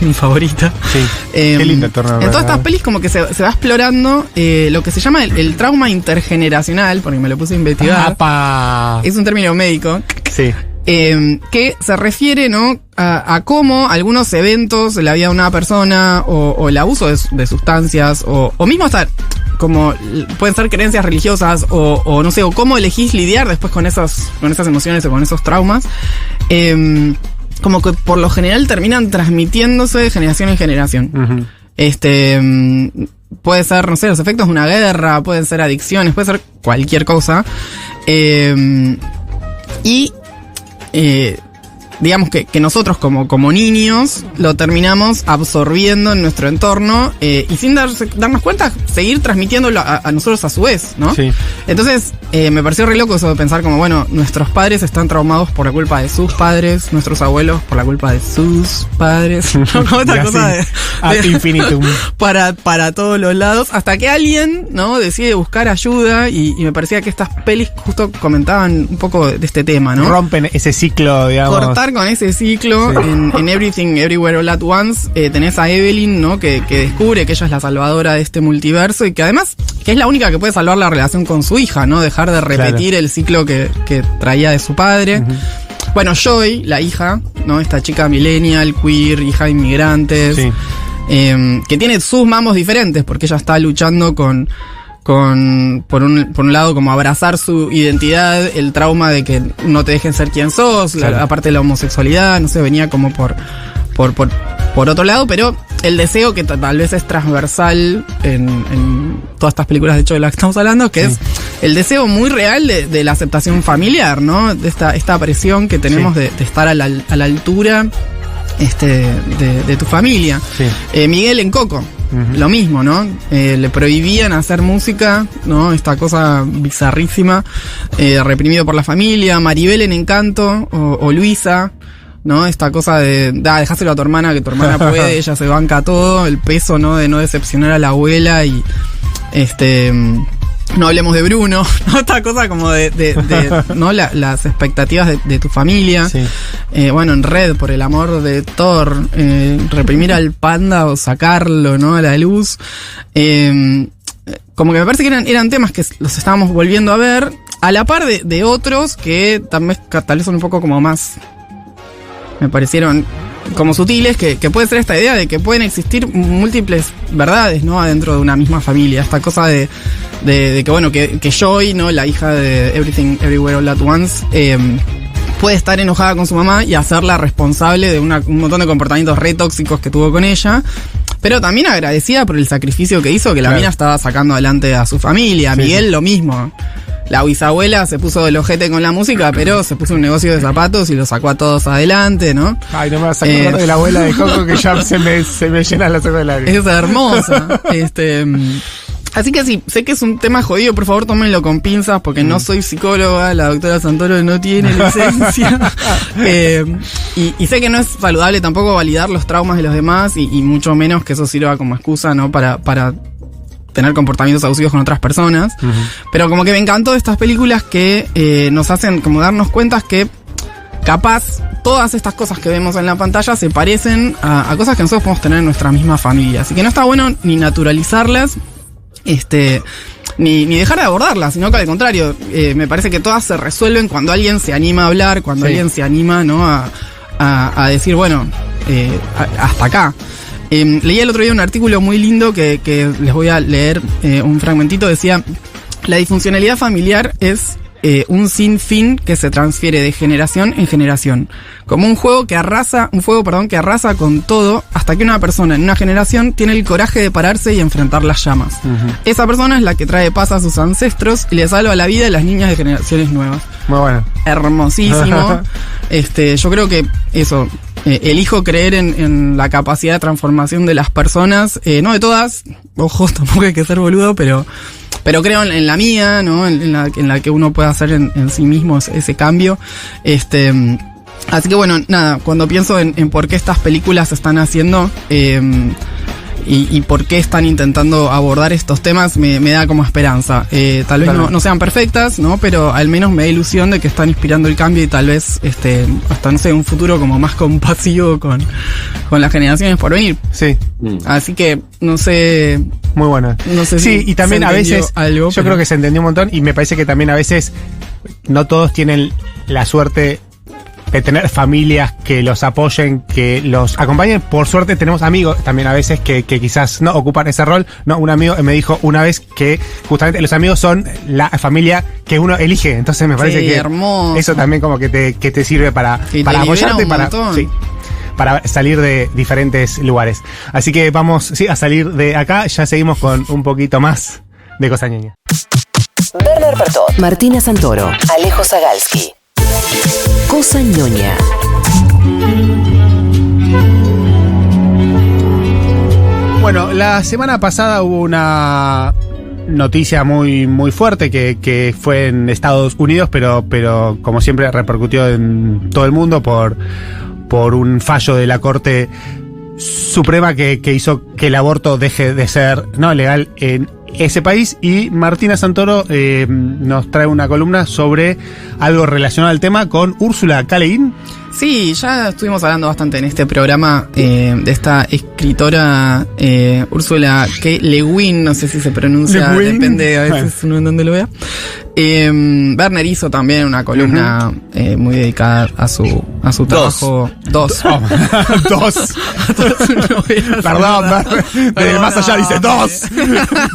mi favorita. Sí. Qué lindo Turning Red. En todas estas pelis como que se va explorando lo que se llama el trauma intergeneracional, porque me lo puse a investigar. Es un término médico. Sí. Que se refiere, ¿no? A cómo algunos eventos de la vida de una persona o el abuso de sustancias o mismo hasta como pueden ser creencias religiosas o no sé, o cómo elegís lidiar después con esas emociones o con esos traumas, como que por lo general terminan transmitiéndose de generación en generación. Uh-huh. Puede ser, no sé, los efectos de una guerra, pueden ser adicciones, puede ser cualquier cosa. Digamos que nosotros como niños lo terminamos absorbiendo en nuestro entorno y sin darnos cuenta seguir transmitiéndolo a nosotros a su vez, ¿no? Sí. Entonces me pareció re loco eso de pensar como, bueno, nuestros padres están traumados por la culpa de sus padres, nuestros abuelos por la culpa de sus padres, ¿no? Como esta cosa de infinitum. Para todos los lados, hasta que alguien, ¿no? Decide buscar ayuda y me parecía que estas pelis justo comentaban un poco de este tema, ¿no? Rompen ese ciclo, digamos. Cortar con ese ciclo. Sí. En Everything, Everywhere, All at Once tenés a Evelyn, ¿no? Que descubre que ella es la salvadora de este multiverso y que además que es la única que puede salvar la relación con su hija, ¿no? Dejar de repetir el ciclo que traía de su padre. Uh-huh. bueno, Joy, la hija, ¿no? Esta chica millennial, queer, hija de inmigrantes, Sí. Que tiene sus mamos diferentes, porque ella está luchando por un lado, como abrazar su identidad, el trauma de que no te dejen ser quien sos, Claro. aparte de la homosexualidad, no sé, venía como por otro lado, pero el deseo que tal vez es transversal en todas estas películas, de hecho, de las que estamos hablando, que es el deseo muy real de la aceptación familiar, ¿no? De esta presión que tenemos de estar a la altura de tu familia. Sí. Miguel en Coco, lo mismo, ¿no? Le prohibían hacer música, ¿no? Esta cosa bizarrísima, reprimido por la familia. Maribel en Encanto, o Luisa, ¿no? Esta cosa de, dejáselo a tu hermana, que tu hermana puede, ella se banca todo, el peso, ¿no? De no decepcionar a la abuela y, no hablemos de Bruno, ¿no? Esta cosa como de ¿no? Las expectativas de tu familia. Sí. Bueno, en Red, por el amor de Thor, reprimir al panda o sacarlo, ¿no? A la luz. Como que me parece que eran temas que los estábamos volviendo a ver, a la par de otros que tal vez son un poco como más, me parecieron como sutiles, que puede ser esta idea de que pueden existir múltiples verdades, ¿no? Adentro de una misma familia. Esta cosa de que bueno, que Joy, ¿no? La hija de Everything Everywhere All At Once, puede estar enojada con su mamá y hacerla responsable de un montón de comportamientos re tóxicos que tuvo con ella, pero también agradecida por el sacrificio que hizo, que la mina estaba sacando adelante a su familia. Sí, Miguel, lo mismo. La bisabuela se puso del ojete con la música, pero se puso un negocio de zapatos y lo sacó a todos adelante, ¿no? Ay, no me vas a acordar de la abuela de Coco, que ya se me llena la sopa de lágrimas. Es hermosa. Así que sí, sé que es un tema jodido, por favor tómenlo con pinzas, porque no soy psicóloga, la doctora Santoro no tiene licencia. Y sé que no es saludable tampoco validar los traumas de los demás, y mucho menos que eso sirva como excusa, ¿no? Para tener comportamientos abusivos con otras personas. Pero como que me encantó estas películas que nos hacen como darnos cuenta que capaz todas estas cosas que vemos en la pantalla se parecen a cosas que nosotros podemos tener en nuestra misma familia. Así que no está bueno ni naturalizarlas, ni dejar de abordarlas, sino que al contrario, me parece que todas se resuelven cuando alguien se anima a hablar, cuando alguien se anima, ¿no? a decir, bueno, hasta acá. Leí el otro día un artículo muy lindo que les voy a leer un fragmentito. Decía: la disfuncionalidad familiar es un sinfín que se transfiere de generación en generación, como un fuego que arrasa con todo, hasta que una persona en una generación tiene el coraje de pararse y enfrentar las llamas. Esa persona es la que trae paz a sus ancestros y le salva la vida a las niñas de generaciones nuevas. Muy bueno. Hermosísimo. Yo creo que eso, elijo creer en la capacidad de transformación de las personas, no de todas, ojo, tampoco hay que ser boludo, pero creo en la mía, ¿no? En la que uno puede hacer en sí mismo ese cambio. Así que bueno, nada, cuando pienso en por qué estas películas se están haciendo, y por qué están intentando abordar estos temas, me da como esperanza. Tal vez no sean perfectas, ¿no? Pero al menos me da ilusión de que están inspirando el cambio, y tal vez hasta, no sé, un futuro como más compasivo con las generaciones por venir. Sí. Así que, no sé. Muy buena. No sé sí, si y también a veces, algo, yo creo que se entendió un montón, y me parece que también a veces no todos tienen la suerte de tener familias que los apoyen, que los acompañen. Por suerte tenemos amigos también a veces que quizás no ocupan ese rol. No, un amigo me dijo una vez que justamente los amigos son la familia que uno elige. Entonces me parece que hermoso. Eso también como que te sirve para apoyarte, para salir de diferentes lugares. Así que vamos a salir de acá. Ya seguimos con un poquito más de Cosa Ñoña. Werner Bertot, Martina Santoro, Alejo Sagalski. Cosa Ñoña. Bueno, la semana pasada hubo una noticia muy, muy fuerte que fue en Estados Unidos, pero como siempre repercutió en todo el mundo por un fallo de la Corte Suprema que hizo que el aborto deje de ser legal en ese país. Y Martina Santoro nos trae una columna sobre algo relacionado al tema con Úrsula K. Le Guin. Sí, ya estuvimos hablando bastante en este programa de esta escritora Úrsula K. Le Guin, no sé si se pronuncia, depende a veces uno en donde lo vea. Werner hizo también una columna muy dedicada a su trabajo. Dos. Perdón, desde más allá dice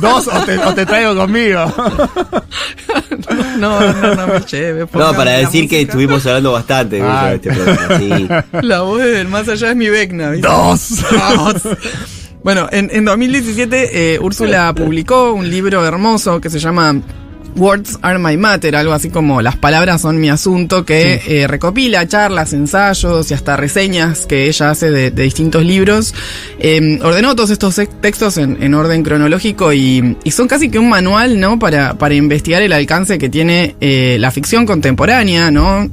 dos o te traigo conmigo. No me lleve. No, para decir que estuvimos hablando bastante de este programa, sí. La voz del más allá es mi Vecna, ¿viste? Dos. Bueno, en 2017 Úrsula publicó un libro hermoso que se llama Words Are My Matter, algo así como Las palabras son mi asunto, que recopila charlas, ensayos y hasta reseñas que ella hace de distintos libros. Ordenó todos estos textos en orden cronológico y son casi que un manual, ¿no? Para investigar el alcance que tiene la ficción contemporánea, ¿no?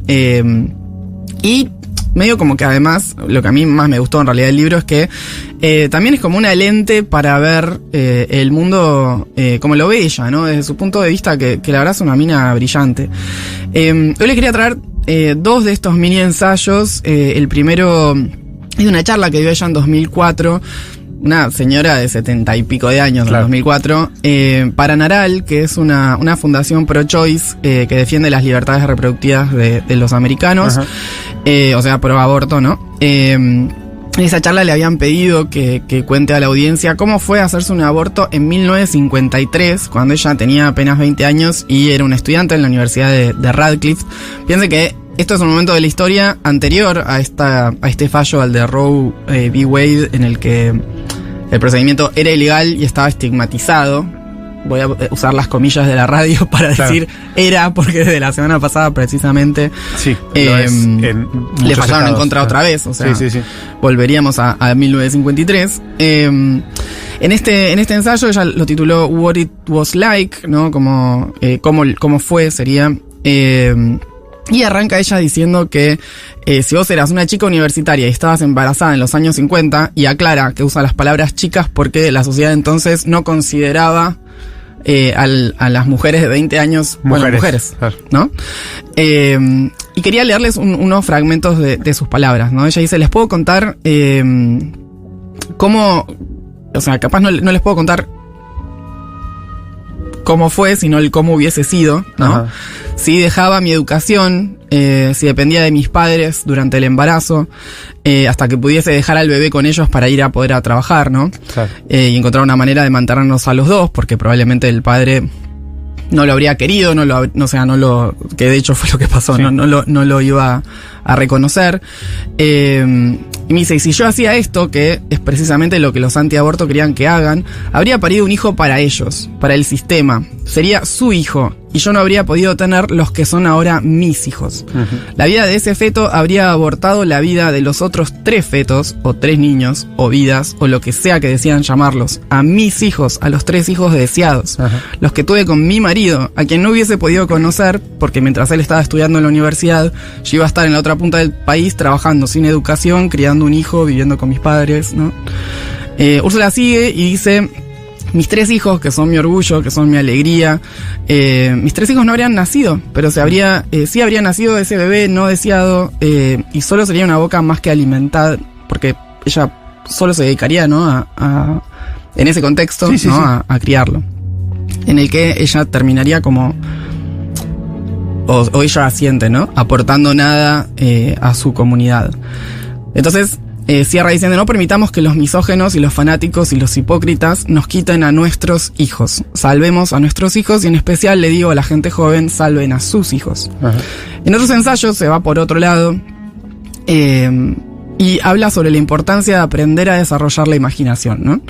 Y medio como que además, lo que a mí más me gustó en realidad del libro es que también es como una lente para ver el mundo como lo ve ella, ¿no? Desde su punto de vista, que la verdad es una mina brillante. Hoy les quería traer dos de estos mini ensayos. El primero es una charla que dio ella en 2004, una señora de 70 y pico de años, en 2004, para Naral, que es una fundación pro-choice que defiende las libertades reproductivas de los americanos, o sea, pro-aborto, ¿no? En esa charla le habían pedido que cuente a la audiencia cómo fue hacerse un aborto en 1953, cuando ella tenía apenas 20 años y era una estudiante en la Universidad de Radcliffe. Piensen que esto es un momento de la historia anterior a este fallo, al de Roe v. Wade, en el que el procedimiento era ilegal y estaba estigmatizado. Voy a usar las comillas de la radio para decir era, porque desde la semana pasada precisamente le fallaron en contra otra vez. O sea, volveríamos a 1953. En este ensayo ella lo tituló What It Was Like, ¿no? Como cómo fue, sería. Y arranca ella diciendo que si vos eras una chica universitaria y estabas embarazada en los años 50, y aclara que usa las palabras chicas porque la sociedad entonces no consideraba a las mujeres de 20 años mujeres, ¿no? Y quería leerles unos fragmentos de sus palabras, ¿no? Ella dice: les puedo contar cómo, o sea, capaz no les puedo contar cómo fue, sino el cómo hubiese sido, ¿no? Ajá. Si dejaba mi educación, si dependía de mis padres durante el embarazo, hasta que pudiese dejar al bebé con ellos para ir a poder trabajar, ¿no? Claro. Y encontrar una manera de mantenernos a los dos, porque probablemente el padre no lo habría querido, que de hecho fue lo que pasó, sí. no lo iba a reconocer. Y me dice, y si yo hacía esto, que es precisamente lo que los antiaborto querían que hagan, habría parido un hijo para ellos, para el sistema. Sería su hijo, y yo no habría podido tener los que son ahora mis hijos. Uh-huh. La vida de ese feto habría abortado la vida de los otros 3 fetos, o 3 niños, o vidas, o lo que sea que decían llamarlos, a mis hijos, a los 3 hijos deseados, uh-huh. Los que tuve con mi marido, a quien no hubiese podido conocer, porque mientras él estaba estudiando en la universidad, yo iba a estar en la otra punta del país, trabajando sin educación, criando un hijo, viviendo con mis padres, ¿no? Úrsula sigue y dice: mis 3 hijos, que son mi orgullo, que son mi alegría, mis 3 hijos no habrían nacido, pero sí habría nacido ese bebé no deseado, y solo sería una boca más que alimentada, porque ella solo se dedicaría, ¿no? En ese contexto, sí, ¿no? Sí. A criarlo. En el que ella terminaría como, o ella asiente, ¿no? Aportando nada a su comunidad. Entonces, cierra diciendo: no permitamos que los misógenos y los fanáticos y los hipócritas nos quiten a nuestros hijos. Salvemos a nuestros hijos, y en especial le digo a la gente joven, salven a sus hijos. Ajá. En otros ensayos se va por otro lado y habla sobre la importancia de aprender a desarrollar la imaginación, ¿no?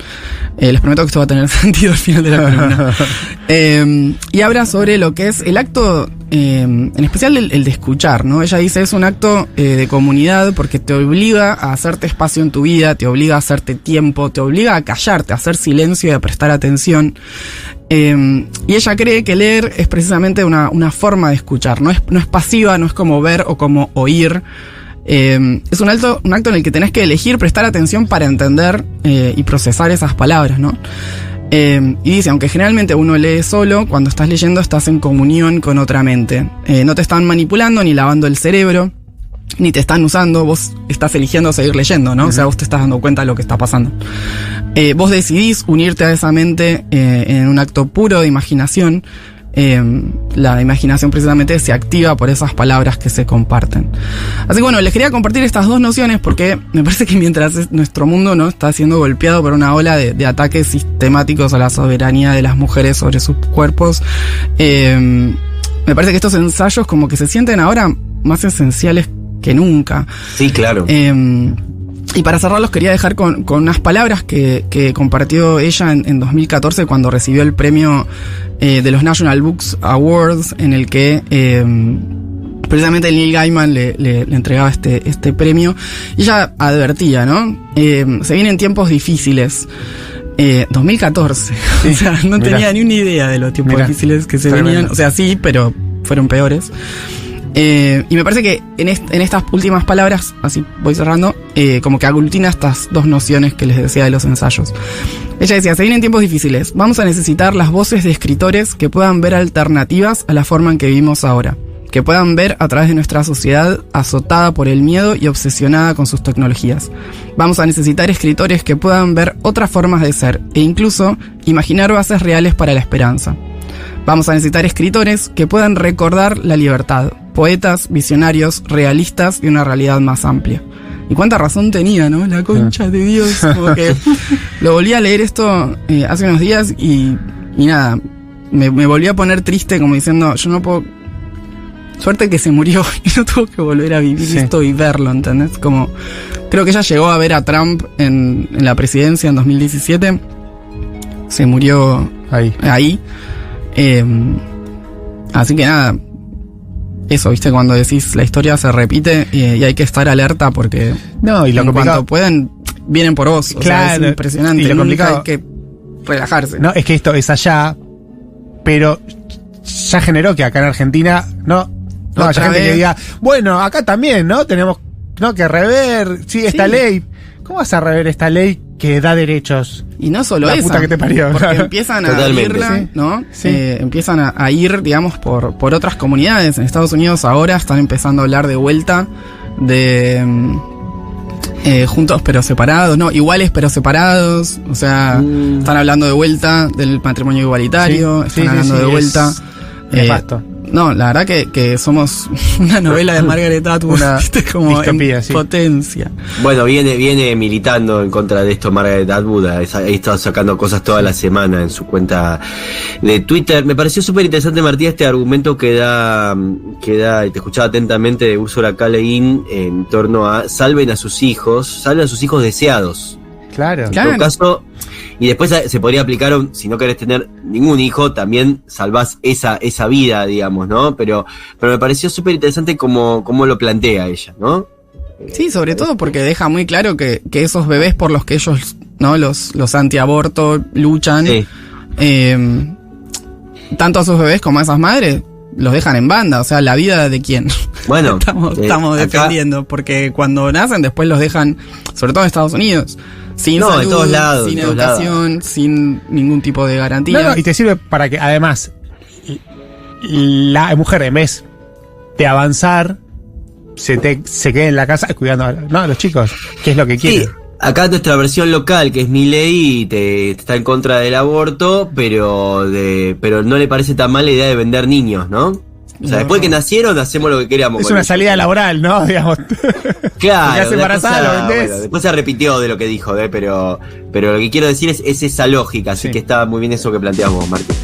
Les prometo que esto va a tener sentido al final de la columna. Y habla sobre lo que es el acto, en especial el de escuchar, ¿no? Ella dice: es un acto de comunidad porque te obliga a hacerte espacio en tu vida, te obliga a hacerte tiempo, te obliga a callarte, a hacer silencio y a prestar atención. Y ella cree que leer es precisamente una forma de escuchar, no es pasiva, no es como ver o como oír. Es un acto en el que tenés que elegir prestar atención para entender y procesar esas palabras, ¿no? Y dice: aunque generalmente uno lee solo, cuando estás leyendo estás en comunión con otra mente. No te están manipulando ni lavando el cerebro. ni te están usando, vos estás eligiendo seguir leyendo, ¿no? O sea, vos te estás dando cuenta de lo que está pasando. Vos decidís unirte a esa mente en un acto puro de imaginación. La imaginación precisamente se activa por esas palabras que se comparten. Así que bueno, les quería compartir estas dos nociones porque me parece que mientras nuestro mundo, ¿no?, está siendo golpeado por una ola de ataques sistemáticos a la soberanía de las mujeres sobre sus cuerpos, me parece que estos ensayos como que se sienten ahora más esenciales que nunca. Sí, claro. Y para cerrarlos quería dejar con unas palabras que compartió ella en 2014 cuando recibió el premio de los National Books Awards, en el que precisamente Neil Gaiman le entregaba este premio. Y ella advertía, ¿no? Se vienen tiempos difíciles. 2014. Sí, o sea, no tenía ni una idea de los tiempos difíciles que se venían. O sea, sí, pero fueron peores. Y me parece que en estas últimas palabras, así voy cerrando, como que aglutina estas dos nociones que les decía de los ensayos. Ella decía, se vienen tiempos difíciles, vamos a necesitar las voces de escritores que puedan ver alternativas a la forma en que vivimos ahora, que puedan ver a través de nuestra sociedad azotada por el miedo y obsesionada con sus tecnologías. Vamos a necesitar escritores que puedan ver otras formas de ser e incluso imaginar bases reales para la esperanza. Vamos a necesitar escritores que puedan recordar la libertad, poetas, visionarios, realistas y una realidad más amplia. Y cuánta razón tenía, ¿no? La concha de Dios. Como que lo volví a leer esto hace unos días y nada, me volví a poner triste como diciendo, yo no puedo... Suerte que se murió y no tuvo que volver a vivir esto y verlo, ¿entendés? Como, creo que ella llegó a ver a Trump en la presidencia en 2017. Se murió ahí. Así que nada, eso, viste, cuando decís la historia se repite y hay que estar alerta porque no, y lo en cuanto puedan vienen por vos. Claro, o sea, es impresionante. Y lo complicado, hay que relajarse. No, es que esto es allá, pero ya generó que acá en Argentina no haya gente que diga, bueno, acá también, ¿no? Tenemos que rever esta ley. ¿Cómo vas a rever esta ley que da derechos? Y no solo la esa, puta que te parió, porque claro. Empiezan a irla, ¿no? Sí. Empiezan a ir, digamos, por otras comunidades. En Estados Unidos ahora están empezando a hablar de vuelta de juntos pero separados, no, iguales pero separados. O sea, están hablando de vuelta del matrimonio igualitario, están hablando de vuelta. Nefasto. No, la verdad que somos una novela de Margaret Atwood, como distopía, potencia. Bueno, viene militando en contra de esto Margaret Atwood, ahí está sacando cosas toda la semana en su cuenta de Twitter. Me pareció súper interesante, Martí, este argumento que da, y te escuchaba atentamente, de Úrsula K. Le Guin en torno a salven a sus hijos deseados. Claro. En todo caso, y después se podría aplicar, si no querés tener ningún hijo, también salvás esa vida, digamos, ¿no? Pero me pareció súper interesante cómo lo plantea ella, ¿no? Sí, sobre todo porque deja muy claro que esos bebés por los que ellos, ¿no? Los antiaborto luchan, tanto a esos bebés como a esas madres, los dejan en banda. O sea, la vida de quién. Bueno, estamos defendiendo, porque cuando nacen después los dejan, sobre todo en Estados Unidos, sin salud, de todos lados, sin educación, sin ningún tipo de garantía. Y te sirve para que además la mujer, en vez de avanzar, se quede en la casa cuidando a los chicos, que es lo que quiere. Sí. Acá nuestra versión local, que es Milei, te está en contra del aborto, pero no le parece tan mala la idea de vender niños, ¿no? O sea, después que nacieron, hacemos lo que queramos. Es una salida laboral, ¿no? Digamos. Claro. Embarazada, lo vendés. Después se repitió de lo que dijo, pero lo que quiero decir es esa lógica, así que está muy bien eso que planteamos, Martín.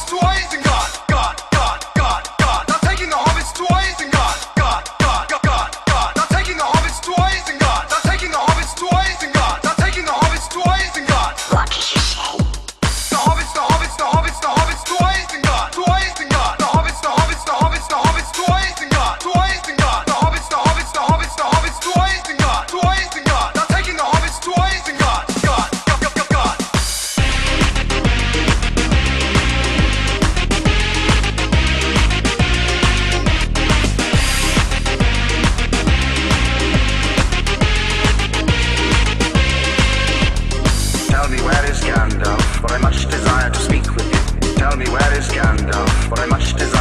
Toys tell me where is Gandalf, for I much desire